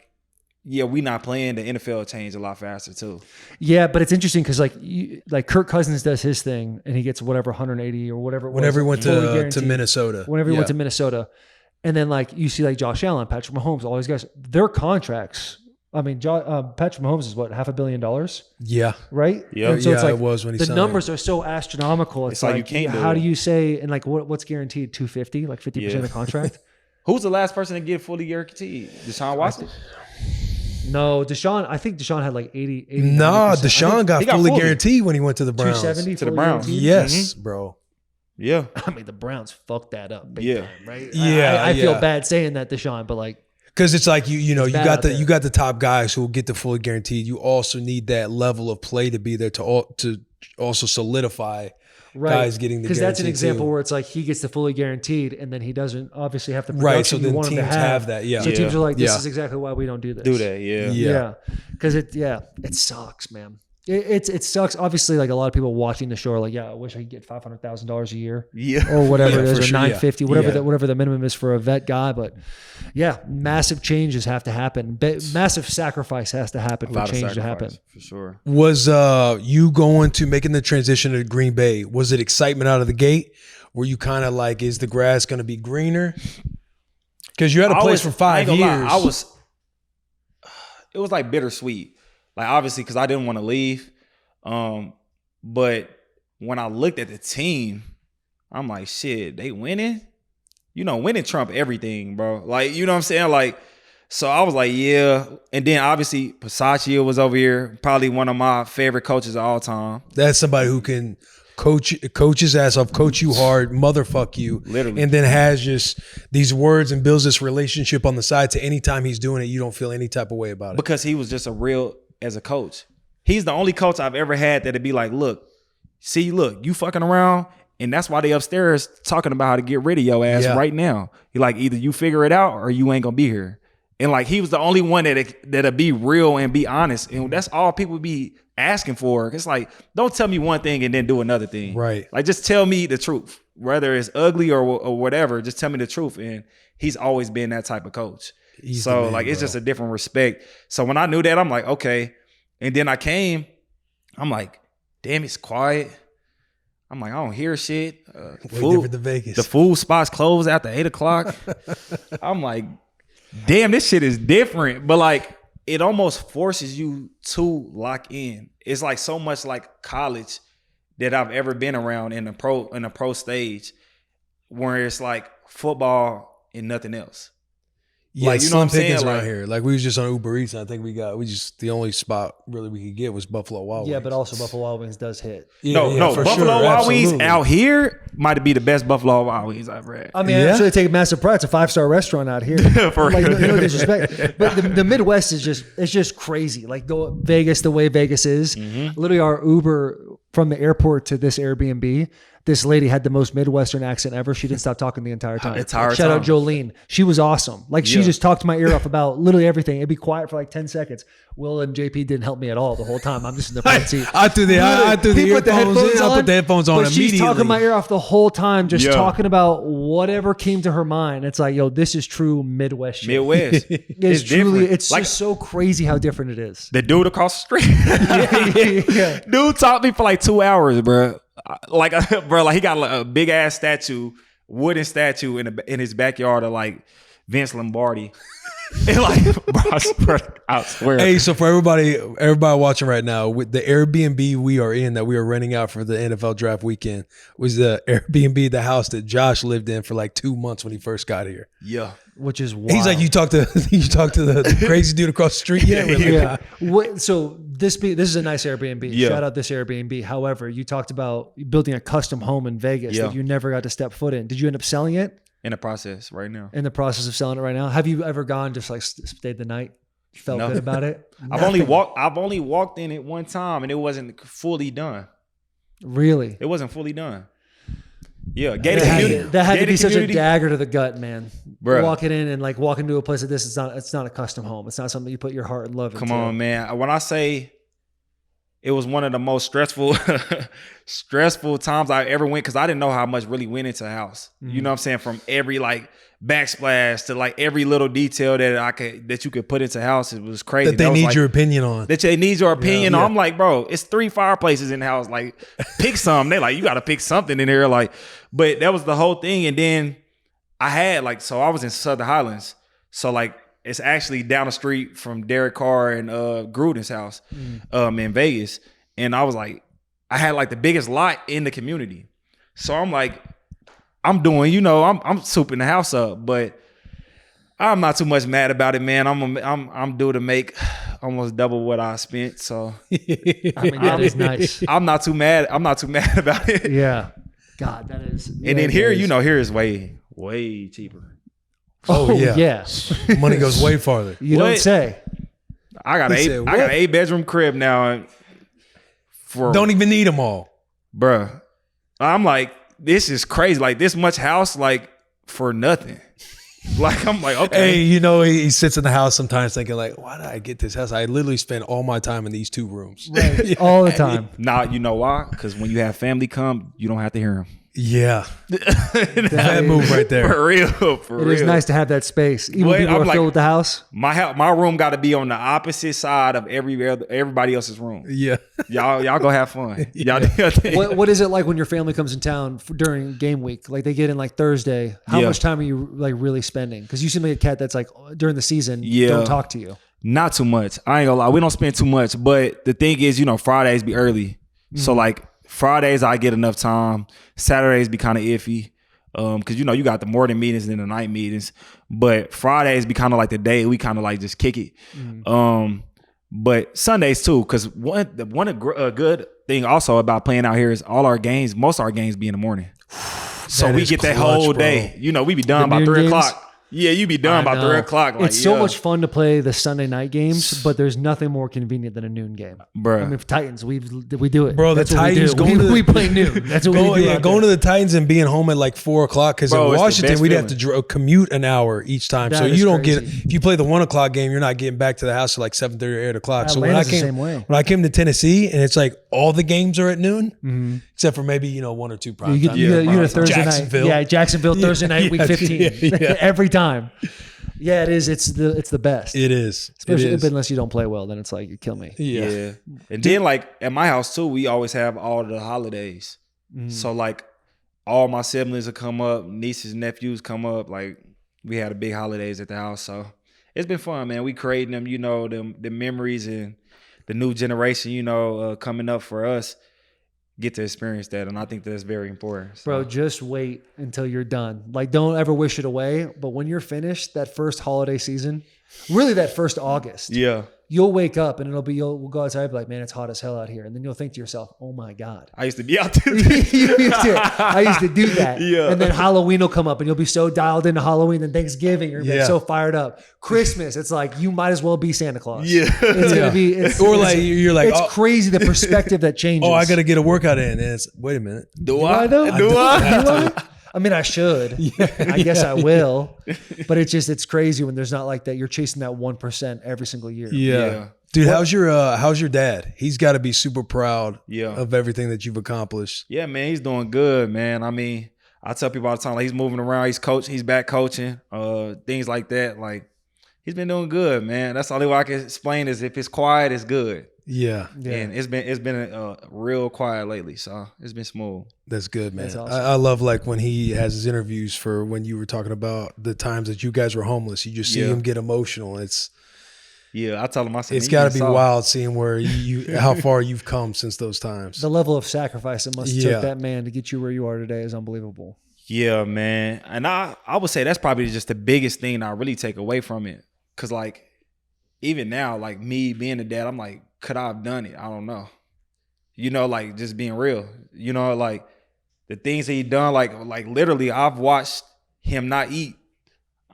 yeah, we not playing. The NFL changed a lot faster too. Yeah, but it's interesting because like Kirk Cousins does his thing and he gets whatever 180 or whatever. Whenever he went fully to guaranteed. Minnesota. Whenever he went to Minnesota, and then like you see like Josh Allen, Patrick Mahomes, all these guys, their contracts. I mean, Patrick Mahomes is what, $500 million, Yeah. right? Yep. And so Yeah, it's like it was when he the signed. numbers are so astronomical. It's like like you can't do how it. do you say and like what's guaranteed 250, like 50% of the contract? Who's the last person to get fully guaranteed? Deshaun Watson. No, Deshaun. I think Deshaun had like 80. Nah, 90%. Deshaun got he got fully fully. guaranted when he went to the Browns. 270 To the fully Browns. guaranteed? Yes, bro. Yeah. I mean, the Browns fucked that up big Yeah. time, right? Yeah, I feel yeah. bad saying that, Deshaun, but like, Because it's like you know you bad got out the there. you got the top guys who will get the fully guaranteed. You also need that level of play to be there to also solidify right. guys getting the because that's an guaranteed example too. where it's like he gets the fully guaranteed and then he doesn't obviously have the Right, production so you then want him to teams have. have that, yeah. So teams are like, this Yeah. is exactly why we don't do this. Do that. Yeah. Yeah. Because it sucks, man. It sucks. Obviously, like a lot of people watching the show are like, yeah, I wish I could get $500,000 a year. Yeah. Or whatever Yeah, it is, for or sure, yeah. $950, whatever Yeah. whatever the minimum is for a vet guy. But yeah, massive changes have to happen. Massive sacrifice has to happen for lot of change to happen. sacrifice, for sure. Was you going to making the transition to Green Bay? Was it excitement out of the gate? Were you kind of like, is the grass going to be greener? Because you had a place for 5 years. It was like bittersweet. Like obviously, because I didn't want to leave. But when I looked at the team, I'm like, shit, they winning? You know, winning trump everything, bro. Like, you know what I'm saying? Like, so I was like, yeah. And then obviously Pasaccio was over here, probably one of my favorite coaches of all time. That's somebody who can coach his ass off, coach you hard, motherfuck you, Literally. and then has just these words and builds this relationship on the side. To any time he's doing it, you don't feel any type of way about it. Because he was just a real as a coach. He's the only coach I've ever had that'd be like, look, you fucking around, and that's why they upstairs talking about how to get rid of your ass right now. He like, either you figure it out or you ain't gonna be here. And like he was the only one that'll be real and be honest. And that's all people be asking for. It's like, don't tell me one thing and then do another thing. Right. Like just tell me the truth. Whether it's ugly or whatever, just tell me the truth. And he's always been that type of coach. He's So the man, like it's bro. just a different respect. So when I knew that, I'm like, okay. And then I came, I'm like, damn, it's quiet. I'm like, I don't hear shit. Way different than Vegas. The food spots close after 8:00. I'm like, damn, this shit is different. But like, it almost forces you to lock in. It's like so much like college that I've ever been around in a pro stage, where it's like football and nothing else. Yeah, Like, you know Slim what I'm saying? Pickens around Like- here. Like we was just on Uber Eats, and I think the only spot really we could get was Buffalo Wild Wings. Yeah, but also Buffalo Wild Wings does hit. No, for Buffalo sure, Wild Wings absolutely. out here might be the best Buffalo Wild Wings I've had. I mean, I actually take massive pride. It's a 5-star restaurant out here. For like, real. no disrespect, but the Midwest is just crazy. Like the way Vegas is. Mm-hmm. Literally, our Uber from the airport to this Airbnb. This lady had the most Midwestern accent ever. She didn't stop talking the entire time. Shout out Jolene. She was awesome. Like she just talked my ear off about literally everything. It'd be quiet for like 10 seconds. Will and JP didn't help me at all the whole time. I'm just in the front seat. I threw the He put the earphones in. I put the headphones on but she's immediately. talking my ear off the whole time, just talking about whatever came to her mind. It's like, yo, this is true Midwest shit. Midwest. It's truly, different. it's Like- just so crazy how different it is. The dude across the street. Yeah. Dude talked to me for like 2 hours, bro. Like, bro, like he got like a big ass wooden statue in his backyard of like Vince Lombardi. And like, bro, I swear. Hey, so for everybody watching right now, with the Airbnb we are in that we are renting out for the NFL draft weekend was the Airbnb, the house that Josh lived in for like 2 months when he first got here. Yeah. Which is wild. He's like, you talked to the crazy dude across the street. Yeah, we're like, Yeah. So this is a nice Airbnb. Yeah. Shout out this Airbnb. However, you talked about building a custom home in Vegas that you never got to step foot in. Did you end up selling it? In the process right now. In the process of selling it right now. Have you ever gone just like stayed the night? Felt No. good about it? I've only walked in it one time and it wasn't fully done. Really? It wasn't fully done. Yeah, gated community. That had to be Gated such community. a dagger to the gut, man. Bruh. Walking in and like walking to a place like this, it's not a custom home. It's not something you put your heart and love into. Come on, man. When I say it was one of the most stressful times I ever went, because I didn't know how much really went into a house. You know what I'm saying? From every like backsplash to like every little detail that you could put into a house, it was crazy. That they was need like, your opinion on. That they need your opinion. Yeah. I'm like, bro, it's 3 fireplaces in the house. Like, pick some. They like, you got to pick something in here. Like, but that was the whole thing. And then I had like, so I was in Southern Highlands. So like, it's actually down the street from Derek Carr and Gruden's house in Vegas. And I was like, I had like the biggest lot in the community. So I'm like, I'm doing, you know, I'm souping the house up, but I'm not too much mad about it, man. I'm due to make almost double what I spent. So I mean, that is nice. I'm not too mad. I'm not too mad about it. Yeah. God, that is. And then here, you know, here is way cheaper. Oh, yeah. Yeah. Money goes way farther. You What? don't say. I got He an said, what? 8-bedroom crib now. Don't even need them all. Bruh. I'm like, this is crazy. Like this much house, like for nothing. Like I'm like, okay. Hey, you know, he sits in the house sometimes thinking like, why did I get this house? I literally spend all my time in these 2 rooms. Right. All the time. Nah, you know why? Because when you have family come, you don't have to hear them. Yeah. That move right there. For real. For It real. is nice to have that space. Even Wait, people I'm are like- filled with the house. My room got to be on the opposite side of everybody else's room. Yeah. Y'all go have fun. Y'all What is it like when your family comes in town during game week? Like they get in like Thursday. How Yeah. much time are you like really spending? Because you seem like a cat that's like during the season, Yeah. don't talk to you. Not too much. I ain't gonna lie. We don't spend too much. But the thing is, you know, Fridays be early. So like Fridays I get enough time. Saturdays be kind of iffy. Cause you know, you got the morning meetings and then the night meetings. But Fridays be kind of like the day we kind of like just kick it. But Sundays too. Cause one good thing also about playing out here is most of our games be in the morning. So That we is get that clutch, whole bro. day. You know, we be done by noon 3 games? o'clock. Yeah, you be done by I know. 3 o'clock. Like, It's so yeah. much fun to play the Sunday night games, but there's nothing more convenient than a noon game. Bruh. I mean, for Titans, we do it. Bro, the That's what we Titans do. going to the- we play noon. That's what we do. out going there. to the Titans and being home at like 4 o'clock because Bro, in it's the Washington best we'd have to feeling. commute an hour each time. That So is you don't crazy. get if you play the 1 o'clock game, you're not getting back to the house at like 7:30 or 8 o'clock. So Atlanta's the same way. when I came to Tennessee and it's like all the games are at noon, except for maybe 1 or 2 prime You time. get a Thursday Jacksonville. night. Yeah, Jacksonville Thursday night, week yeah, 15. yeah. Every time. Yeah, it is. It's the best. It is. Especially it is. unless you don't play well, then it's like you kill me. Yeah. And then like at my house too, we always have all the holidays. So like all my siblings will come up, nieces, nephews come up. Like we had a big holidays at the house. So it's been fun, man. We creating them, the memories and the new generation, coming up for us get to experience that. And I think that's very important. So. Bro, just wait until you're done. Like, don't ever wish it away. But when you're finished, that first holiday season, really that first August, Yeah. you'll wake up and we'll go outside and be like, man, it's hot as hell out here. And then you'll think to yourself, oh my God. I used to be out there. I used to do that. Yeah. And then Halloween will come up and you'll be so dialed into Halloween and Thanksgiving. You're gonna be Yeah. so fired up. Christmas, it's like you might as well be Santa Claus. Yeah. It's gonna be Or like you're like, it's crazy the perspective that changes. oh, I got to get a workout in. And it's wait a minute. Do Do I though? Do I? Do I? I mean, I should. I guess I will. But it's crazy when there's not like that. You're chasing that 1% every single year. Yeah. Dude, how's your dad? He's got to be super proud Yeah. of everything that you've accomplished. Yeah, man, he's doing good, man. I mean, I tell people all the time, like he's moving around, he's back coaching, things like that. Like he's been doing good, man. That's the only way I can explain is if it's quiet, it's good. Yeah. And it's been real quiet lately, so it's been smooth. That's good, man. That's awesome. I love like when he has his interviews for when you were talking about the times that you guys were homeless. You just see Yeah. him get emotional. Yeah, I tell him, I said, It's got to be wild seeing where you how far you've come since those times. The level of sacrifice it must have Yeah. took that man to get you where you are today is unbelievable. Yeah, man. And I would say that's probably just the biggest thing I really take away from it. Cause like even now, like me being a dad, I'm like, could I have done it? I don't know. Like just being real. Like the things that he done, like literally I've watched him not eat.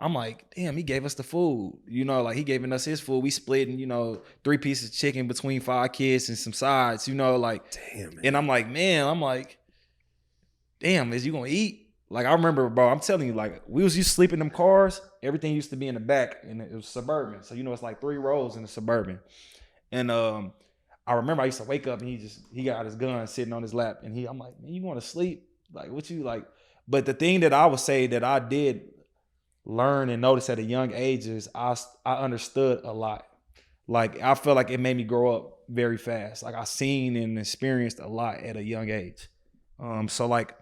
I'm like, damn, he gave us the food. Like he giving us his food. We splitting, 3 pieces of chicken between 5 kids and some sides, like Damn, man. and I'm like, man, damn, is you gonna eat? Like, I remember, bro, I'm telling you, like, we used to sleep in them cars. Everything used to be in the back, and it was Suburban. So, it's like 3 rows in the Suburban. And I remember I used to wake up, and he got his gun sitting on his lap. And I'm like, man, you want to sleep? Like, what you like? But the thing that I would say that I did learn and notice at a young age is I understood a lot. Like, I feel like it made me grow up very fast. Like, I seen and experienced a lot at a young age. So, like,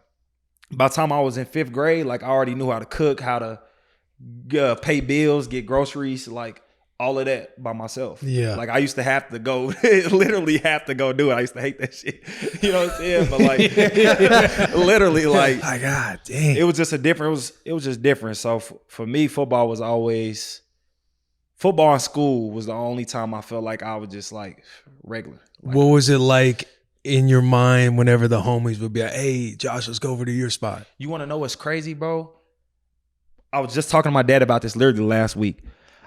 by the time I was in 5th grade, like, I already knew how to cook, how to pay bills, get groceries, like, all of that by myself. Yeah. Like, I used to have to go, literally have to go do it. I used to hate that shit. You know what I'm saying? But, like, literally, like, my God, dang. It was just it was just different. So, for me, football in school was the only time I felt like I was just, like, regular. Like, what was it like in your mind whenever the homies would be like, hey, Josh, let's go over to your spot? You want to know what's crazy, bro? I was just talking to my dad about this literally last week.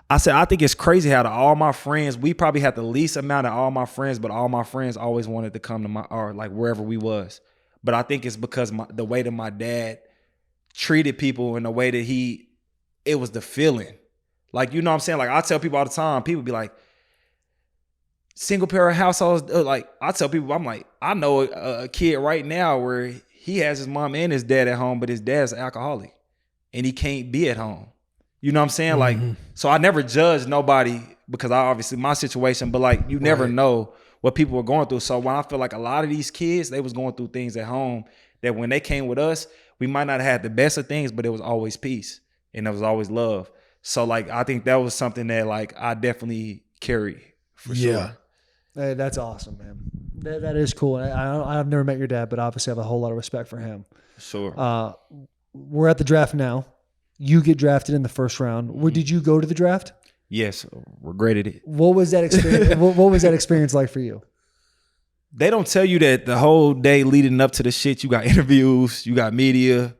I said, I think it's crazy how all my friends, we probably had the least amount of all my friends, but all my friends always wanted to come to or like wherever we was. But I think it's because the way that my dad treated people and the way that it was the feeling. Like, you know what I'm saying? Like, I tell people all the time, people be like, single parent households, like, I tell people, I'm like, I know a kid right now where he has his mom and his dad at home, but his dad's an alcoholic and he can't be at home. You know what I'm saying? Like, so I never judge nobody because obviously my situation, but like, you never know what people were going through. So when I feel like a lot of these kids, they was going through things at home that when they came with us, we might not have had the best of things, but it was always peace and there was always love. So like, I think that was something that like I definitely carry for sure. Hey, that's awesome, man. That is cool. I've never met your dad, but obviously I have a whole lot of respect for him. Sure. We're at the draft now. You get drafted in the first round. Where did you go to the draft? Yes, regretted it. What was that experience? what was that experience like for you? They don't tell you that the whole day leading up to the shit, you got interviews, you got media,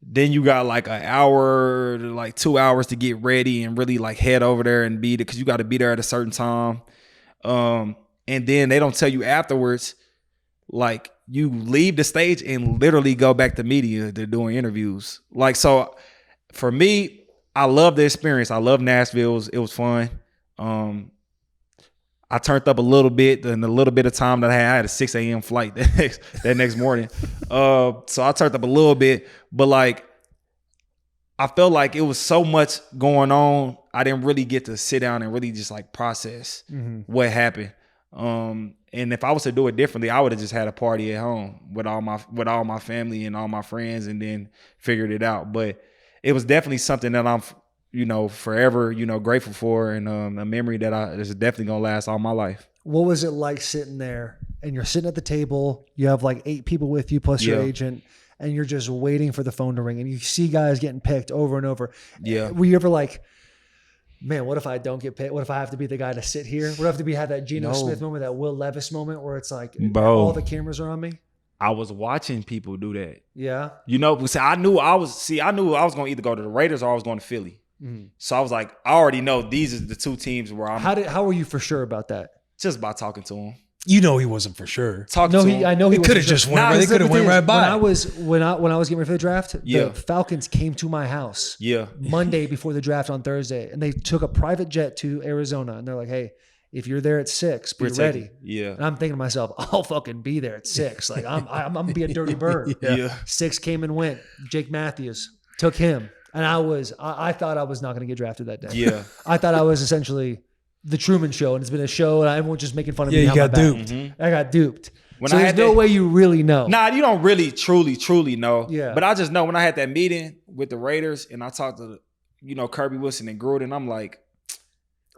then you got like an hour to like 2 hours to get ready and really like head over there and be there because you got to be there at a certain time. And then they don't tell you afterwards, like you leave the stage and literally go back to media to doing interviews. Like, so for me, I love the experience. I love Nashville. It was fun. I turned up a little bit in the little bit of time that I had a 6 a.m. flight that next morning. So I turned up a little bit, but like I felt like it was so much going on. I didn't really get to sit down and really just like process what happened. And if I was to do it differently, I would have just had a party at home with all my family and all my friends and then figured it out. But it was definitely something that I'm, forever, grateful for and a memory that is definitely going to last all my life. What was it like sitting there and you're sitting at the table, you have like 8 people with you plus your agent, and you're just waiting for the phone to ring and you see guys getting picked over and over. Yeah. Were you ever like, man, what if I don't get picked? What if I have to be the guy to sit here? What if I have to have that Geno Smith moment, that Will Levis moment where it's like all the cameras are on me? I was watching people do that. Yeah. I knew I was going to either go to the Raiders or I was going to Philly. So I was like, I already know these are the 2 teams where I'm. How were you for sure about that? Just by talking to him. He wasn't for sure. I know he could have just went. They could have went right by. When I was getting ready for the draft, the Falcons came to my house. Monday before the draft on Thursday, and they took a private jet to Arizona, and they're like, "Hey, if you're there at 6, be ready." Yeah. And I'm thinking to myself, I'll fucking be there at 6. Like I'm gonna be a dirty bird. 6 came and went. Jake Matthews took him, and I thought I was not gonna get drafted that day. Yeah. I thought I was essentially the Truman Show, and it's been a show, and everyone's just making fun of me. You got duped. I got duped. There's no way you really know. Nah, you don't really truly know. Yeah. But I just know when I had that meeting with the Raiders and I talked to Kirby Wilson and Gruden, I'm like,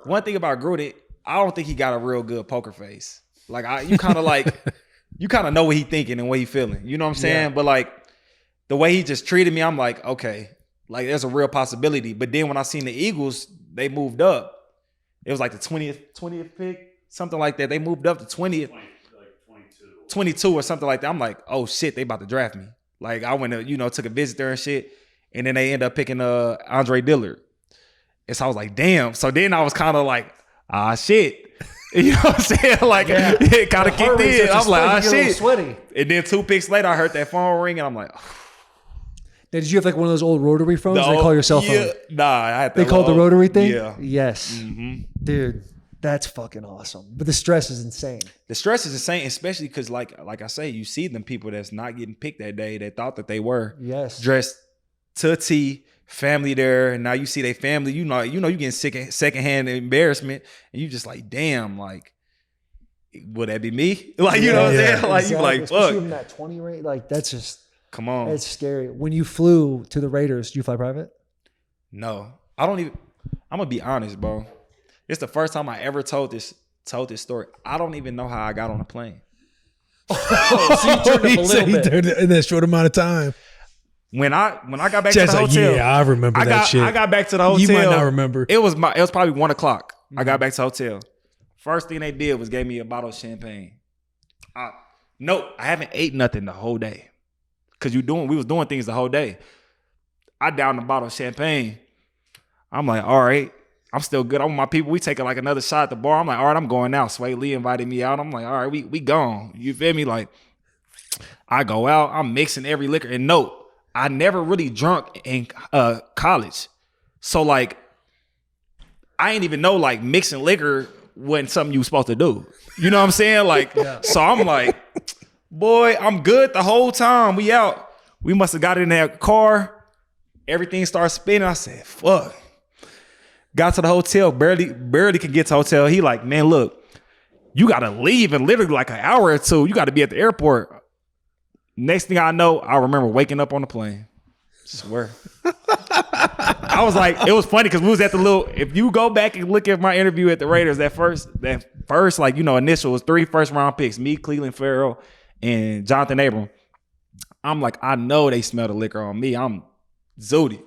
one thing about Gruden, I don't think he got a real good poker face. Like you kind of know what he thinking and what he feeling. You know what I'm saying? Yeah. But like the way he just treated me, I'm like, okay, like there's a real possibility. But then when I seen the Eagles, they moved up. It was like the 20th pick, something like that. They moved up to 20th. 22 or something like that. I'm like, oh shit, they about to draft me. Like I went to, took a visit there and shit. And then they end up picking Andre Dillard. And so I was like, damn. So then I was kind of like, shit. You know what I'm saying? Like it kind of kicked in. I'm like, oh shit. Sweaty. And then 2 picks later, I heard that phone ring, and I'm like, oh. Now, did you have like one of those old rotary phones? They call your cell phone. Nah, I had. They called the rotary thing. Yeah. Yes, dude, that's fucking awesome. But the stress is insane. The stress is insane, especially because, like I say, you see them people that's not getting picked that day that thought that they were. Yes. Dressed to a T, family there, and now you see their family. You know, you getting secondhand embarrassment, and you just like, damn, like, would that be me? Like, you know what I'm saying? Like, exactly. you like, especially fuck. in that 20 rate, like that's just Come on. it's scary. When you flew to the Raiders, did you fly private? No, I don't even. I'm gonna be honest, bro. It's the first time I ever told this story. I don't even know how I got on a plane. So you turned up a little bit. Turned in that short amount of time. When I got back Chad's to the like, hotel, yeah, I remember that shit. I got back to the hotel. You might not remember. It was probably 1 o'clock. I got back to the hotel. First thing they did was gave me a bottle of champagne. Nope, I haven't ate nothing the whole day. Cause we was doing things the whole day. I downed a bottle of champagne. I'm like, all right, I'm still good. I'm with my people. We taking like another shot at the bar. I'm like, all right, I'm going out. Sway Lee invited me out. I'm like, all right, we gone. You feel me? Like, I go out. I'm mixing every liquor. And no, I never really drunk in college. So like, I ain't even know like mixing liquor wasn't something you was supposed to do. You know what I'm saying? Like, So I'm like, boy, I'm good the whole time. We out. We must have got in that car. Everything started spinning. I said, fuck. Got to the hotel, barely could get to the hotel. He like, man, look, you got to leave in literally like an hour or two. You got to be at the airport. Next thing I know, I remember waking up on the plane. Swear. I was like, it was funny because we was at the little, if you go back and look at my interview at the Raiders, that first like, initial was 3 first-round picks, me, Cleveland Farrell, and Jonathan Abram. I'm like, I know they smell the liquor on me. I'm zooted.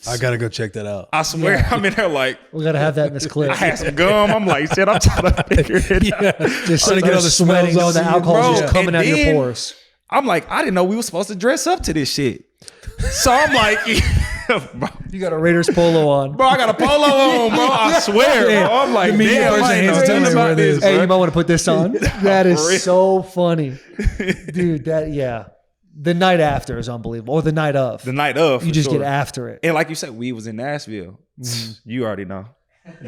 I gotta go check that out. I swear, I'm in there like, We gotta have that in this clip. I had some gum. I'm like, shit, I'm trying to figure it out. Just Trying to get all the sweating, smells all the off you, alcohol bro. just coming And out your then- pores. I'm like, I didn't know we were supposed to dress up to this shit. So I'm like, You got a Raiders polo on. bro, I got a polo on, bro. I swear, bro. I'm like, media damn, person I ain't hands know it to nothing you about where it this, is. Hey, bro. you might want to put this on. That is For real. so funny. Dude, the night after is unbelievable. Or the night of. The night of, You for just sure. get after it. And like you said, we was in Nashville. You already know. It's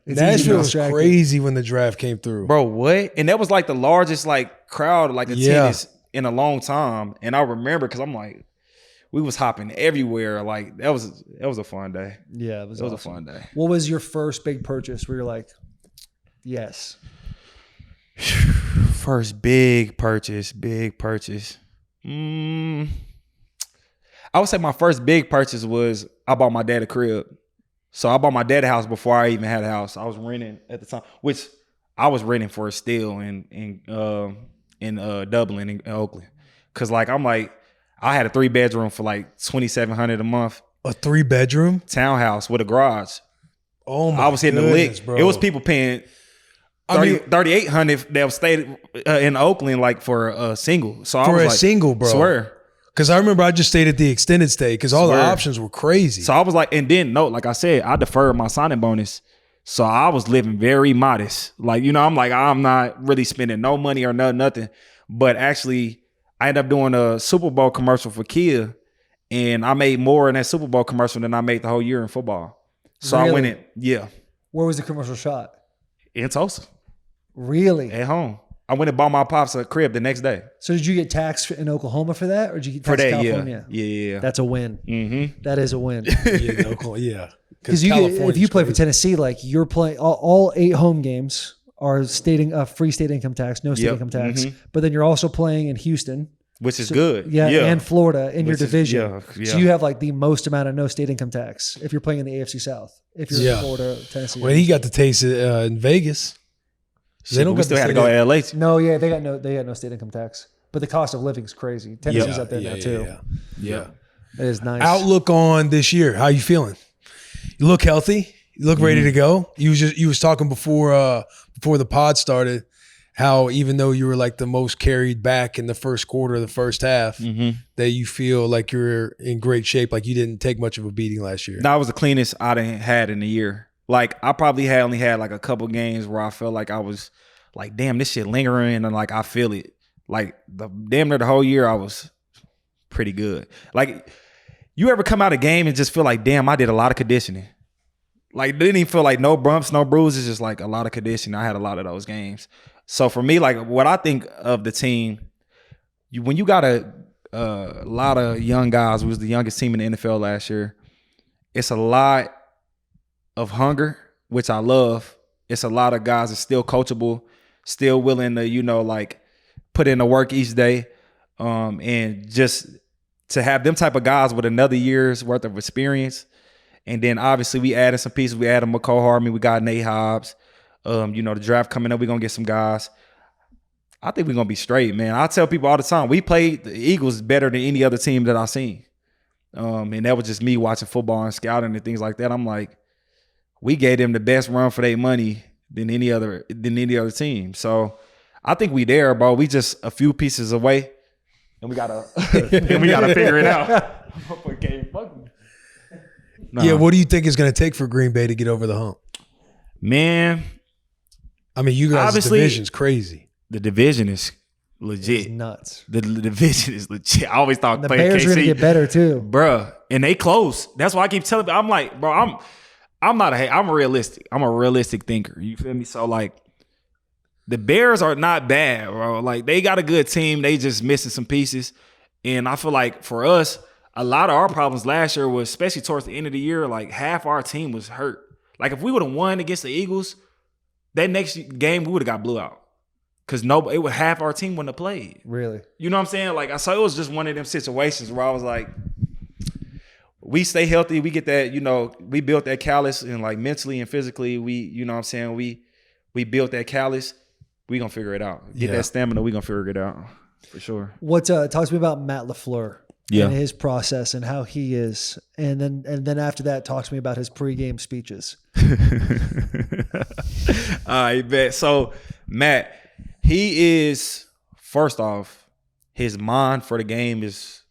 easy to Nashville was distract you. crazy when the draft came through. Bro, what? And that was like the largest like crowd like attendance in a long time. And I remember because I'm like, we was hopping everywhere. Like that was a fun day. Yeah, it was a awesome. fun day. What was your first big purchase where you're like, yes? First big purchase. I would say my first big purchase was I bought my dad a crib. So I bought my dad a house before I even had a house. I was renting at the time, which I was renting for a steal in Dublin in Oakland. Cause like I'm like, I had a 3-bedroom for like $2,700 a month. A 3-bedroom townhouse with a garage. Oh my! I was hitting the goodness, lick. bro. It was people paying $3,800 that stayed in Oakland like for a single. So I for was a like, single, bro. Swear. Because I remember I just stayed at the extended stay because all the Swear. options were crazy. So I was like, and then no, like I said, I deferred my signing bonus. So I was living very modest. Like, I'm like, I'm not really spending no money or nothing. But actually, I ended up doing a Super Bowl commercial for Kia. And I made more in that Super Bowl commercial than I made the whole year in football. So I went in, Where was the commercial shot? in Tulsa, Really? at home. I went and bought my pops a crib the next day. So did you get taxed in Oklahoma for that, or did you get For taxed in that, California? yeah. That's a win. Mm-hmm. That is a win. yeah. Because if you play for Tennessee, like you're playing all 8 home games are free state income tax, no state Yep. income tax. Mhm. But then you're also playing in Houston, Which is good. and Florida in your Which is- division. yeah. So you have like the most amount of no state income tax if you're playing in the AFC South. If you're in Florida, Tennessee. Well, he got to taste it in Vegas. Shit, but we still had to go to LA. No, yeah, they got no state income tax. But the cost of living is crazy. Tennessee's up there now too. Yeah. It is nice. Outlook on this year. How you feeling? You look healthy. You look ready to go. You was talking before the pod started how even though you were like the most carried back in the first quarter of the first half, that you feel like you're in great shape, like you didn't take much of a beating last year. That was the cleanest I done had in a year. Like I probably only had like a couple games where I felt like I was like, damn, this shit lingering, and like I feel it. Like damn near the whole year I was pretty good. Like you ever come out of game and just feel like, damn, I did a lot of conditioning. Like didn't even feel like no bumps, no bruises, just like a lot of conditioning. I had a lot of those games. So for me, like what I think of the team, when you got a lot of young guys, we was the youngest team in the NFL last year. It's a lot of hunger, which I love. It's a lot of guys that's still coachable, still willing to, like put in the work each day. And just to have them type of guys with another year's worth of experience. And then obviously we added some pieces. We added McCall Harmon. We got Nate Hobbs. The draft coming up, we're going to get some guys. I think we're going to be straight, man. I tell people all the time, we played the Eagles better than any other team that I've seen. And that was just me watching football and scouting and things like that. I'm like, we gave them the best run for their money than any other team. So I think we there, bro. We just a few pieces away, and we gotta figure it out. Yeah, what do you think is going to take for Green Bay to get over the hump? Man, I mean, you guys' division's crazy. The division is legit. It's nuts. The division is legit. I always thought The playing Bears KC are gonna get better too, bruh. And they close. That's why I keep telling people. I'm like, bro, I'm realistic. I'm a realistic thinker. You feel me? So like, the Bears are not bad, bro. Like they got a good team. They just missing some pieces. And I feel like for us, a lot of our problems last year was, especially towards the end of the year, like half our team was hurt. Like if we would have won against the Eagles, that next game we would have got blew out. Cause half our team wouldn't have played. really. You know what I'm saying? Like I saw it was just one of them situations where I was like, we stay healthy, we get that, we built that callus, and like mentally and physically, we built that callus. We gonna figure it out. Get that stamina, we gonna figure it out for sure. Talk to me about Matt LaFleur. Yeah. And his process and how he is. And then after that, talk to me about his pregame speeches. I bet. So Matt, he is, first off, his mind for the game is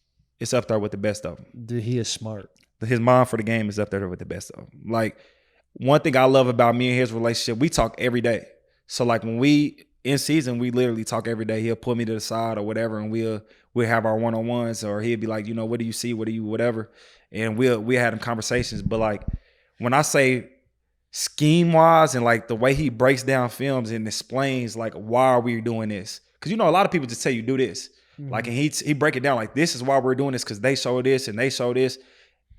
up there with the best of them. Dude, he is smart. His mind for the game is up there with the best of them. Like one thing I love about me and his relationship, we talk every day. So like when we in season, we literally talk every day. He'll pull me to the side or whatever, and we'll have our one-on-ones, or he'll be like, what do you see? What do you whatever? And we'll have them conversations. But like when I say scheme-wise and like the way he breaks down films and explains like why are we doing this? Because a lot of people just tell you do this. Mm-hmm. Like, and he break it down like, this is why we're doing this, because they show this and they show this.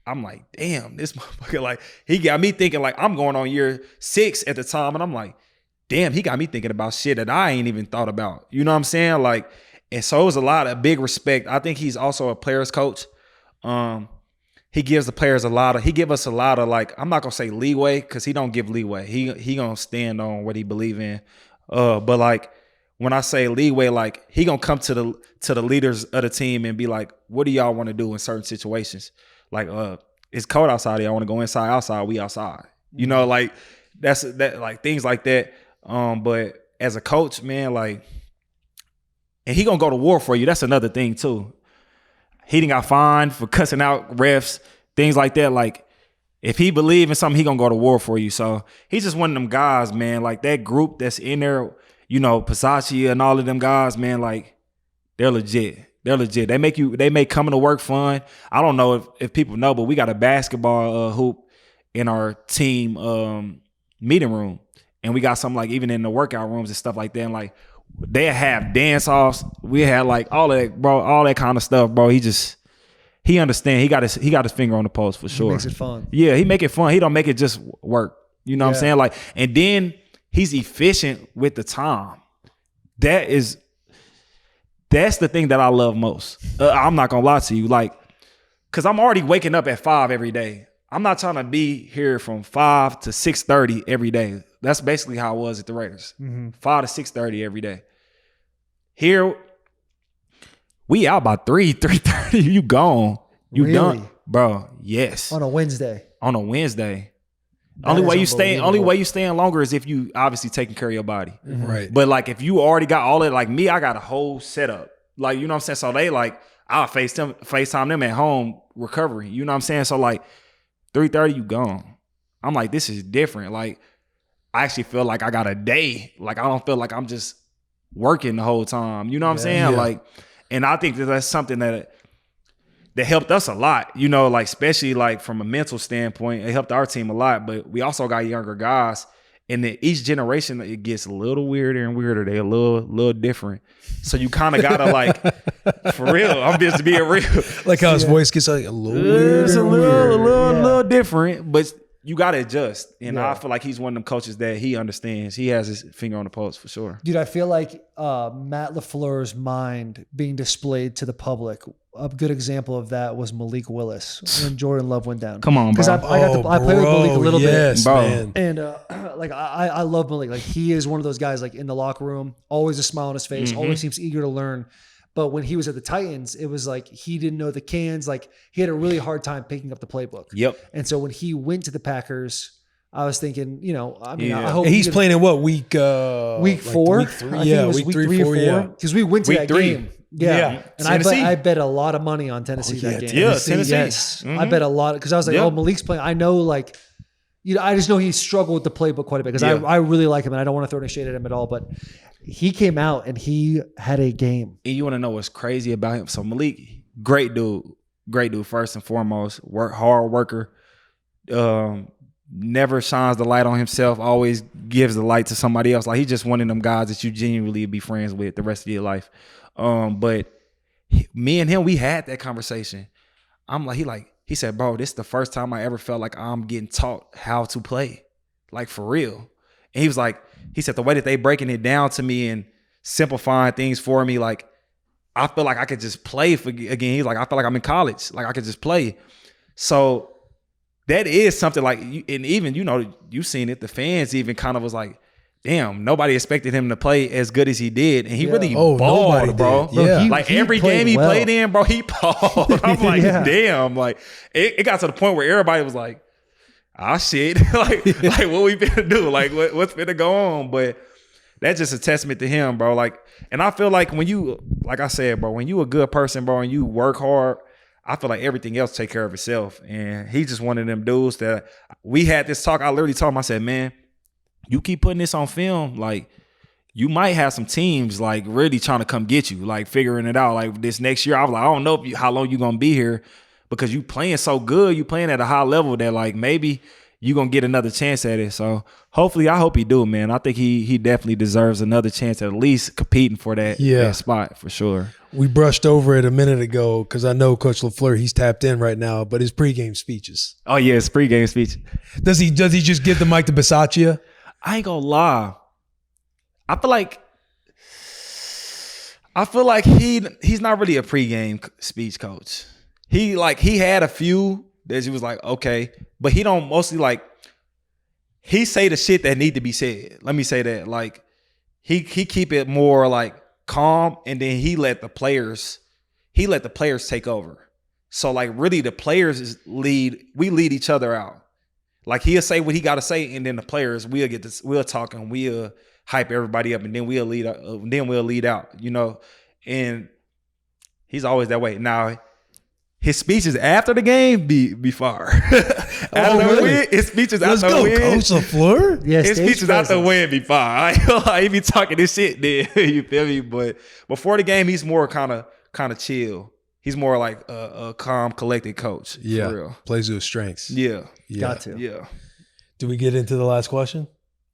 I'm like, damn, this motherfucker, like, he got me thinking like I'm going on year 6 at the time, and I'm like, damn, he got me thinking about shit that I ain't even thought about. You know what I'm saying? Like, and so it was a lot of big respect. I think he's also a player's coach. He gives the players he give us a lot of, like, I'm not gonna say leeway, because he don't give leeway. He gonna stand on what he believe in. But like when I say leeway, like he gonna come to the leaders of the team and be like, what do y'all want to do in certain situations? Like, it's cold outside. Y'all want to go inside, outside, we outside. You know, like that, like things like that. But as a coach, man, like, and he gonna go to war for you. That's another thing too. He done got fined for cussing out refs, things like that. Like, if he believe in something, he gonna go to war for you. So he's just one of them guys, man. Like that group that's in there, Pasaccia and all of them guys, man. Like, they're legit. They're legit. They make coming to work fun. I don't know if people know, but we got a basketball hoop in our team meeting room. And we got something like even in the workout rooms and stuff like that. And like they have dance offs. We had like all that, bro, all that kind of stuff, bro. He understand. He got his finger on the pulse for sure. He makes it fun. Yeah, he make it fun. He don't make it just work. You know what I'm saying? Like, and then he's efficient with the time. That's the thing that I love most. I'm not gonna lie to you, like, cause I'm already waking up at 5 every day. I'm not trying to be here from 5 to 6:30 every day. That's basically how I was at the Raiders. 5 to 6:30 every day. Here, we out by 3:30. You gone. You really? done, bro. Yes. On a Wednesday. Only way you staying longer is if you obviously taking care of your body. Mm-hmm. Right. But like if you already got all that, like me, I got a whole setup. Like, you know what I'm saying? So they like, I'll FaceTime them at home recovering. You know what I'm saying? So like 3:30, you gone. I'm like, this is different. Like, I actually feel like I got a day. Like, I don't feel like I'm just working the whole time. You know what I'm saying? Yeah. Like, and I think that that's something that helped us a lot, you know, like, especially like from a mental standpoint, it helped our team a lot. But we also got younger guys, and then each generation it gets a little weirder and weirder. They're a little different. So you kind of gotta like, for real, I'm just being real. Like how his voice gets like a little weird. It's a and weird. little different, but you gotta adjust. And I feel like he's one of them coaches that he understands. He has his finger on the pulse for sure. Dude, I feel like Matt LaFleur's mind being displayed to the public. A good example of that was Malik Willis when Jordan Love went down. Come on, bro. Because I played with Malik a little bit. bro. Man. And like I love Malik. Like he is one of those guys like in the locker room, always a smile on his face, always seems eager to learn. But when he was at the Titans, it was like he didn't know the cans. Like he had a really hard time picking up the playbook. Yep. And so when he went to the Packers, I was thinking, you know, I mean, I hope And he's playing in what week? Week 4. Week 3. I think Yeah, it was week week 3, 3 or 4. 4. Yeah. Because we went to Week that 3. game. Yeah. And I bet a lot of money on Tennessee that game. Yeah, Tennessee. Yes. I bet a lot because I was like, oh, Malik's playing. I know, like, you know, I just know he struggled with the playbook quite a bit because I really like him and I don't want to throw any shade at him at all. But he came out and he had a game. And you want to know what's crazy about him? So Malik, great dude, first and foremost, hard worker. Never shines the light on himself, always gives the light to somebody else. Like he's just one of them guys that you genuinely be friends with the rest of your life. But me and him, we had that conversation. I'm like, he said, bro, this is the first time I ever felt like I'm getting taught how to play. Like for real. And he said the way that they breaking it down to me and simplifying things for me, like I feel like I could just play again. He's like, I feel like I'm in college. Like I could just play. So that is something like, and even, you know, you seen it, the fans even kind of was like, damn, nobody expected him to play as good as he did. And he really balled, bro. Yeah. Like every game he played in, bro, he balled. I'm like, damn. Like it got to the point where everybody was like, ah, shit. like what we finna do? Like what's finna go on? But that's just a testament to him, bro. Like, and I feel like when you, like I said, bro, when you a good person, bro, and you work hard, I feel like everything else take care of itself. And he's just one of them dudes that we had this talk. I literally told him, I said, man, you keep putting this on film, like you might have some teams like really trying to come get you, like figuring it out. Like this next year, I was like, I don't know how long you gonna be here because you playing so good, you playing at a high level that like maybe you gonna get another chance at it. So hopefully, I hope he do, man. I think he definitely deserves another chance at least competing for that spot for sure. We brushed over it a minute ago because I know Coach LaFleur, he's tapped in right now, but his pregame speeches. Oh yeah, his pregame speech. Does he just give the mic to Bisaccia? I ain't gonna lie. I feel like he's not really a pregame speech coach. He had a few that he was like, okay, but he don't mostly like, he say the shit that need to be said. Let me say that. Like he keep it more like calm, and then he let the players take over. So like really the players we lead each other out. Like he'll say what he got to say, and then the players we'll talk and we'll hype everybody up, and then we'll lead out, you know. And he's always that way. Now his speeches after the game be fire. Really? His speeches Let's after the go, win. Coach LaFleur. Yes, His speeches after the win be fire. I ain't gonna lie, he be talking this shit then. You feel me? But before the game, he's more kind of chill. He's more like a calm, collected coach. Yeah, for real. Plays to his strengths. Yeah. Got to. Yeah. Do we get into the last question?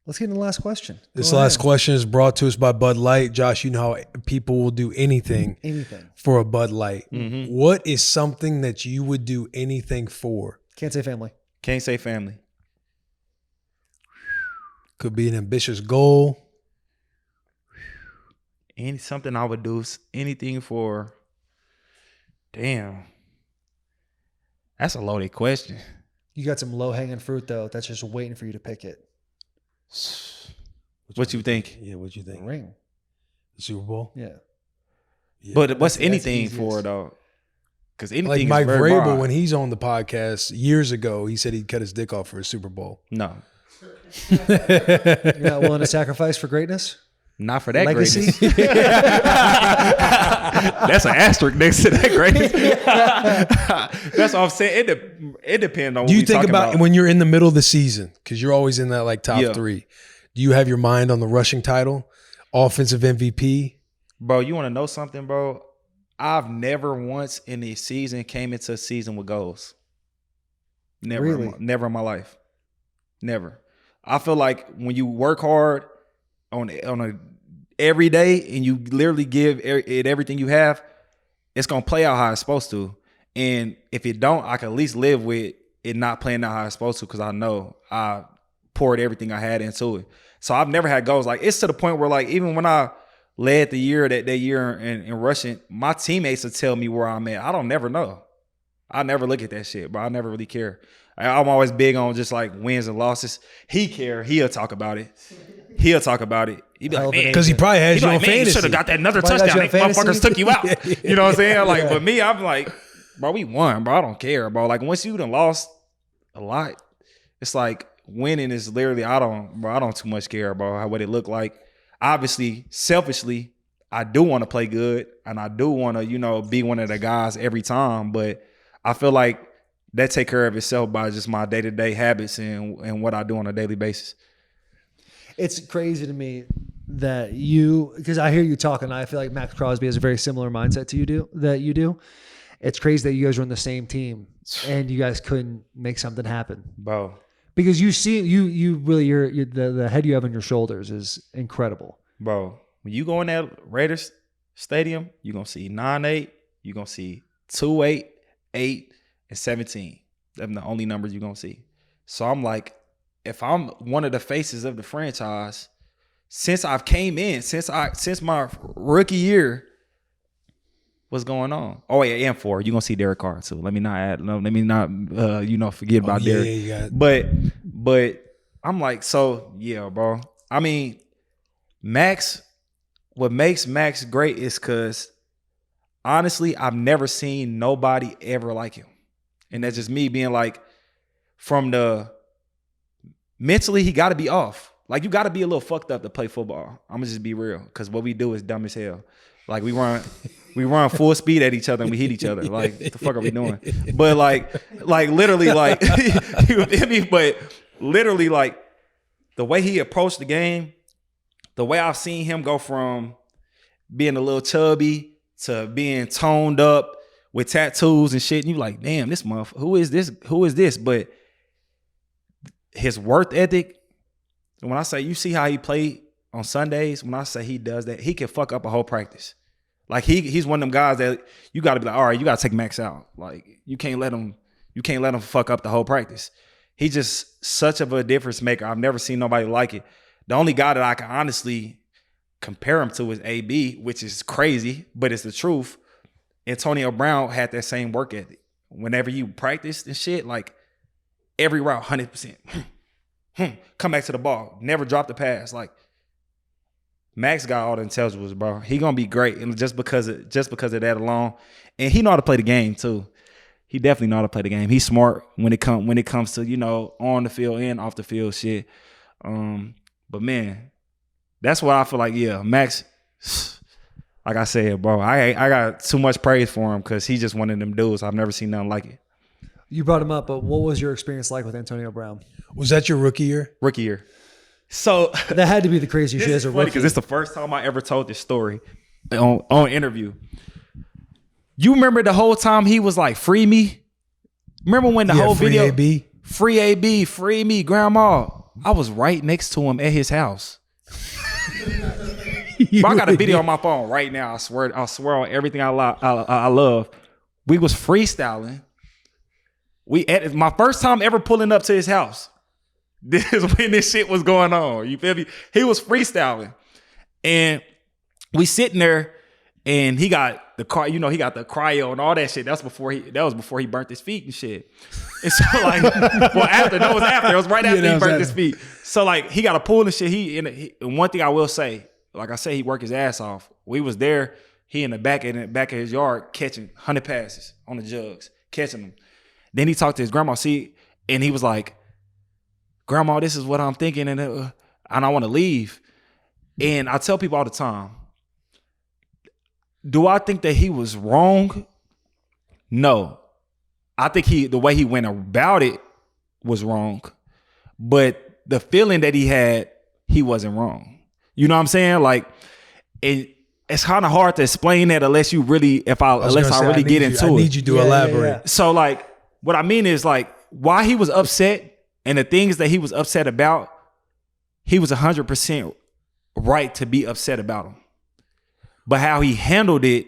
Let's get into the last question. This Go last ahead. question is brought to us by Bud Light. Josh, you know how people will do anything for a Bud Light. Mm-hmm. What is something that you would do anything for? Can't say family. Can't say family. Could be an ambitious goal. Something I would do anything for. Damn. That's a loaded question. You got some low hanging fruit though. That's just waiting for you to pick it. What you think? Yeah, what you think? Ring. The Super Bowl? Yeah. But what's that's anything easiest. for though? Because anything Like is Mike very Vrabel, broad. when he's on the podcast years ago, he said he'd cut his dick off for a Super Bowl. No. You're not willing to sacrifice for greatness? Not for that legacy? greatness. That's an asterisk next to that greatness. That's what I'm saying. It depends on what Do you we think talking about when you're in the middle of the season, because you're always in that like top 3, do you have your mind on the rushing title, offensive MVP? Bro, you want to know something, bro? I've never once in the season came into a season with goals. Never, Really? Never in my life. Never. I feel like when you work hard on a every day and you literally give it everything you have, it's gonna play out how it's supposed to. And if it don't, I can at least live with it not playing out how it's supposed to, because I know I poured everything I had into it. So I've never had goals. Like, it's to the point where, like, even when I led the year that year in rushing, my teammates would tell me where I'm at. I don't never know. I never look at that shit, bro. I never really care. I'm always big on just like wins and losses. He care. He'll talk about it. He be like, man, because he probably has you on man, fantasy. You should have got that another touchdown. They motherfuckers took you out. You know what I'm saying? Like, but me, I'm like, bro, we won, bro. I don't care, bro. Like, once you done lost a lot, it's like winning is literally, I don't too much care about what it looked like. Obviously, selfishly, I do want to play good and I do want to, be one of the guys every time. But I feel like that take care of itself by just my day-to-day habits and what I do on a daily basis. It's crazy to me that because I hear you talking, I feel like Max Crosby has a very similar mindset to you do. It's crazy that you guys were on the same team and you guys couldn't make something happen, bro. Because you see, you really, the head you have on your shoulders is incredible, bro. When you go in that Raiders stadium, you're gonna see 9-8, you're gonna see 2-8, 8, and 17. Them the only numbers you're gonna see. So I'm like, if I'm one of the faces of the franchise, since I've came in, since my rookie year, what's going on? Oh yeah, and 4. You're gonna see Derek Carr too. Let me not forget about Derek. Yeah. But I'm like, so yeah, bro. I mean, Max, what makes Max great is because honestly, I've never seen nobody ever like him. And that's just me being like, from the mentally, he got to be off. Like, you got to be a little fucked up to play football. I'm going to just be real, because what we do is dumb as hell. Like, we run full speed at each other and we hit each other. Like, what the fuck are we doing? But like literally, like, you feel me? But literally, like, the way he approached the game, the way I've seen him go from being a little chubby to being toned up with tattoos and shit, and you like, damn, this motherfucker, who is this? But his work ethic, and when I say, you see how he played on Sundays, when I say he does that, he can fuck up a whole practice. Like, he's one of them guys that you got to be like, all right, you got to take Max out. Like, you can't let him fuck up the whole practice. He's just such of a difference maker. I've never seen nobody like it. The only guy that I can honestly compare him to is AB, which is crazy, but it's the truth. Antonio Brown had that same work ethic. Whenever you practiced and shit, like, every route, 100%. Come back to the ball. Never drop the pass. Like, Max got all the intelligence, bro. He gonna be great, and just because of that alone. And he know how to play the game too. He definitely know how to play the game. He's smart when it comes to, on the field and off the field shit. But man, that's what I feel like. Yeah, Max. Like I said, bro, I got too much praise for him because he's just one of them dudes. I've never seen nothing like it. You brought him up, but what was your experience like with Antonio Brown? Was that your rookie year? Rookie year. So that had to be the craziest shit as a rookie. Because it's the first time I ever told this story on interview. You remember the whole time he was like, free me? Remember when the whole free video? AB? Free AB, free me, grandma. I was right next to him at his house. Bro, I got a video on my phone right now. I swear on everything I love. We was freestyling. My first time ever pulling up to his house. This is when this shit was going on. You feel me? He was freestyling. And we sitting there and he got the car, he got the cryo and all that shit. That was before he burnt his feet and shit. And so like, it was right after he burnt his feet. So like, he got a pool and shit. And one thing I will say, like I said, he worked his ass off. We was there. He in the back of his yard catching 100 passes on the jugs, catching them. Then he talked to his grandma, and he was like, "Grandma, this is what I'm thinking, and I want to leave." And I tell people all the time, do I think that he was wrong? No. I think the way he went about it was wrong. But the feeling that he had, he wasn't wrong. You know what I'm saying? Like, it's kind of hard to explain that unless I really get into it. I need you to elaborate. Yeah. So like, what I mean is like, why he was upset and the things that he was upset about, he was 100% right to be upset about them. But how he handled it,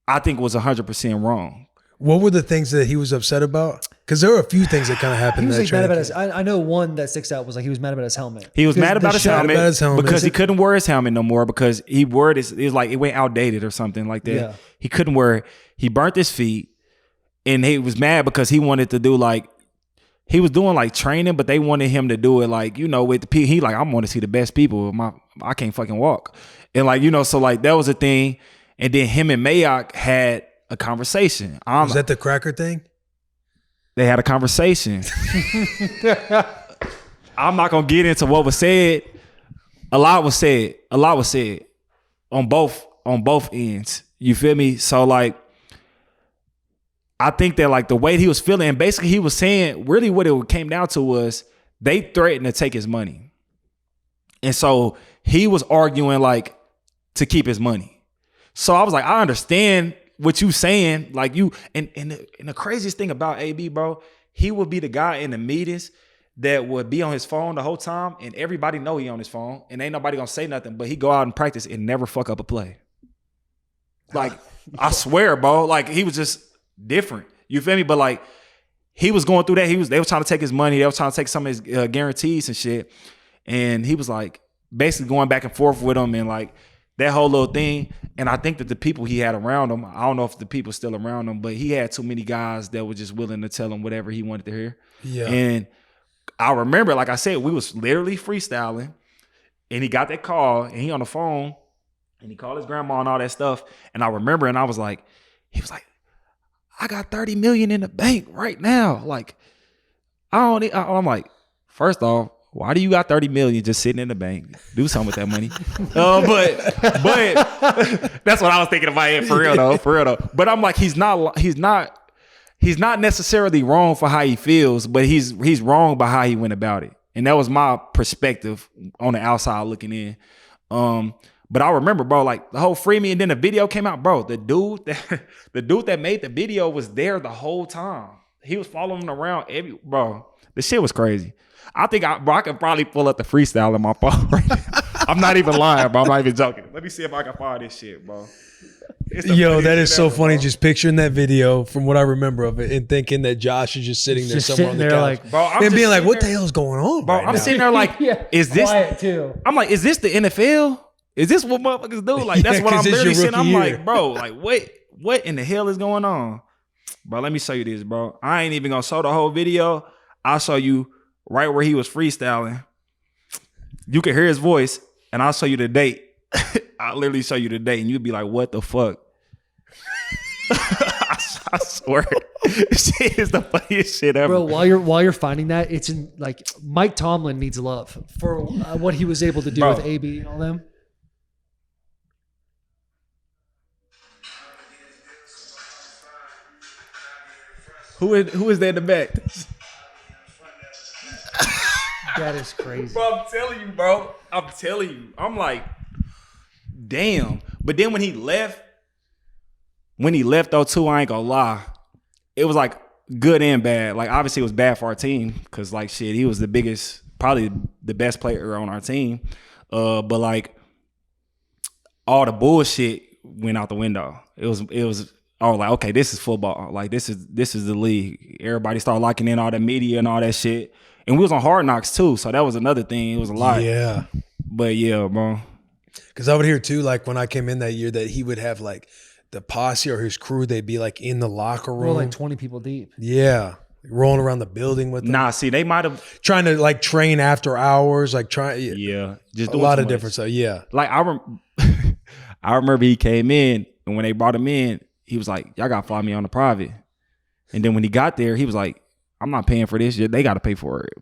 I think was 100% wrong. What were the things that he was upset about? Because there were a few things that kind of happened. He was in like that mad about training his. I know one that sticks out was like he was mad about his helmet. He was mad about his helmet because he Is it- couldn't wear his helmet no more because he wore it. It was like it went outdated or something like that. Yeah. He couldn't wear it. He burnt his feet, and he was mad because he wanted to do like he was doing like training, but they wanted him to do it like with the people. He like I want to see the best people. I can't fucking walk, and like so like that was a thing. And then him and Mayock had a conversation. Was that the cracker thing? They had a conversation. I'm not gonna get into what was said. A lot was said on both ends. You feel me? So like, I think that like the way he was feeling, and basically he was saying really what it came down to was they threatened to take his money, and so he was arguing like to keep his money. So I was like, I understand what you saying. Like you, and the craziest thing about AB, bro, he would be the guy in the meetings that would be on his phone the whole time, and everybody know he on his phone, and ain't nobody gonna say nothing, but he go out and practice and never fuck up a play. Like, I swear, bro, like he was just different. You feel me? But like, he was going through that. They was trying to take his money. They was trying to take some of his guarantees and shit. And he was like basically going back and forth with him and like that whole little thing. And I think that the people he had around him, I don't know if the people still around him, but he had too many guys that were just willing to tell him whatever he wanted to hear. Yeah. And I remember, like I said, we was literally freestyling, and he got that call, and he on the phone, and he called his grandma and all that stuff. And I remember, and I was like, he was like, I got 30 million in the bank right now. Like, I'm like, first off, why do you got 30 million just sitting in the bank? Do something with that money. But that's what I was thinking in my head, for real though. But I'm like, he's not necessarily wrong for how he feels, but he's wrong by how he went about it. And that was my perspective on the outside looking in. But I remember, bro, like the whole free me, and then the video came out, bro. The dude that made the video was there the whole time. He was following him around bro. The shit was crazy. I think I could probably pull up the freestyle in my phone right now. I'm not even lying, bro. I'm not even joking. Let me see if I can find this shit, bro. Yo, that is so funny. Bro. Just picturing that video from what I remember of it and thinking that Josh is just sitting there somewhere on the couch. Like, bro, and being like, what the hell is going on? Bro, right I'm now? sitting there like, is this? Quiet too. I'm like, is this the NFL? Is this what motherfuckers do? Like, that's what I'm literally saying. I'm like, bro, like, what in the hell is going on? Bro, let me show you this, bro. I ain't even gonna show the whole video. I'll show you right where he was freestyling. You can hear his voice, and I'll show you the date. I'll literally show you the date, and you'd be like, what the fuck? I swear, shit is the funniest shit ever. Bro, while you're finding that, it's in like Mike Tomlin needs love for what he was able to do with AB and all them. Who is that in the back? That is crazy. Bro, I'm telling you, bro. I'm telling you. I'm like, damn. But then when he left though too, I ain't gonna lie, it was like good and bad. Like obviously it was bad for our team because like shit, he was the biggest, probably the best player on our team. But like all the bullshit went out the window. It was I was like, okay, this is football. Like this is the league. Everybody started locking in all the media and all that shit. And we was on Hard Knocks too, so that was another thing. It was a lot. Yeah. But yeah, bro. Because I would hear too, like when I came in that year, that he would have like the posse or his crew, they'd be like in the locker room. We're like 20 people deep. Yeah. Rolling around the building with them. Nah, see, they might have trying to like train after hours, like yeah, just a lot of different stuff. Yeah. Like I remember he came in, and when they brought him in, he was like, y'all gotta fly me on the private. And then when he got there, he was like, I'm not paying for this. They got to pay for it.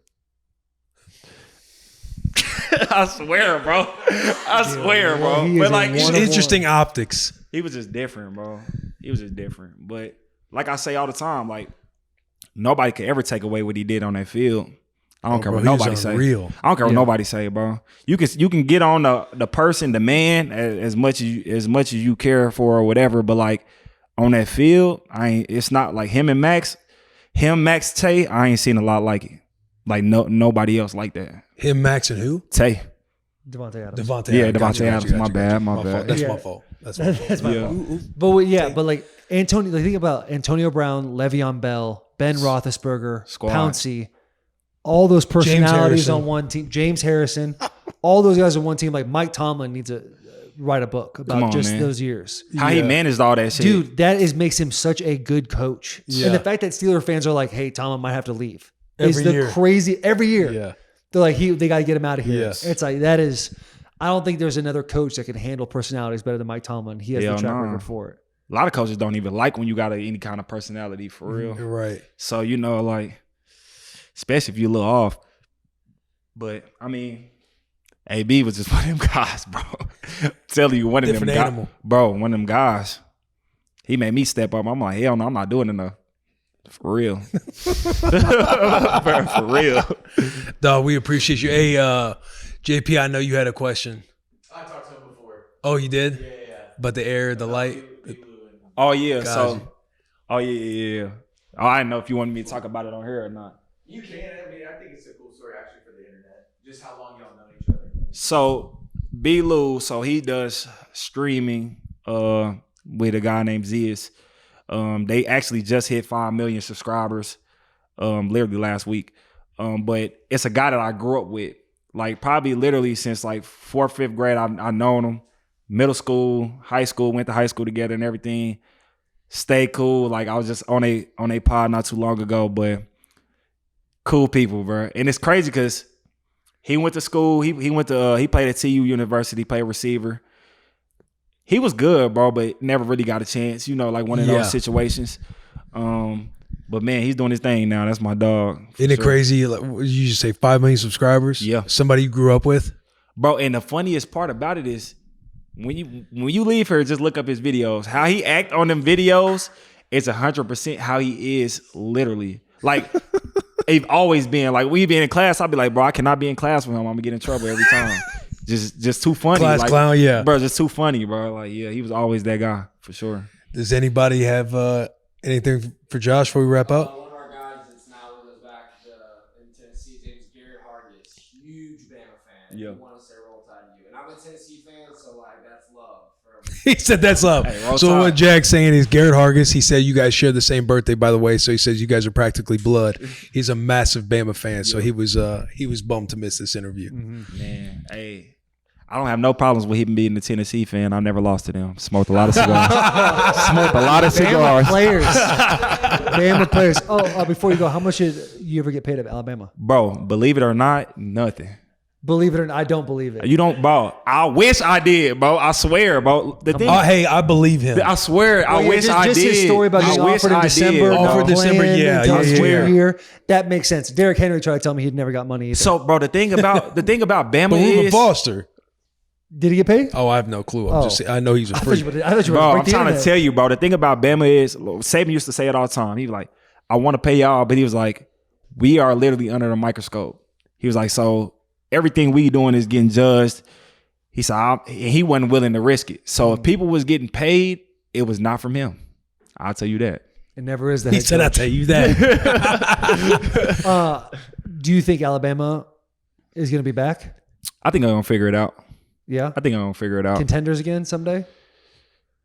I swear, bro. I swear, bro. he But is like, a It's one of interesting optics. he was just different, bro. He was just different. But like I say all the time, like nobody could ever take away what he did on that field. I don't care bro, what he's nobody say. unreal. I don't care what nobody say, bro. You can get on the person, the man, as much as you care for or whatever. But like on that field, it's not like him and Max. Max, Tay. I ain't seen a lot like it. Like nobody else like that. Him, Max, and who? Tay. Devontae Adams. Devontae. Yeah, Adams. Devontae Adams. My bad. fault. That's Yeah. my fault. That's my fault. That's my fault. But like Antonio, like think about Antonio Brown, Le'Veon Bell, Ben Roethlisberger, Squad. Pouncey, all those personalities Harrison. on one team. James Harrison, all those guys on one team. Like Mike Tomlin needs to write a book about on, just man. those years. How he managed all that shit. Dude, that makes him such a good coach. Yeah. And the fact that Steeler fans are like, "Hey, Tomlin might have to leave," is Every the year. crazy every year. Yeah. They're like, they got to get him out of here. Yes. It's like that is. I don't think there's another coach that can handle personalities better than Mike Tomlin. He has Hell the track no. record for it. A lot of coaches don't even like when you got any kind of personality for real. You're right. So, like, especially if you look off. But, I mean, AB was just one of them guys, bro. I'm telling you, one of Different them guys. animal. Bro, one of them guys. He made me step up. I'm like, hell no, I'm not doing enough. For real. For real. Dog, we appreciate you. Hey, JP, I know you had a question. I talked to him before. Oh, you did? Yeah. But the air, the light. Oh, yeah. Got So, you. oh, yeah. Oh, I didn't know if you wanted me to talk about it on here or not. You can. I mean, I think it's a cool story actually for the internet. Just how long y'all know each other. So B. Lou, so he does streaming with a guy named Ziz. They actually just hit 5 million subscribers literally last week. But it's a guy that I grew up with. Like probably literally since like 4th, 5th grade, I known him. Middle school, high school, went to high school together and everything. Stay cool. Like I was just on a pod not too long ago, but cool people, bro. And it's crazy because he went to school. He played at TU University, played receiver. He was good, bro, but never really got a chance. Like one of those situations. But man, he's doing his thing now. That's my dog. Isn't it crazy? Like, you just say 5 million subscribers? Yeah. Somebody you grew up with? Bro, and the funniest part about it is when you leave here, just look up his videos. How he act on them videos is 100% how he is literally. Like, they've always been. Like, we been in class, I'll be like, bro, I cannot be in class with him. I'm going to get in trouble every time. just too funny. Class like, clown, yeah. Bro, just too funny, bro. Like, yeah, he was always that guy, for sure. Does anybody have anything for Josh before we wrap up? One of our guys that's now with us back in Tennessee, his name is Jarod. Huge Bama fan. Yeah. He wanted to say roll tide to you. And I'm a Tennessee fan, so like that's love. He said that's love. Hey, roll So tide. what Jack's saying is Garrett Hargis, he said you guys share the same birthday, by the way. So he says you guys are practically blood. He's a massive Bama fan. So he was bummed to miss this interview. Man, hey. I don't have no problems with him being a Tennessee fan. I never lost to them. Smoked a lot of cigars. Smoked a lot of Bama cigars. players. Bama players. Before you go, how much did you ever get paid at Alabama? Bro, believe it or not, nothing. Believe it or not, I don't believe it. You don't, bro. I wish I did, bro. I swear, bro. The thing, Hey, I believe him. I swear, I wish I just did. his story about I getting wish offered in I December, did, not bro. Offered December, playing yeah, until yeah, his yeah. junior year. That makes sense. Derrick Henry tried to tell me he'd never got money either. So, bro, the thing about Bama But Reuben is, Foster. Did he get paid? Oh, I have no clue. I'm just saying, I know he's a I thought freak. you were about bro, to I'm trying to tell you, bro. The thing about Bama is, Saban used to say it all the time. He was like, I want to pay y'all, but he was like, we are literally under the microscope. He was like, so everything we doing is getting judged. He said he wasn't willing to risk it. So if people was getting paid, it was not from him. I'll tell you that. It never is the He head said, I'll coach. tell you that. Do you think Alabama is going to be back? I think they're gonna figure it out. Yeah. I think they're gonna figure it out. Contenders again someday?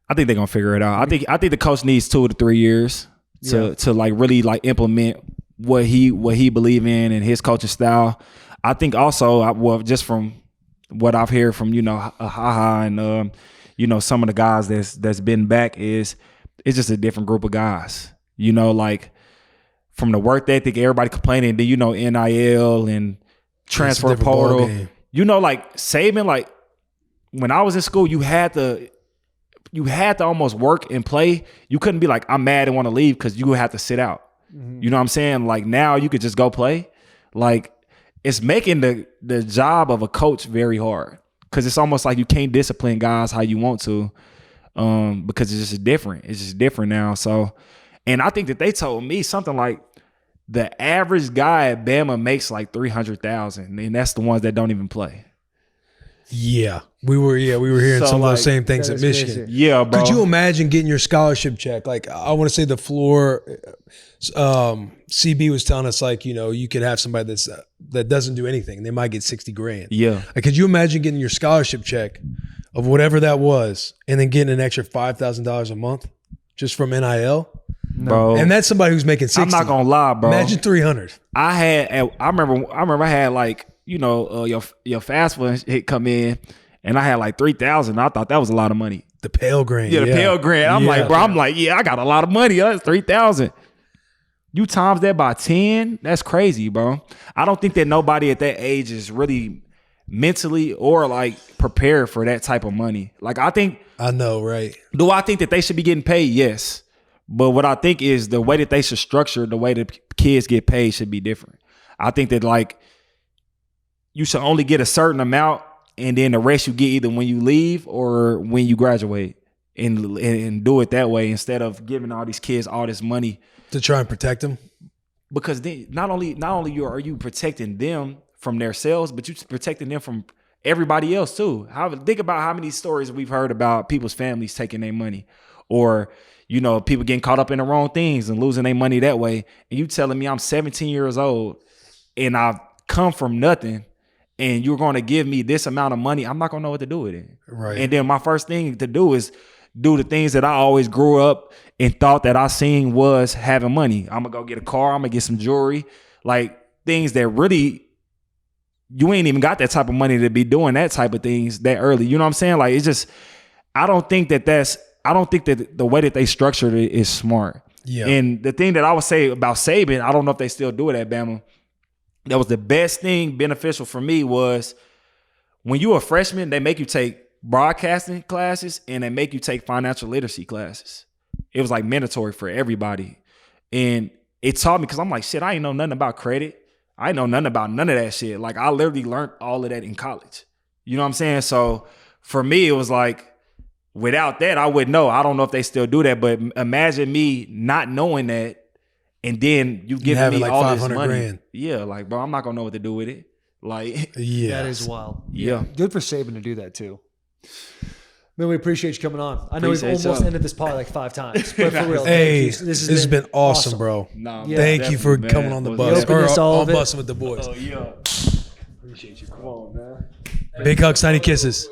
I think they're gonna figure it out. I think the coach needs 2 to 3 years to like really like implement what he believe in and his coaching style. I think also, just from what I've heard from Haha and some of the guys that's been back it's just a different group of guys. Like from the work ethic, everybody complaining. Then NIL and transfer different portal. ballgame. Like Saban, like when I was in school, you had to almost work and play. You couldn't be like, I'm mad and want to leave because you would have to sit out. You know what I'm saying? Like now you could just go play. Like it's making the job of a coach very hard because it's almost like you can't discipline guys how you want to because it's just different. It's just different now. So, and I think that they told me something like the average guy at Bama makes like $300,000, and that's the ones that don't even play. Yeah, we were hearing So, some of like, those same things that at is Michigan. crazy. Yeah, bro. Could you imagine getting your scholarship check? Like, I want to say the floor, CB was telling us, like, you know, you could have somebody that doesn't do anything, and they might get $60,000. Yeah. Like, could you imagine getting your scholarship check of whatever that was, and then getting an extra $5,000 a month just from NIL? Bro. And that's somebody who's making 60. I'm not gonna lie, bro. Imagine 300. I remember I had like, you know, your fast one hit come in, and I had like 3,000. I thought that was a lot of money. The Pale Green. Yeah, the Pale Green. I'm like, bro, I got a lot of money. That's 3,000. You times that by 10, that's crazy, bro. I don't think that nobody at that age is really mentally or like prepared for that type of money. Like, I know, right? Do I think that they should be getting paid? Yes. But what I think is the way that they should structure the way that kids get paid should be different. I think that, like, you should only get a certain amount, and then the rest you get either when you leave or when you graduate, and do it that way instead of giving all these kids all this money To try and protect them. Because then not only are you protecting them from their selves, but you're protecting them from everybody else too. Think about how many stories we've heard about people's families taking their money, or, you know, people getting caught up in the wrong things and losing their money that way. And you telling me I'm 17 years old and I've come from nothing, and you're going to give me this amount of money? I'm not going to know what to do with it. Right. And then my first thing to do is do the things that I always grew up and thought that I seen was having money. I'm going to go get a car. I'm going to get some jewelry. Like, things that really, you ain't even got that type of money to be doing that type of things that early. You know what I'm saying? Like, it's just, I don't think that the way that they structured it is smart. Yeah. And the thing that I would say about Saban, I don't know if they still do it at Bama, that was the best thing beneficial for me was when you a freshman, they make you take broadcasting classes and they make you take financial literacy classes. It was like mandatory for everybody. And it taught me, because I'm like, shit, I ain't know nothing about credit. I ain't know nothing about none of that shit. Like, I literally learned all of that in college. You know what I'm saying? So for me, it was like, without that, I wouldn't know. I don't know if they still do that, but imagine me not knowing that, and then you giving me like all this money. $500,000. Yeah, like, bro, I'm not gonna know what to do with it. Like, Yeah. That is wild. Yeah. Good for Saban to do that too. Man, we appreciate you coming on. I know we've Appreciate almost y'all. ended this pod like 5 times, but for real, Hey, thank you. this has been awesome, bro. nah, Yeah. Thank you for definitely, coming man. on the Was bus. definitely. Openness, all on of it. Bussin' with the boys. Oh, yeah. Appreciate you. Come on, man. Big hugs, tiny kisses.